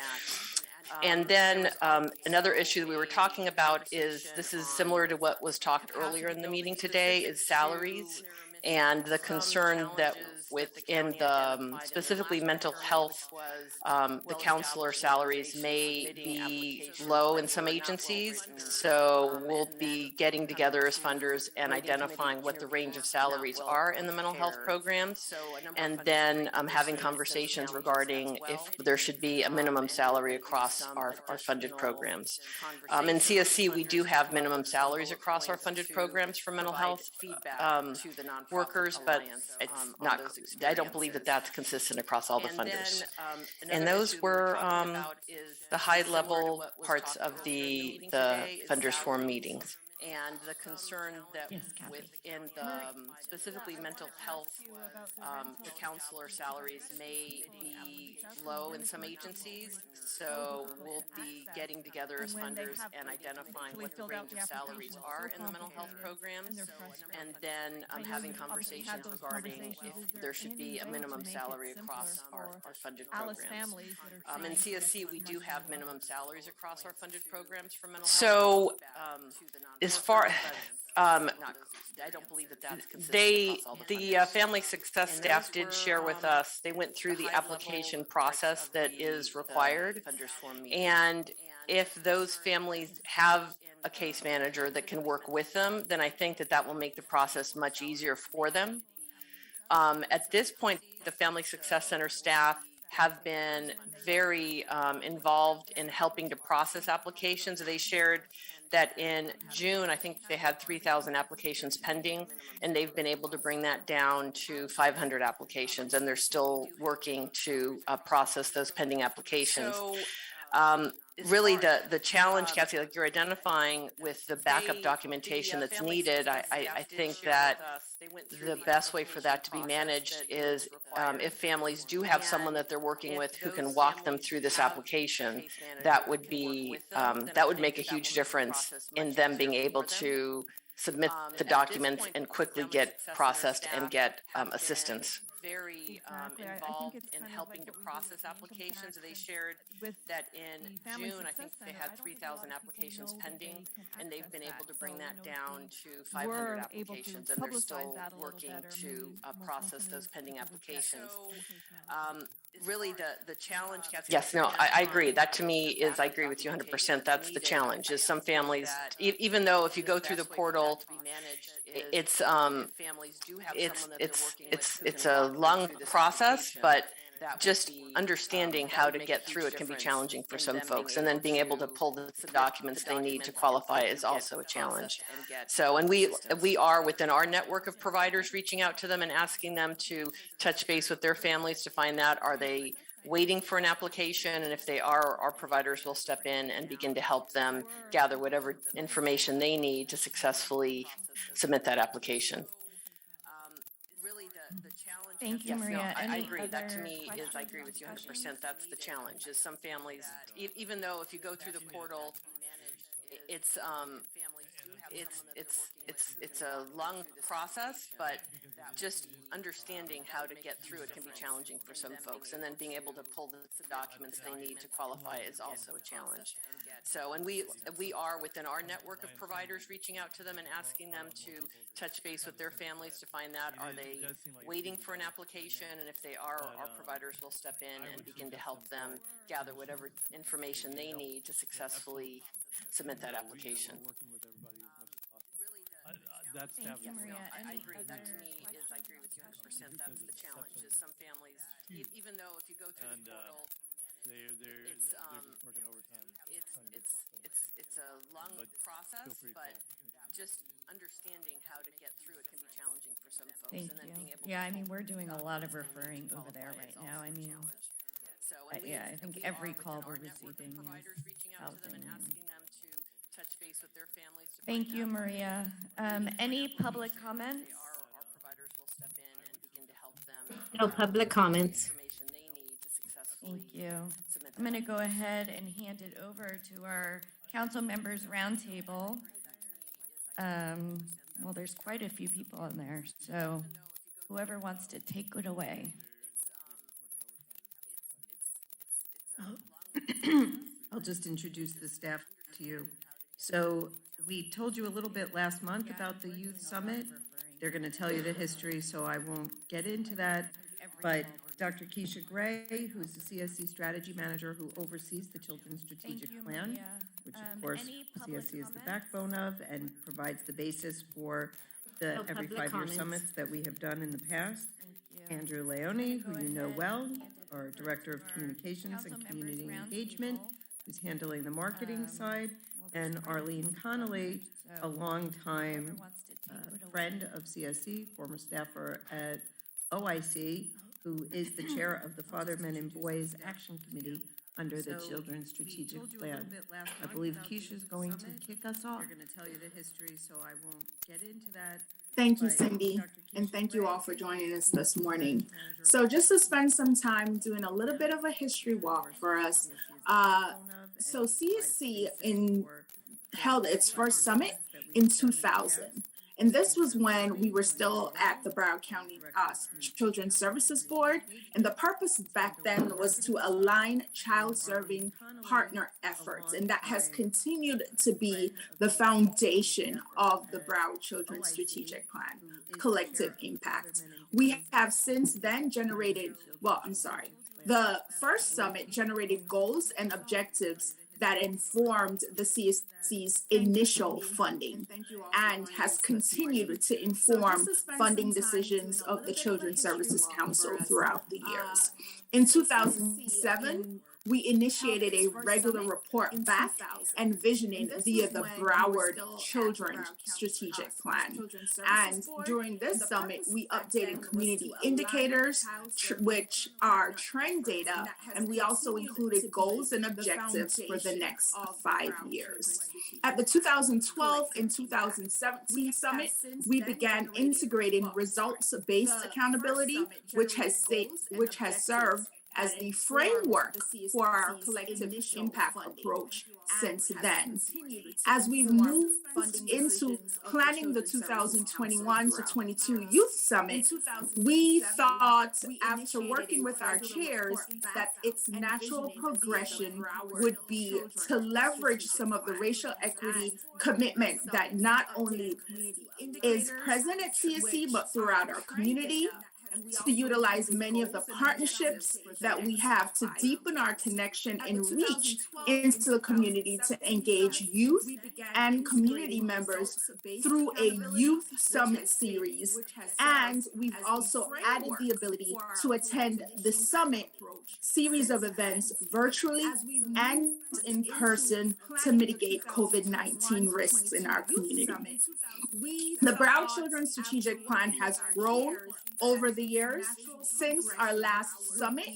And then another issue that we were talking about is, this is similar to what was talked earlier in the meeting today, is salaries and the concern that within the specifically mental health, the counselor salaries may be low in some agencies. So we'll be getting together as funders and identifying what the range of salaries are in the mental health programs, and then having conversations regarding if there should be a minimum salary across our funded programs. In CSC, we do have minimum salaries across our funded programs for mental health workers, but it's not, I don't believe that that's consistent across all the funders. And those were the high-level parts of the funders forum meetings. And the concern that within the specifically mental health, the counselor salaries may be low in some agencies. So we'll be getting together as funders and identifying what the range of salaries are in the mental health programs, and then having conversations regarding if there should be a minimum salary across our funded programs. In CSC, we do have minimum salaries across our funded programs for mental health. So as far I don't believe that that's consistent. The family success staff did share with us, they went through the application process that is required, and if those families have a case manager that can work with them, then I think that that will make the process much easier for them. At this point, the Family Success Center staff have been very involved in helping to process applications. They shared that in June, I think they had 3,000 applications pending, and they've been able to bring that down to 500 applications, and they're still working to process those pending applications. Really, the challenge, Cassie, like you're identifying with the backup documentation that's needed, I think that the best way for that to be managed is if families do have someone that they're working with who can walk them through this application, that would be that would make a huge difference in them being able to submit the documents and quickly get processed and get assistance. Very involved in helping to process applications. They shared that in June, I think they had 3,000 applications pending, and they've been able to bring that down to 500 applications, and they're still working to process those pending applications. Really, the challenge, Cassie. Yes, no, I agree. That to me is, I agree with you 100%. That's the challenge, is some families, even though if you go through the portal, it's a long process, but just understanding how to get through it can be challenging for some folks, and then being able to pull the documents they need to qualify is also a challenge. So, and we are within our network of providers reaching out to them and asking them to touch base with their families to find out, are they waiting for an application? And if they are, our providers will step in and begin to help them gather whatever information they need to successfully submit that application. Thank you, Yes, no, Maria. I Any agree. That to other me is, I agree with you 100%. That's the challenge, is some families, even though if you go through the portal, it's a long process, but just understanding how to get through it can be challenging for some folks, and then being able to pull the documents they need to qualify is also a challenge. So, and we are within our network of providers reaching out to them and asking them to touch base with their families to find out, are they waiting for an application? And if they are, our providers will step in and begin to help them gather whatever information they need to successfully submit that application. Thank you, Maria. I Any agree. other That to me is, I agree with you 100%. That's the challenge, is some families, even though if you go through the portal, it's a long process, but just understanding how to get through it can be challenging for some folks. Thank and then you. being able Yeah, to I mean, pull we're doing a documents lot of they need to referring over there qualify right is now. also I a mean, challenge. So, yeah, I think every call we're receiving is providers reaching out to them and housing. asking them to touch base with their families to Thank find you, out, Maria. Any public comments? our providers will step in and begin to help them No public comments. information they need to successfully Thank you. submit I'm going to go ahead and hand it over to our council members roundtable. Well, there's quite a few people in there, so whoever wants to take it away. I'll just introduce the staff to you. So we told you a little bit last month about the Youth Summit. They're going to tell you the history, so I won't get into that. But Dr. Keisha Gray, who's the CSC Strategy Manager who oversees the Children's Strategic Plan, which of course CSC is the backbone of and provides the basis for the No every public 5-year comments. summits that we have done in the past. Andrew Leone, who you know well, our Director of Communications and Community Engagement, who's handling the marketing side, and Arlene Connolly, a longtime friend of CSC, former staffer at OIC, who is the chair of the Father, Men, and Boys Action Committee under the Children's Strategic Plan. I believe Keisha's going to kick us off. They're going to tell you the history, so I won't get into that. Thank you, Cindy, and thank you all for joining us this morning. So just to spend some time doing a little bit of a history walk for us. So CSC held its first summit in 2000. And this was when we were still at the Broward County Children's Services Board. And the purpose back then was to align child-serving partner efforts. And that has continued to be the foundation of the Broward Children's Strategic Plan, collective impact. We have since then generated, the first summit generated goals and objectives that informed the CSC's initial funding and has continued to inform funding decisions of the Children's Services Council throughout the years. In 2007, we initiated a regular report back envisioning via the Broward Children's Strategic Plan. And during this summit, we updated community indicators, which are trend data, and we also included goals and objectives for the next 5 years. At the 2012 and 2017 summit, we began integrating results-based accountability, which has served as the framework for our collective impact approach since then. As we've moved into planning the 2021 to 22 Youth Summit, we thought, after working with our chairs, that its natural progression would be to leverage some of the racial equity commitment that not only is present at CSC, but throughout our community, to utilize many of the partnerships that we have to deepen our connection and reach into the community to engage youth and community members through a youth summit series. And we've also added the ability to attend the summit series of events virtually and in person to mitigate COVID-19 risks in our community. The Brown Children's Strategic Plan has grown over the years. Since our last summit,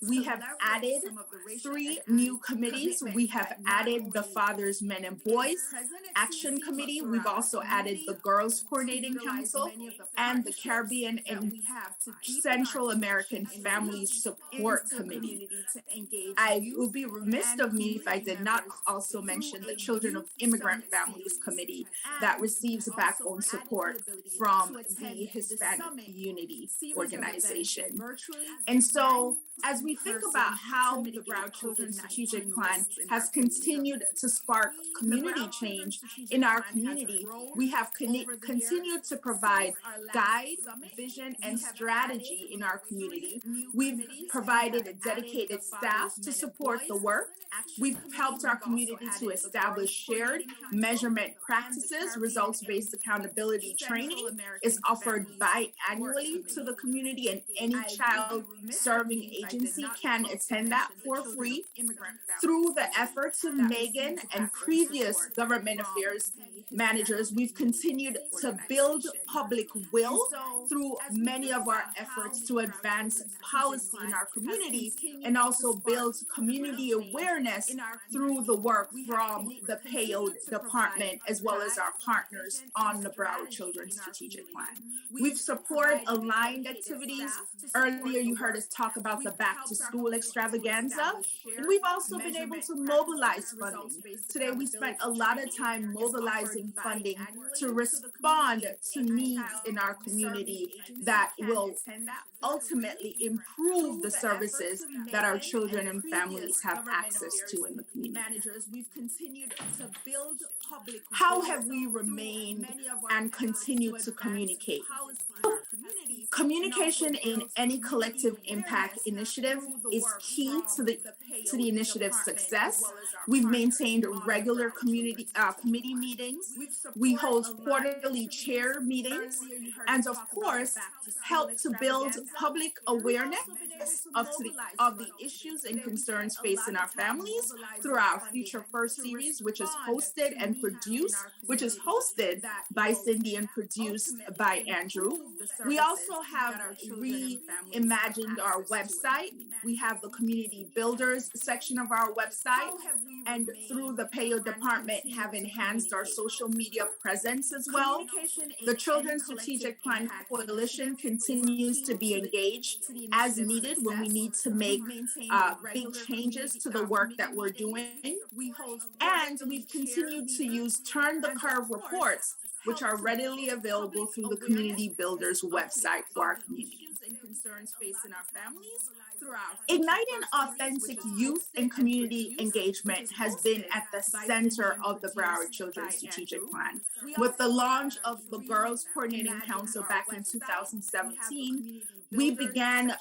we have added 3 new committees. We have added the Fathers, Men, and Boys Action Committee. We've also added the Girls Coordinating Council and the Caribbean and Central American Family Support Committee. I would be remiss of me if I did not also mention the Children of Immigrant Families Committee that receives backbone support from the Hispanic Unity Organization. And so, as we think about how the Brown Children's Strategic Plan has continued to spark community change in our community, we have continued to provide guide, vision, and strategy in our community. We've provided dedicated staff to support the work. We've helped our community to establish shared measurement practices. Results-based accountability training is offered biannually to the community, and any child serving agency can attend that for free. Through the efforts of Megan and previous government affairs managers, we've continued to build public will through many of our efforts to advance policy in our community and also build community awareness through the work from the Payode Department as well as our partners on the Broward Children's Strategic Plan. We've supported aligned activities. Earlier you heard us talk about the back to school extravaganza, and we've also been able to mobilize funding. Today we spent a lot of time mobilizing funding to respond to needs in our community that will ultimately improve the services that our children and families have access to in the community. How have we remained and continued to communicate? Communication in any collective impact initiative is key to the initiative's success. We've maintained regular community committee meetings. We hold quarterly chair meetings, and of course, help to build public awareness of the issues and concerns facing our families through our Future First series, which is hosted by Cindy and produced by Andrew. We also have reimagined our website. We have the community builders section of our website, and through the Payode Department have enhanced our social media presence as well. The Children's Strategic Plan Coalition continues to be engaged as needed when we need to make big changes to the work that we're doing. And we've continued to use Turn the Curve reports, which are readily available through the Community Builders website for our community. Igniting authentic youth and community engagement has been at the center of the Broward Children's Strategic Plan. With the launch of the Girls Coordinating Council back in 2017, we began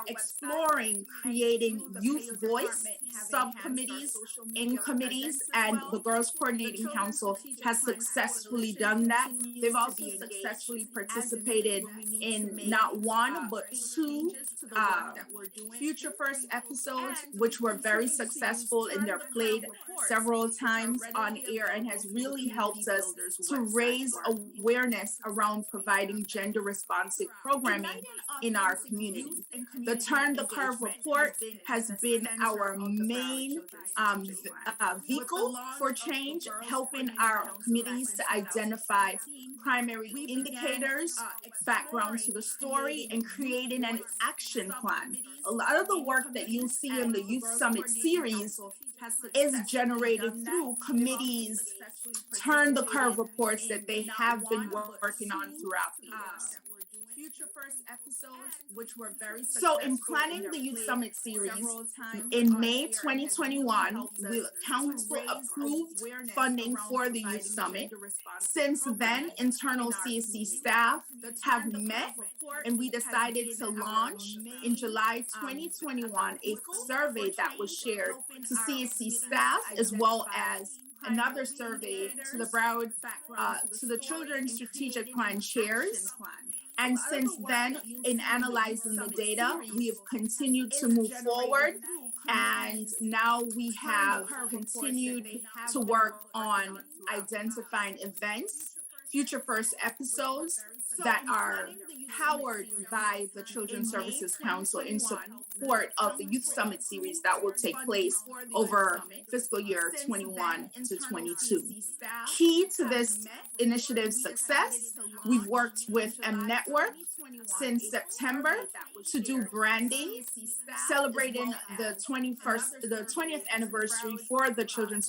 exploring creating youth voice subcommittees in committees, and the Girls Coordinating Council has successfully done that. They've also successfully participated in not one, but 2 Future First episodes, which were very successful, and they're played several times on air and has really helped us to raise awareness around providing gender responsive programming in our community. The Turn the Curve report has been our main vehicle for change, helping our communities to identify primary indicators, background to the story, and creating an action plan. A lot of the work that you'll see in the Youth Summit series is generated through committees' Turn the Curve reports that they have been working on throughout the years. future first episodes, which were very successful. So in planning the Youth Summit series, in May 2021, the council approved funding for the Youth Summit. Since then, internal CSC staff have met and we decided to launch in July 2021 a survey that was shared to CSC staff as well as another survey to the to the Children's Strategic Plan chairs. And since then, in analyzing the data, we have continued to move forward. And now we have continued to work on identifying events, future first episodes that are powered by the Children's Services Council in support of the Youth Summit series that will take place over fiscal year 21 to 22. Key to this initiative's success, we've worked with M Network since September to do branding, celebrating the 20th anniversary for the Children's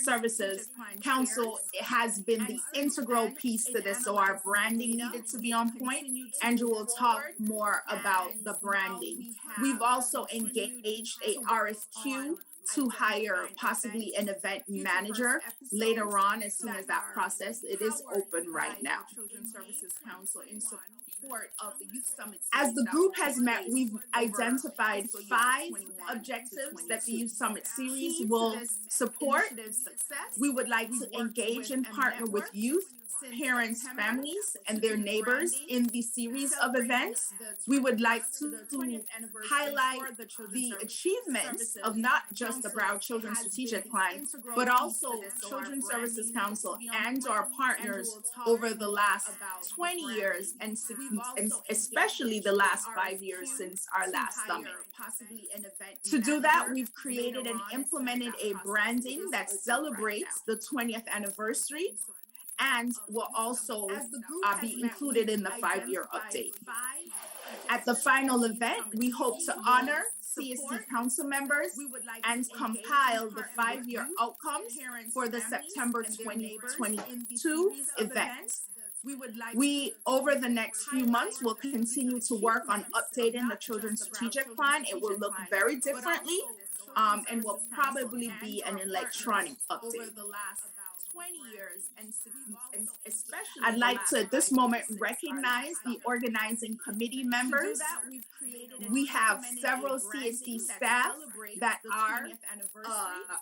Services Council. It has been the integral piece to this, so our branding needed to be on point. Andrew will talk more about the branding. We've also engaged a RFQ to hire possibly an event manager later on. As soon as that process, it is open right now. Children's Services Council in support of the Youth Summit. As the group has met, we've identified 5 objectives that the Youth Summit series will support. We would like to engage and partner with youth, parents, families, and their neighbors in the series of events. We would like to highlight the achievements of not just the Broward Children's Strategic Plan, but also Children's Services Council and our partners over the last 20 years and especially the last 5 years since our last summit. To do that, we've created and implemented a branding that celebrates the 20th anniversary and will also be included in the 5-year update. At the final event, we hope to honor CSC council members and compile the 5-year outcomes for the September 2022 event. We, over the next few months, will continue to work on updating the Children's Strategic Plan. It will look very differently and will probably be an electronic update. 20 years and especially I'd like to at this moment recognize the organizing committee members. We have several CSC staff that are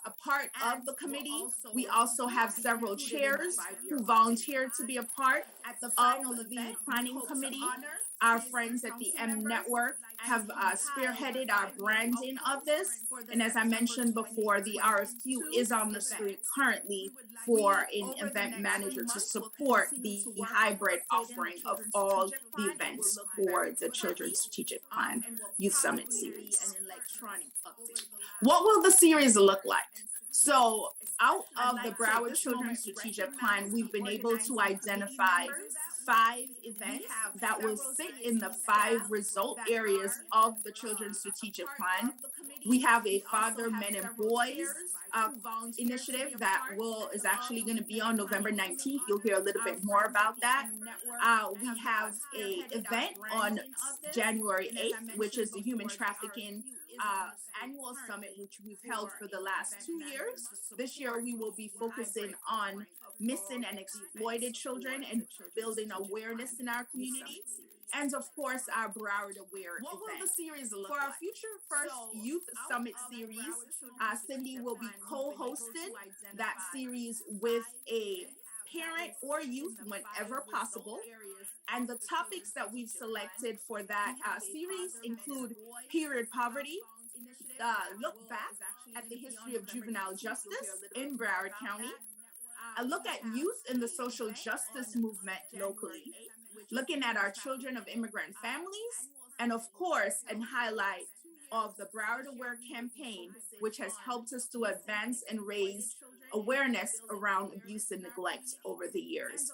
a part of the committee. We also have several chairs who volunteered to be a part of the planning committee. Our friends at the M Network have spearheaded our branding of this. And as I mentioned before, the RFQ is on the street currently for an event manager to support the hybrid offering of all the events for the Children's Strategic Plan Youth Summit series. What will the series look like? So out of the Broward Children's Strategic Plan, we've been able to identify 5 events that will sit in the 5 result areas of the Children's Strategic Plan. We have a Father, Men, and Boys initiative that is actually going to be on November 19th. You'll hear a little bit more about that. We have a event on January 8th, which is the Human Trafficking annual summit, which we've held for the last 2 years. This year, we will be focusing on missing and exploited children and building awareness in our community. And of course, our Broward Aware event. What will the series look like? For our future first Youth Summit series, Cindy will be co-hosting that series with a parent or youth whenever possible. And the topics that we've selected for that series include period poverty, look back at the history of juvenile justice in Broward County, a look at youth in the social justice movement locally, looking at our children of immigrant families, and of course, a highlight of the Broward Aware campaign, which has helped us to advance and raise awareness around abuse and neglect over the years.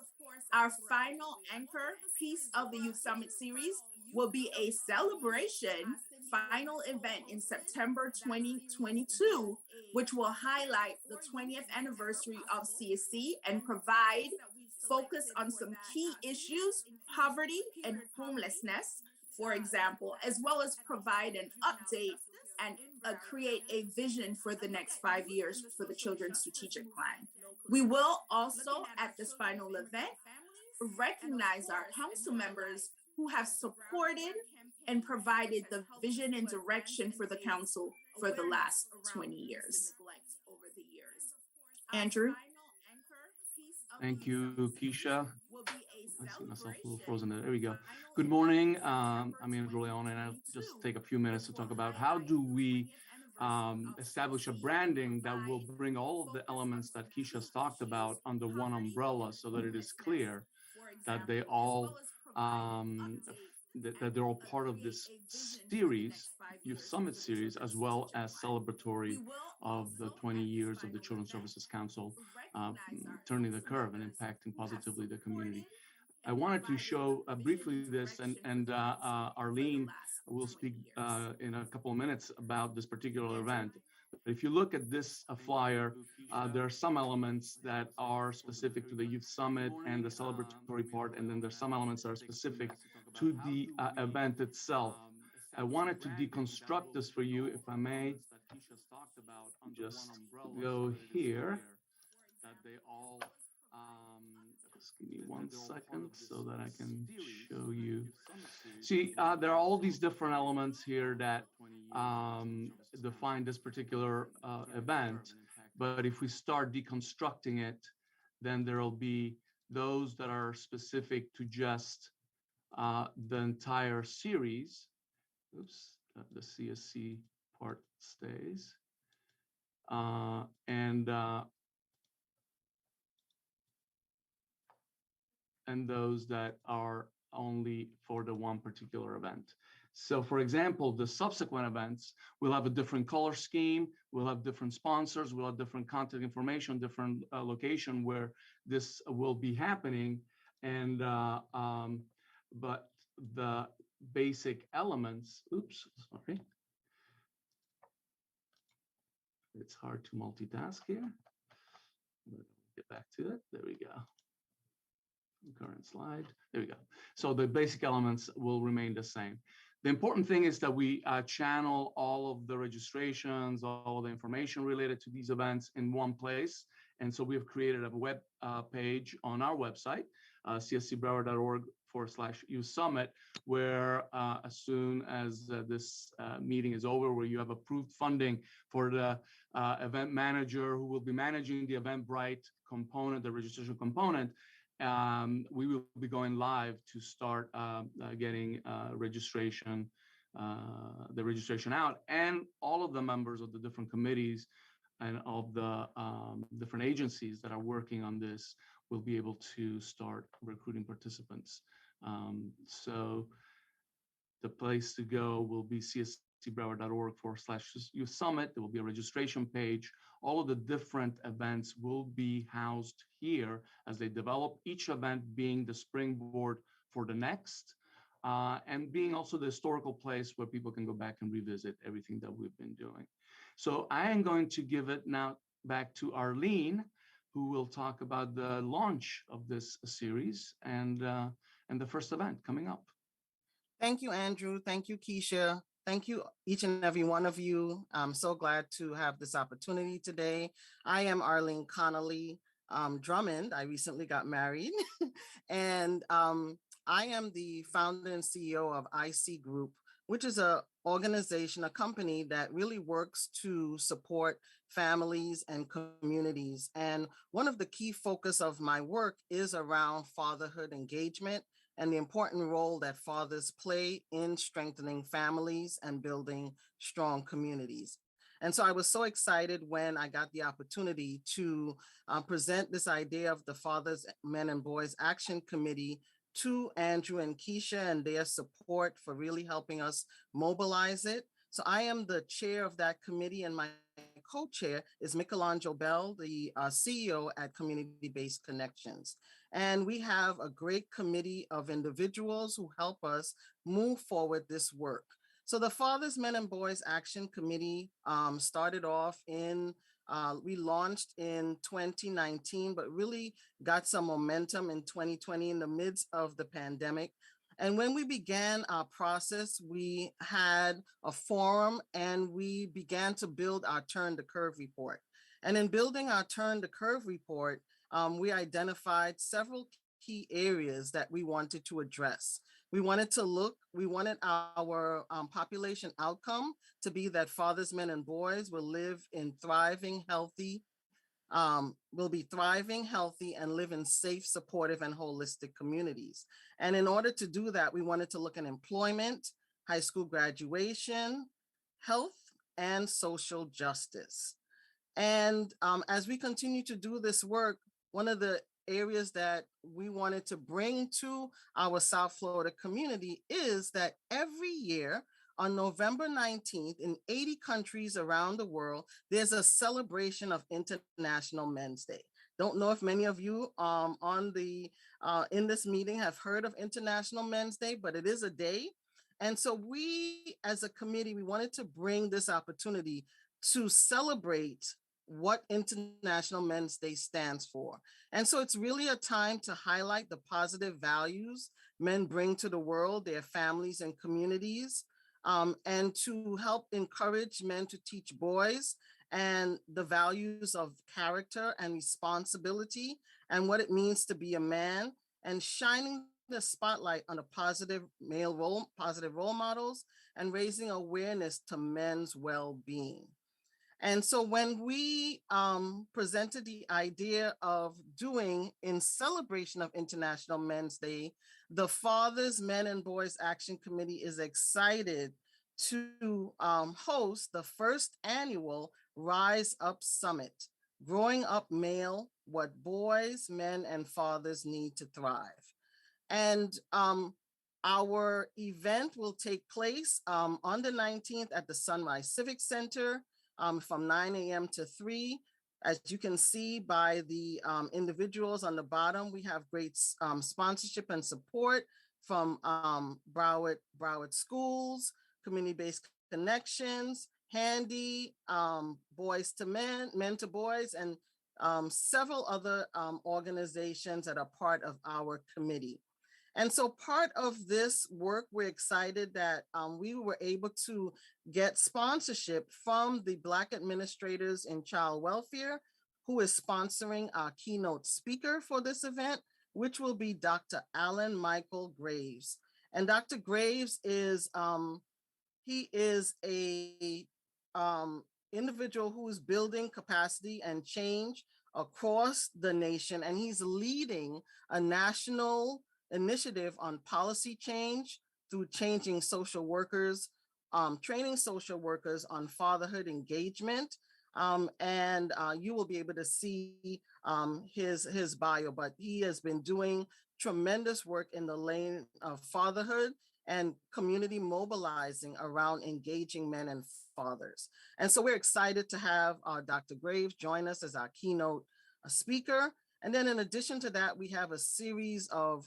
Our final anchor piece of the Youth Summit series will be a celebration final event in September 2022, which will highlight the 20th anniversary of CSC and provide focus on some key issues, poverty and homelessness, for example, as well as provide an update and create a vision for the next 5 years for the Children's Strategic Plan. We will also, at this final event, recognize our council members who have supported and provided the vision and direction for the council for the last 20 years. Andrew? Thank you, Keisha. I see myself a little frozen there. There we go. Good morning. I'm Andrew Leon, and I'll just take a few minutes to talk about how do we establish a branding that will bring all of the elements that Keisha's talked about under one umbrella so that it is clear that they all that they're all part of this series, Youth Summit series, as well as celebratory of the 20 years of the Children's Services Council turning the curve and impacting positively the community. I wanted to show briefly this, and Arlene will speak in a couple of minutes about this particular event. If you look at this flyer, there are some elements that are specific to the Youth Summit and the celebratory part, and then there's some elements that are specific to the event itself. I wanted to deconstruct this for you, if I may. Just go here. That they all, just give me 1 second so that I can show you. See, there are all these different elements here that define this particular event. But if we start deconstructing it, then there will be those that are specific to just the entire series. Oops, the CSC part stays. And those that are only for the one particular event. So for example, the subsequent events will have a different color scheme, we'll have different sponsors, we'll have different contact information, different location where this will be happening. And but the basic elements, oops, sorry. It's hard to multitask here. Get back to it, there we go. Current slide. There we go. So the basic elements will remain the same. The important thing is that we channel all of the registrations, all the information related to these events in one place. And so we have created a web page on our website, cscbroward.org/Youth Summit, where as soon as this meeting is over, where you have approved funding for the event manager who will be managing the Eventbrite component, the registration component, we will be going live to start getting the registration out, and all of the members of the different committees and of the different agencies that are working on this will be able to start recruiting participants. So the place to go will be cscbroward.org/Youth Summit. There will be a registration page. All of the different events will be housed here as they develop, each event being the springboard for the next, and being also the historical place where people can go back and revisit everything that we've been doing. So I am going to give it now back to Arlene, who will talk about the launch of this series and the first event coming up. Thank you, Andrew. Thank you, Keisha. Thank you, each and every one of you. I'm so glad to have this opportunity today. I am Arlene Connolly Drummond. I recently got married. And I am the founder and CEO of IC Group, which is an organization, a company that really works to support families and communities. And one of the key focus of my work is around fatherhood engagement and the important role that fathers play in strengthening families and building strong communities. And so I was so excited when I got the opportunity to present this idea of the Fathers, Men, and Boys Action Committee to Andrew and Keisha and their support for really helping us mobilize it. So I am the chair of that committee, and my co-chair is Michelangelo Bell, the CEO at Community-Based Connections. And we have a great committee of individuals who help us move forward this work. So the Fathers, Men, and Boys Action Committee started off in We launched in 2019, but really got some momentum in 2020 in the midst of the pandemic. And when we began our process, we had a forum and we began to build our Turn the Curve report. And in building our Turn the Curve report, we identified several key areas that we wanted to address. We wanted our population outcome to be that fathers, men, and boys will live in thriving, healthy, will be thriving, healthy, and live in safe, supportive, and holistic communities. And in order to do that, we wanted to look at employment, high school graduation, health, and social justice. And as we continue to do this work, one of the areas that we wanted to bring to our South Florida community is that every year on November 19th in 80 countries around the world, there's a celebration of International Men's Day. Don't know if many of you in this meeting have heard of International Men's Day, but it is a day. And so we, as a committee, we wanted to bring this opportunity to celebrate what International Men's Day stands for. And so it's really a time to highlight the positive values men bring to the world, their families and communities, and to help encourage men to teach boys and the values of character and responsibility and what it means to be a man, and shining the spotlight on the positive role models and raising awareness to men's well-being. And so when we presented the idea of doing in celebration of International Men's Day, the Fathers, Men, and Boys Action Committee is excited to host the first annual Rise Up Summit, Growing Up Male, What Boys, Men, and Fathers Need to Thrive. And our event will take place on the 19th at the Sunrise Civic Center from 9 a.m. to 3. As you can see by the individuals on the bottom, we have great sponsorship and support from Broward Schools, Community-Based Connections, Handy, Boys to Men, Men to Boys, and several other organizations that are part of our committee. And so part of this work, we're excited that we were able to get sponsorship from the Black Administrators in Child Welfare, who is sponsoring our keynote speaker for this event, which will be Dr. Alan Michael Graves. And Dr. Graves is, he is a individual who is building capacity and change across the nation, and he's leading a national initiative on policy change through changing social workers, training social workers on fatherhood engagement. And you will be able to see his bio, but he has been doing tremendous work in the lane of fatherhood and community mobilizing around engaging men and fathers. And so we're excited to have Dr. Graves join us as our keynote speaker. And then in addition to that, we have a series of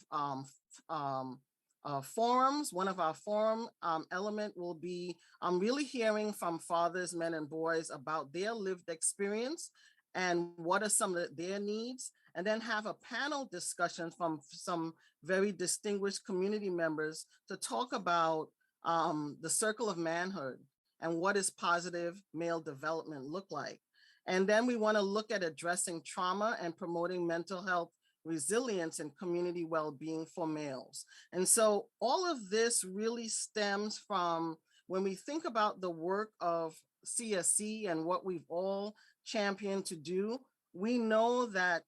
forums. One of our forum element will be really hearing from fathers, men, and boys about their lived experience and what are some of their needs, and then have a panel discussion from some very distinguished community members to talk about the circle of manhood and what does positive male development look like. And then we want to look at addressing trauma and promoting mental health resilience and community well-being for males. And so all of this really stems from when we think about the work of CSC and what we've all championed to do, we know that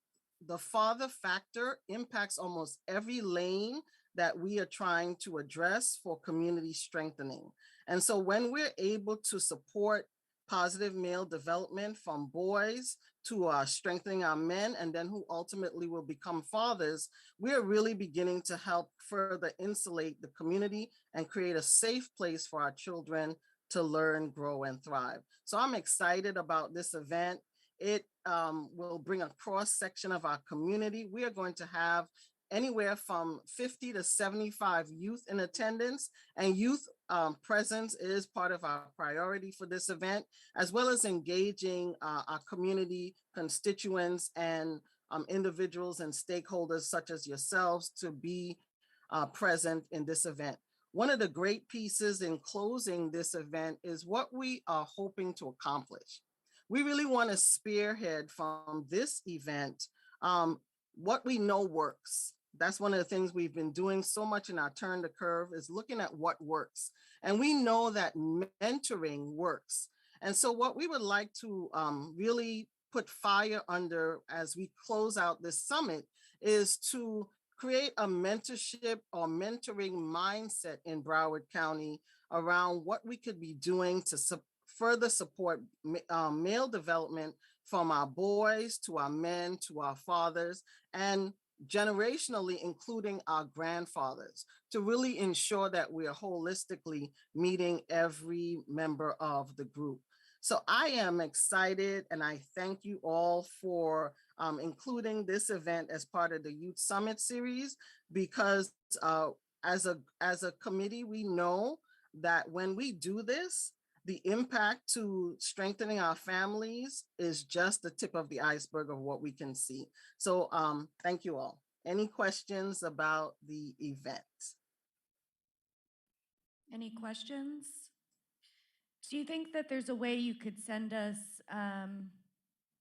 the father factor impacts almost every lane that we are trying to address for community strengthening. And so when we're able to support positive male development from boys to strengthening our men, and then who ultimately will become fathers, we're really beginning to help further insulate the community and create a safe place for our children to learn, grow, and thrive. So I'm excited about this event. It will bring a cross section of our community. We are going to have anywhere from 50 to 75 youth in attendance, and youth presence is part of our priority for this event, as well as engaging our community constituents and individuals and stakeholders such as yourselves to be present in this event. One of the great pieces in closing this event is what we are hoping to accomplish. We really want to spearhead from this event what we know works. That's one of the things we've been doing so much in our Turn the Curve is looking at what works. And we know that mentoring works. And so what we would like to really put fire under as we close out this summit is to create a mentorship or mentoring mindset in Broward County around what we could be doing to further support male development from our boys to our men to our fathers, and generationally including our grandfathers, to really ensure that we are holistically meeting every member of the group. So I am excited, and I thank you all for including this event as part of the Youth Summit series, because as a committee, we know that when we do this, the impact to strengthening our families is just the tip of the iceberg of what we can see. So thank you all. Any questions about the event? Any questions? Do you think that there's a way you could send us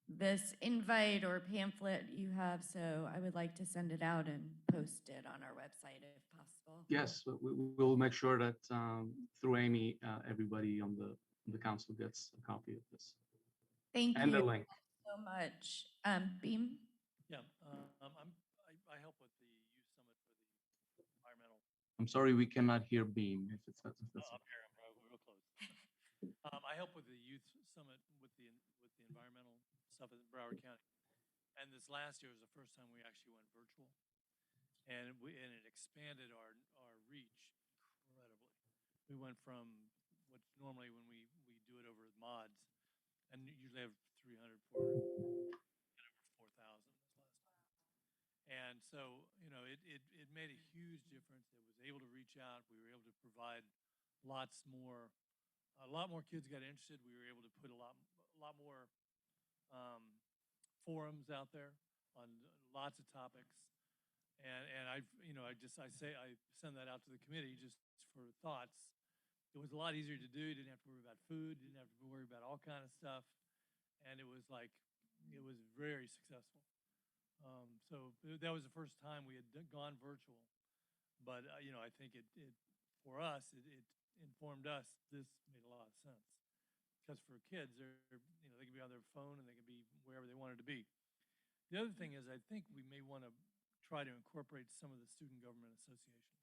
this invite or pamphlet you have? So I would like to send it out and post it on our website if possible. Yes, we'll make sure that through Amy, everybody on the council gets a copy of this. Thank and you the link. so much. Beam? Yeah, I help with the Youth Summit for the environmental. I'm sorry, we cannot hear Beam. If that's I'm here. I'm real close. I help with the Youth Summit with the environmental stuff in Broward County. And this last year was the first time we actually went virtual, and it expanded our reach incredibly. We went from what's normally when we do it over mods, and usually have 300, 400, and over 4,000 this last time. And so, it made a huge difference. It was able to reach out. We were able to provide lots more, a lot more kids got interested. We were able to put a lot more forums out there on lots of topics. And I send that out to the committee just for thoughts. It was a lot easier to do. Didn't have to worry about food. Didn't have to worry about all kind of stuff. And it was very successful. So that was the first time we had gone virtual. But I think for us, it informed us this made a lot of sense, because for kids, they can be on their phone and they can be wherever they wanted to be. The other thing is, I think we may want to try to incorporate some of the student government associations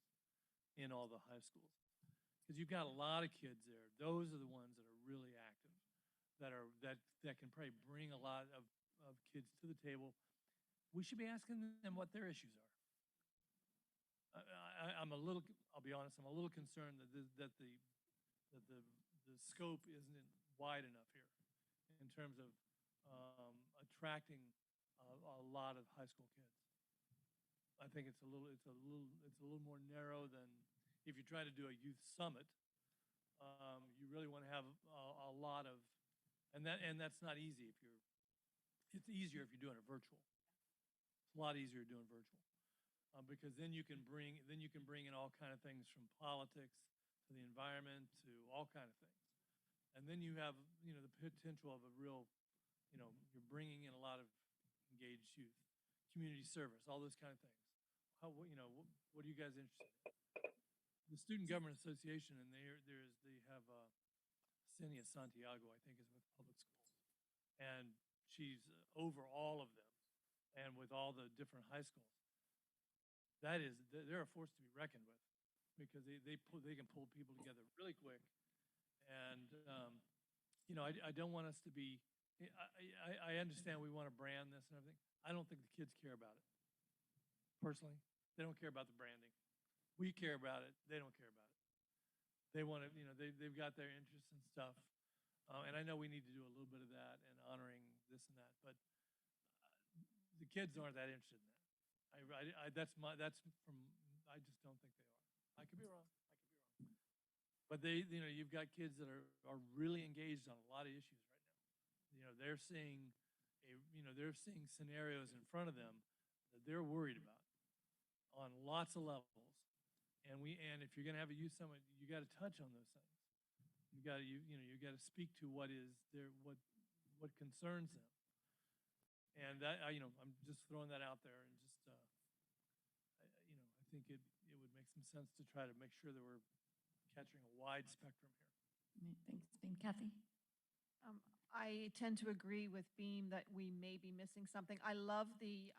in all the high schools, because you've got a lot of kids there. Those are the ones that are really active, that can probably bring a lot of kids to the table. We should be asking them what their issues are. I'll be honest, I'm a little concerned that the scope isn't wide enough here in terms of attracting a lot of high school kids. I think it's a little more narrow than if you try to do a youth summit. You really want to have a lot of, and that's not easy. It's easier if you're doing it virtual. It's a lot easier doing virtual, because then you can bring in all kind of things, from politics to the environment to all kind of things, and then you have the potential of a real, you're bringing in a lot of engaged youth, community service, all those kind of things. What are you guys interested in? The Student Government Association, and they have Cenia Santiago, I think, is with public schools, and she's over all of them, and with all the different high schools. They're a force to be reckoned with, because they can pull people together really quick, and I don't want us to be. I understand we want to brand this and everything. I don't think the kids care about it. Personally, they don't care about the branding. We care about it. They don't care about it. They want to, they've got their interests and stuff. And I know we need to do a little bit of that and honoring this and that, but the kids aren't that interested in that. That's from, I just don't think they are. I could be wrong. But you've got kids that are really engaged on a lot of issues right now. They're seeing they're seeing scenarios in front of them that they're worried about on lots of levels. And if you're going to have a youth summit, you got to touch on those things. You got to speak to what concerns them. And that I'm just throwing that out there, and just I think it would make some sense to try to make sure that we're catching a wide spectrum here. Thanks, Beam. Kathy? I tend to agree with Beam that we may be missing something. I love the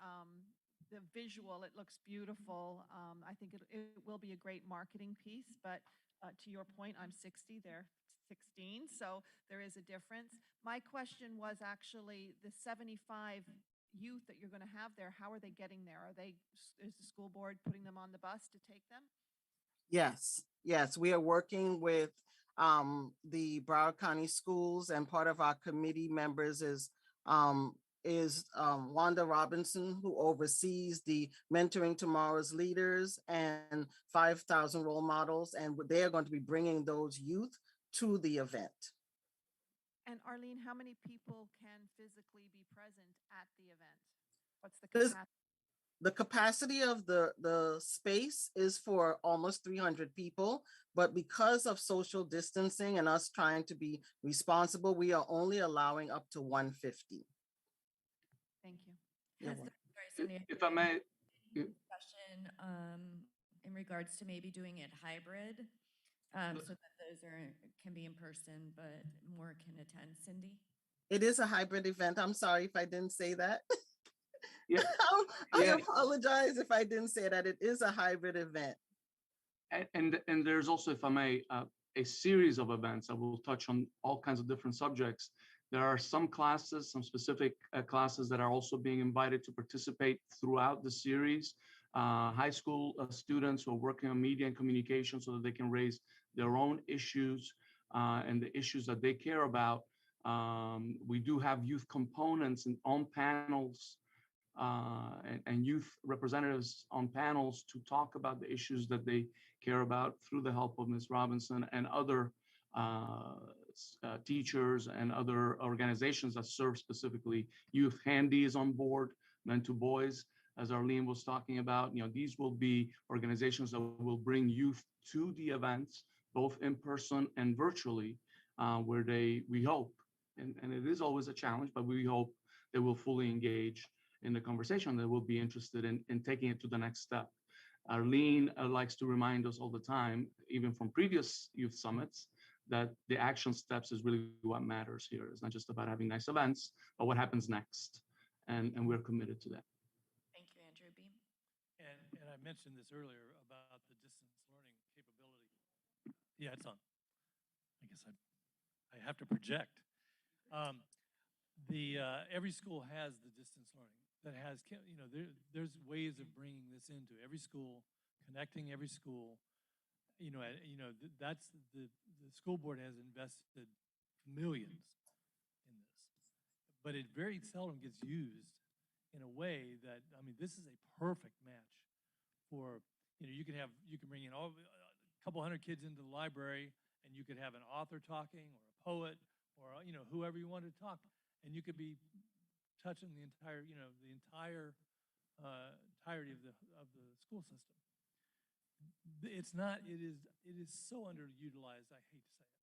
visual. It looks beautiful. I think it will be a great marketing piece, but to your point, I'm 60, they're 16, so there is a difference. My question was actually the 75 youth that you're going to have there, how are they getting there? Is the school board putting them on the bus to take them? Yes, we are working with the Broward County Schools, and part of our committee members is Wanda Robinson, who oversees the Mentoring Tomorrow's Leaders and 5,000 Role Models, and they are going to be bringing those youth to the event. And Arlene, how many people can physically be present at the event? What's the capacity? The capacity of the space is for almost 300 people, but because of social distancing and us trying to be responsible, we are only allowing up to 150. Thank you. If I may, Discussion in regards to maybe doing it hybrid, so that those can be in person, but more can attend. Cindy? It is a hybrid event. I'm sorry if I didn't say that. Yeah. I apologize if I didn't say that. It is a hybrid event. And there's also, if I may, a series of events that will touch on all kinds of different subjects. There are some classes, some specific classes that are also being invited to participate throughout the series. High school students who are working on media and communication so that they can raise their own issues and the issues that they care about. We do have youth components and on panels and youth representatives on panels to talk about the issues that they care about through the help of Ms. Robinson and other teachers and other organizations that serve specifically youth. Handy is on board, Men to Boys, as Arlene was talking about. These will be organizations that will bring youth to the events, both in person and virtually, where we hope, and it is always a challenge, but we hope they will fully engage in the conversation, that will be interested in taking it to the next step. Arlene likes to remind us all the time, even from previous youth summits, that the action steps is really what matters here. It's not just about having nice events, but what happens next. And we're committed to that. Thank you, Andrew. Beam? And I mentioned this earlier about the distance learning capability. Yeah, it's on. I guess I have to project. Every school has the distance learning that has, there's ways of bringing this into every school, connecting every school. That's the school board has invested millions in this, but it very seldom gets used in a way that, this is a perfect match for, you can bring in a couple hundred kids into the library, and you could have an author talking or a poet or whoever you wanted to talk, and you could be touching the entire entirety of the school system. It's not. It is so underutilized. I hate to say it.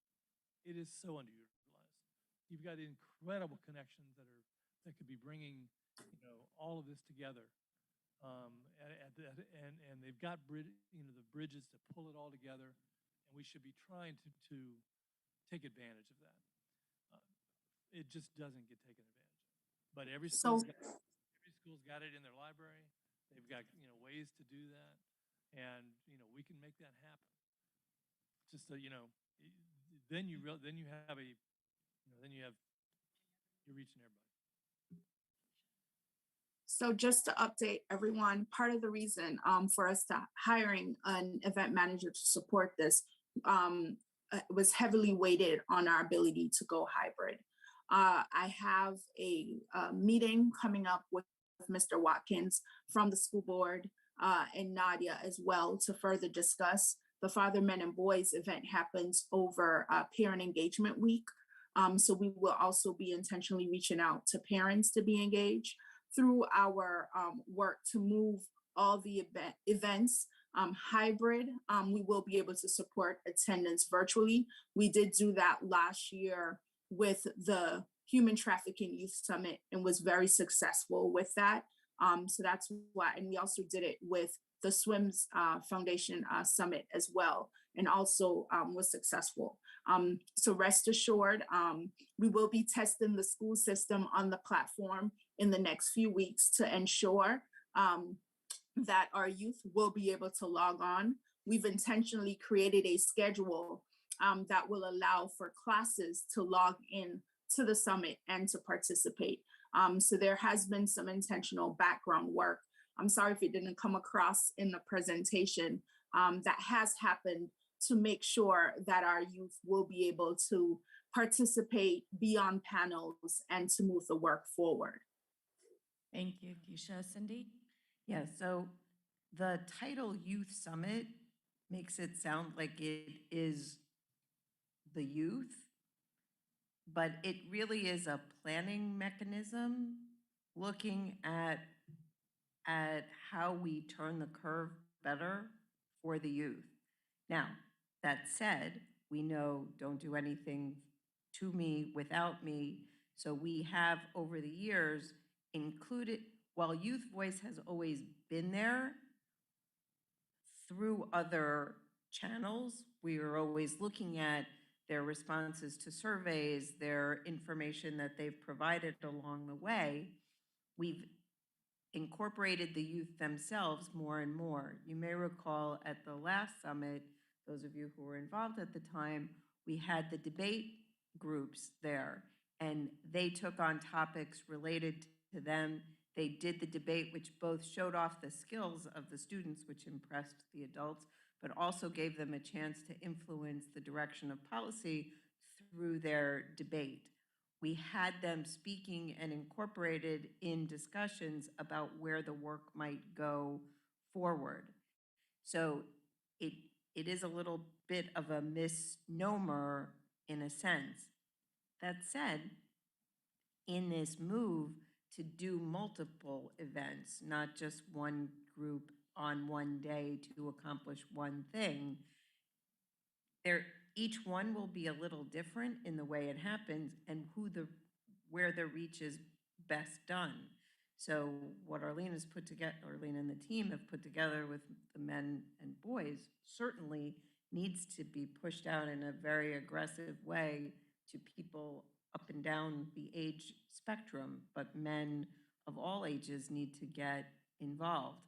It is so underutilized. You've got incredible connections that could be bringing all of this together, and they've got the bridges to pull it all together, and we should be trying to take advantage of that. It just doesn't get taken advantage of. But every school's got it in their library. They've got ways to do that, and we can make that happen. Just so then you're reaching everybody. So just to update everyone, part of the reason for us to hiring an event manager to support this was heavily weighted on our ability to go hybrid. I have a meeting coming up with Mr. Watkins from the school board and Nadia as well to further discuss. The Father Men and Boys event happens over Parent Engagement Week. So we will also be intentionally reaching out to parents to be engaged through our work to move all the events hybrid. We will be able to support attendance virtually. We did do that last year with the Human Trafficking Youth Summit and was very successful with that. So that's why, and we also did it with the Swims Foundation Summit as well, and also was successful. So rest assured, we will be testing the school system on the platform in the next few weeks to ensure that our youth will be able to log on. We've intentionally created a schedule that will allow for classes to log in to the summit and to participate. So there has been some intentional background work. I'm sorry if it didn't come across in the presentation, that has happened to make sure that our youth will be able to participate, be on panels, and to move the work forward. Thank you, Keisha. Cindy? Yeah, so the title Youth Summit makes it sound like it is the youth, but it really is a planning mechanism looking at how we turn the curve better for the youth. Now, that said, we know don't do anything to me without me. So we have over the years included, while Youth Voice has always been there, through other channels, we are always looking at their responses to surveys, their information that they've provided along the way. We've incorporated the youth themselves more and more. You may recall at the last summit, those of you who were involved at the time, we had the debate groups there, and they took on topics related to them. They did the debate, which both showed off the skills of the students, which impressed the adults, but also gave them a chance to influence the direction of policy through their debate. We had them speaking and incorporated in discussions about where the work might go forward. So it is a little bit of a misnomer in a sense. That said, in this move to do multiple events, not just one group on one day to accomplish one thing, each one will be a little different in the way it happens and where the reach is best done. So what Arlene has put together, Arlene and the team have put together with the men and boys certainly needs to be pushed out in a very aggressive way to people up and down the age spectrum, but men of all ages need to get involved.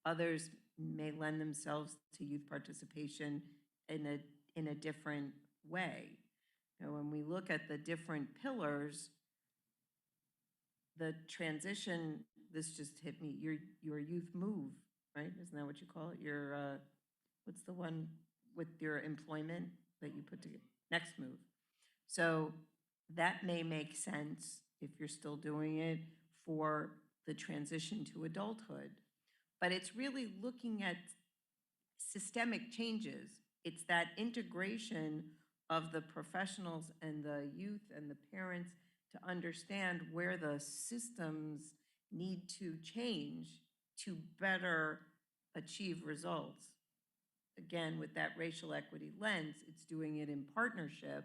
Others may lend themselves to youth participation in a different way. You know, when we look at the different pillars, the transition, this just hit me, your youth move, right? Isn't that what you call it? Your, what's the one with your employment that you put together? Next move. So that may make sense if you're still doing it for the transition to adulthood. But it's really looking at systemic changes. It's that integration of the professionals and the youth and the parents to understand where the systems need to change to better achieve results. Again, with that racial equity lens, it's doing it in partnership,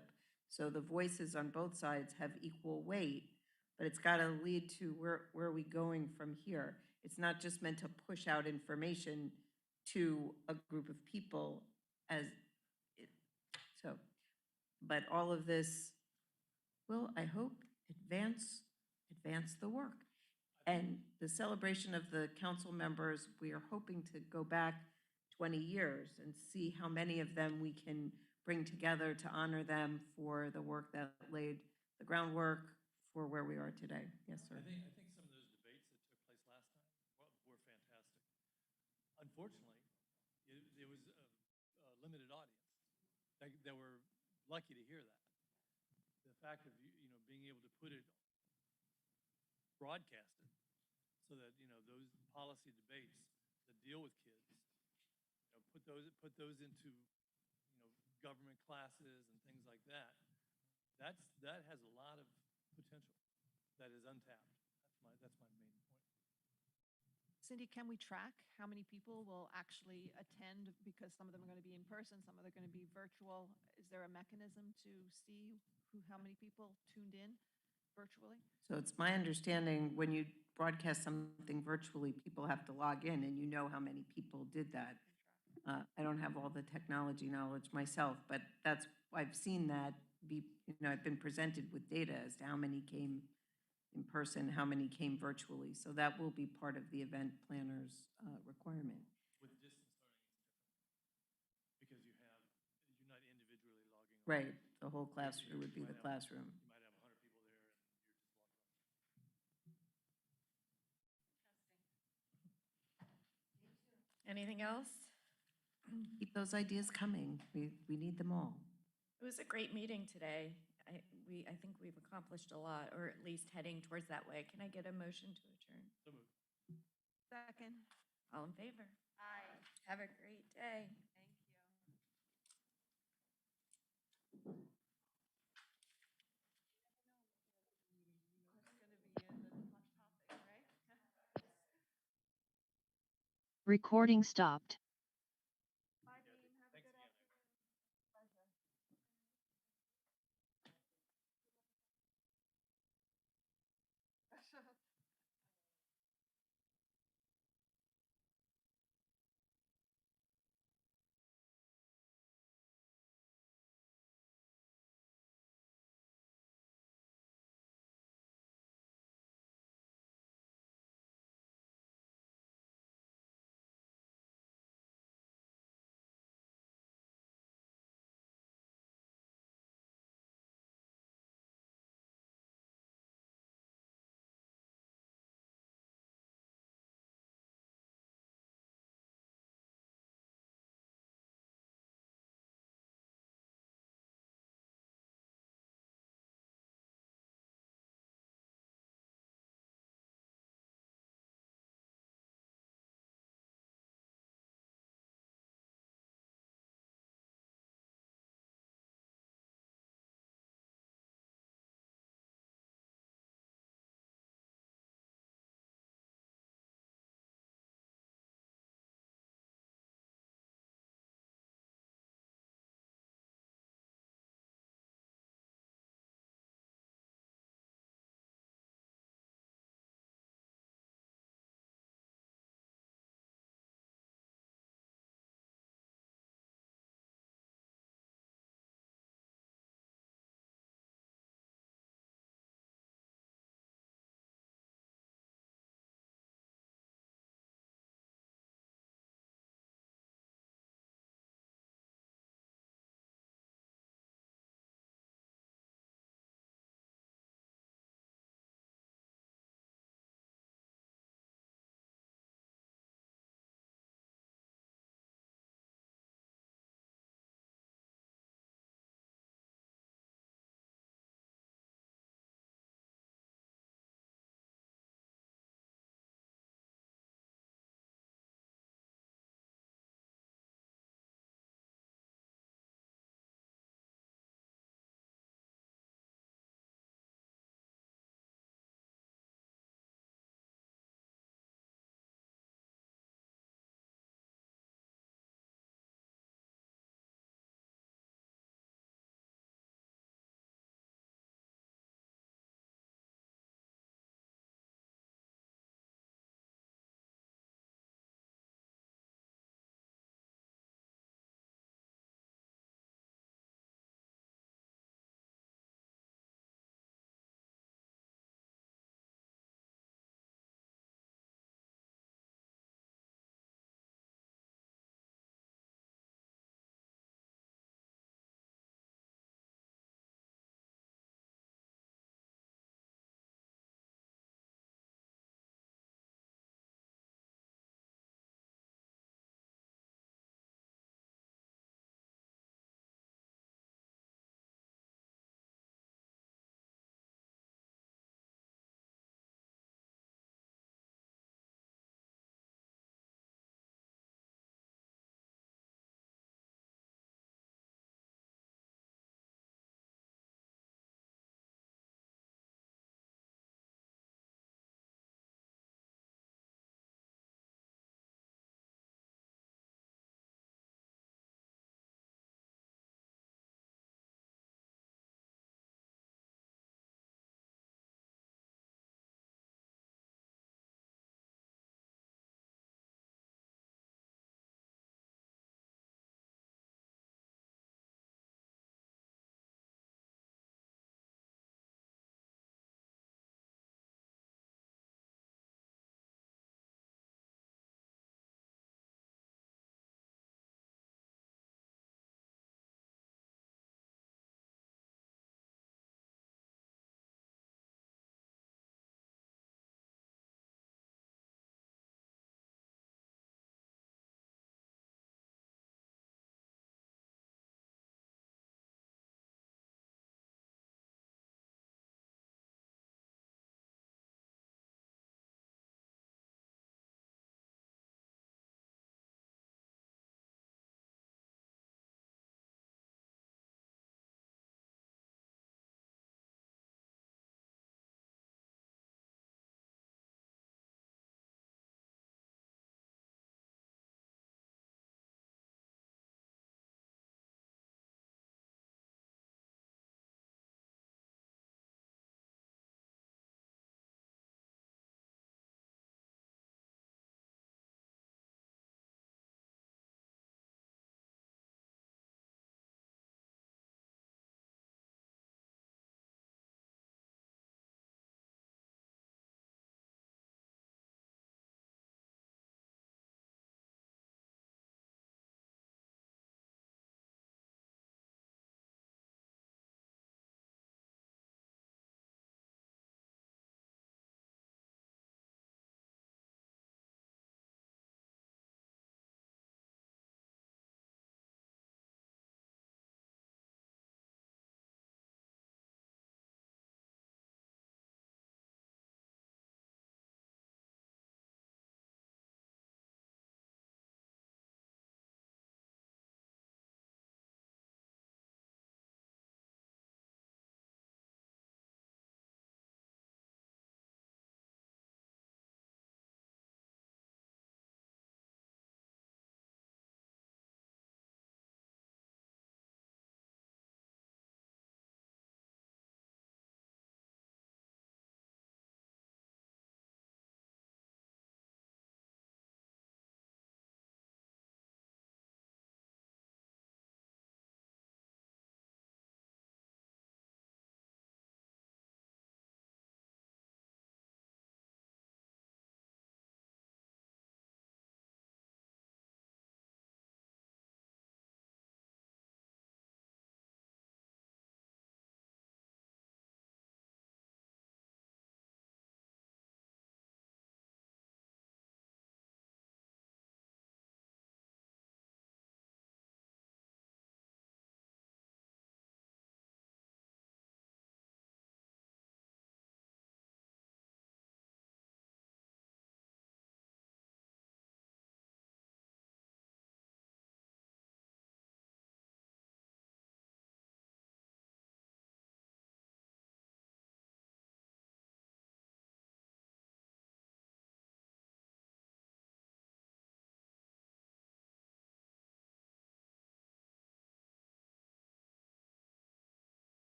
so the voices on both sides have equal weight, but it's got to lead to where are we going from here? It's not just meant to push out information to a group of people but all of this will, I hope, advance the work. And the celebration of the council members, we are hoping to go back 20 years and see how many of them we can bring together to honor them for the work that laid the groundwork for where we are today. Yes, sir. I think some of those debates that took place last time were fantastic. Unfortunately, it was a limited audience that were lucky to hear that. The fact of being able to put it broadcasted so that, those policy debates that deal with kids, put those into, government classes and things like that. That has a lot of potential that is untapped. That's my main point. Cindy, can we track how many people will actually attend? Because some of them are going to be in person, some of them are going to be virtual. Is there a mechanism to see how many people tuned in virtually? So it's my understanding when you broadcast something virtually, people have to log in and you know how many people did that. I don't have all the technology knowledge myself, but I've seen that I've been presented with data as to how many came in person, how many came virtually. So that will be part of the event planner's requirement. With distance learning, it's different because you're not individually logging on. Right, the whole classroom would be the classroom. You might have 100 people there and you're just logging on. Anything else? Keep those ideas coming. We need them all. It was a great meeting today. I think we've accomplished a lot, or at least heading towards that way. Can I get a motion to adjourn? So moved. Second. All in favor? Aye. Have a great day. Thank you. Recording stopped.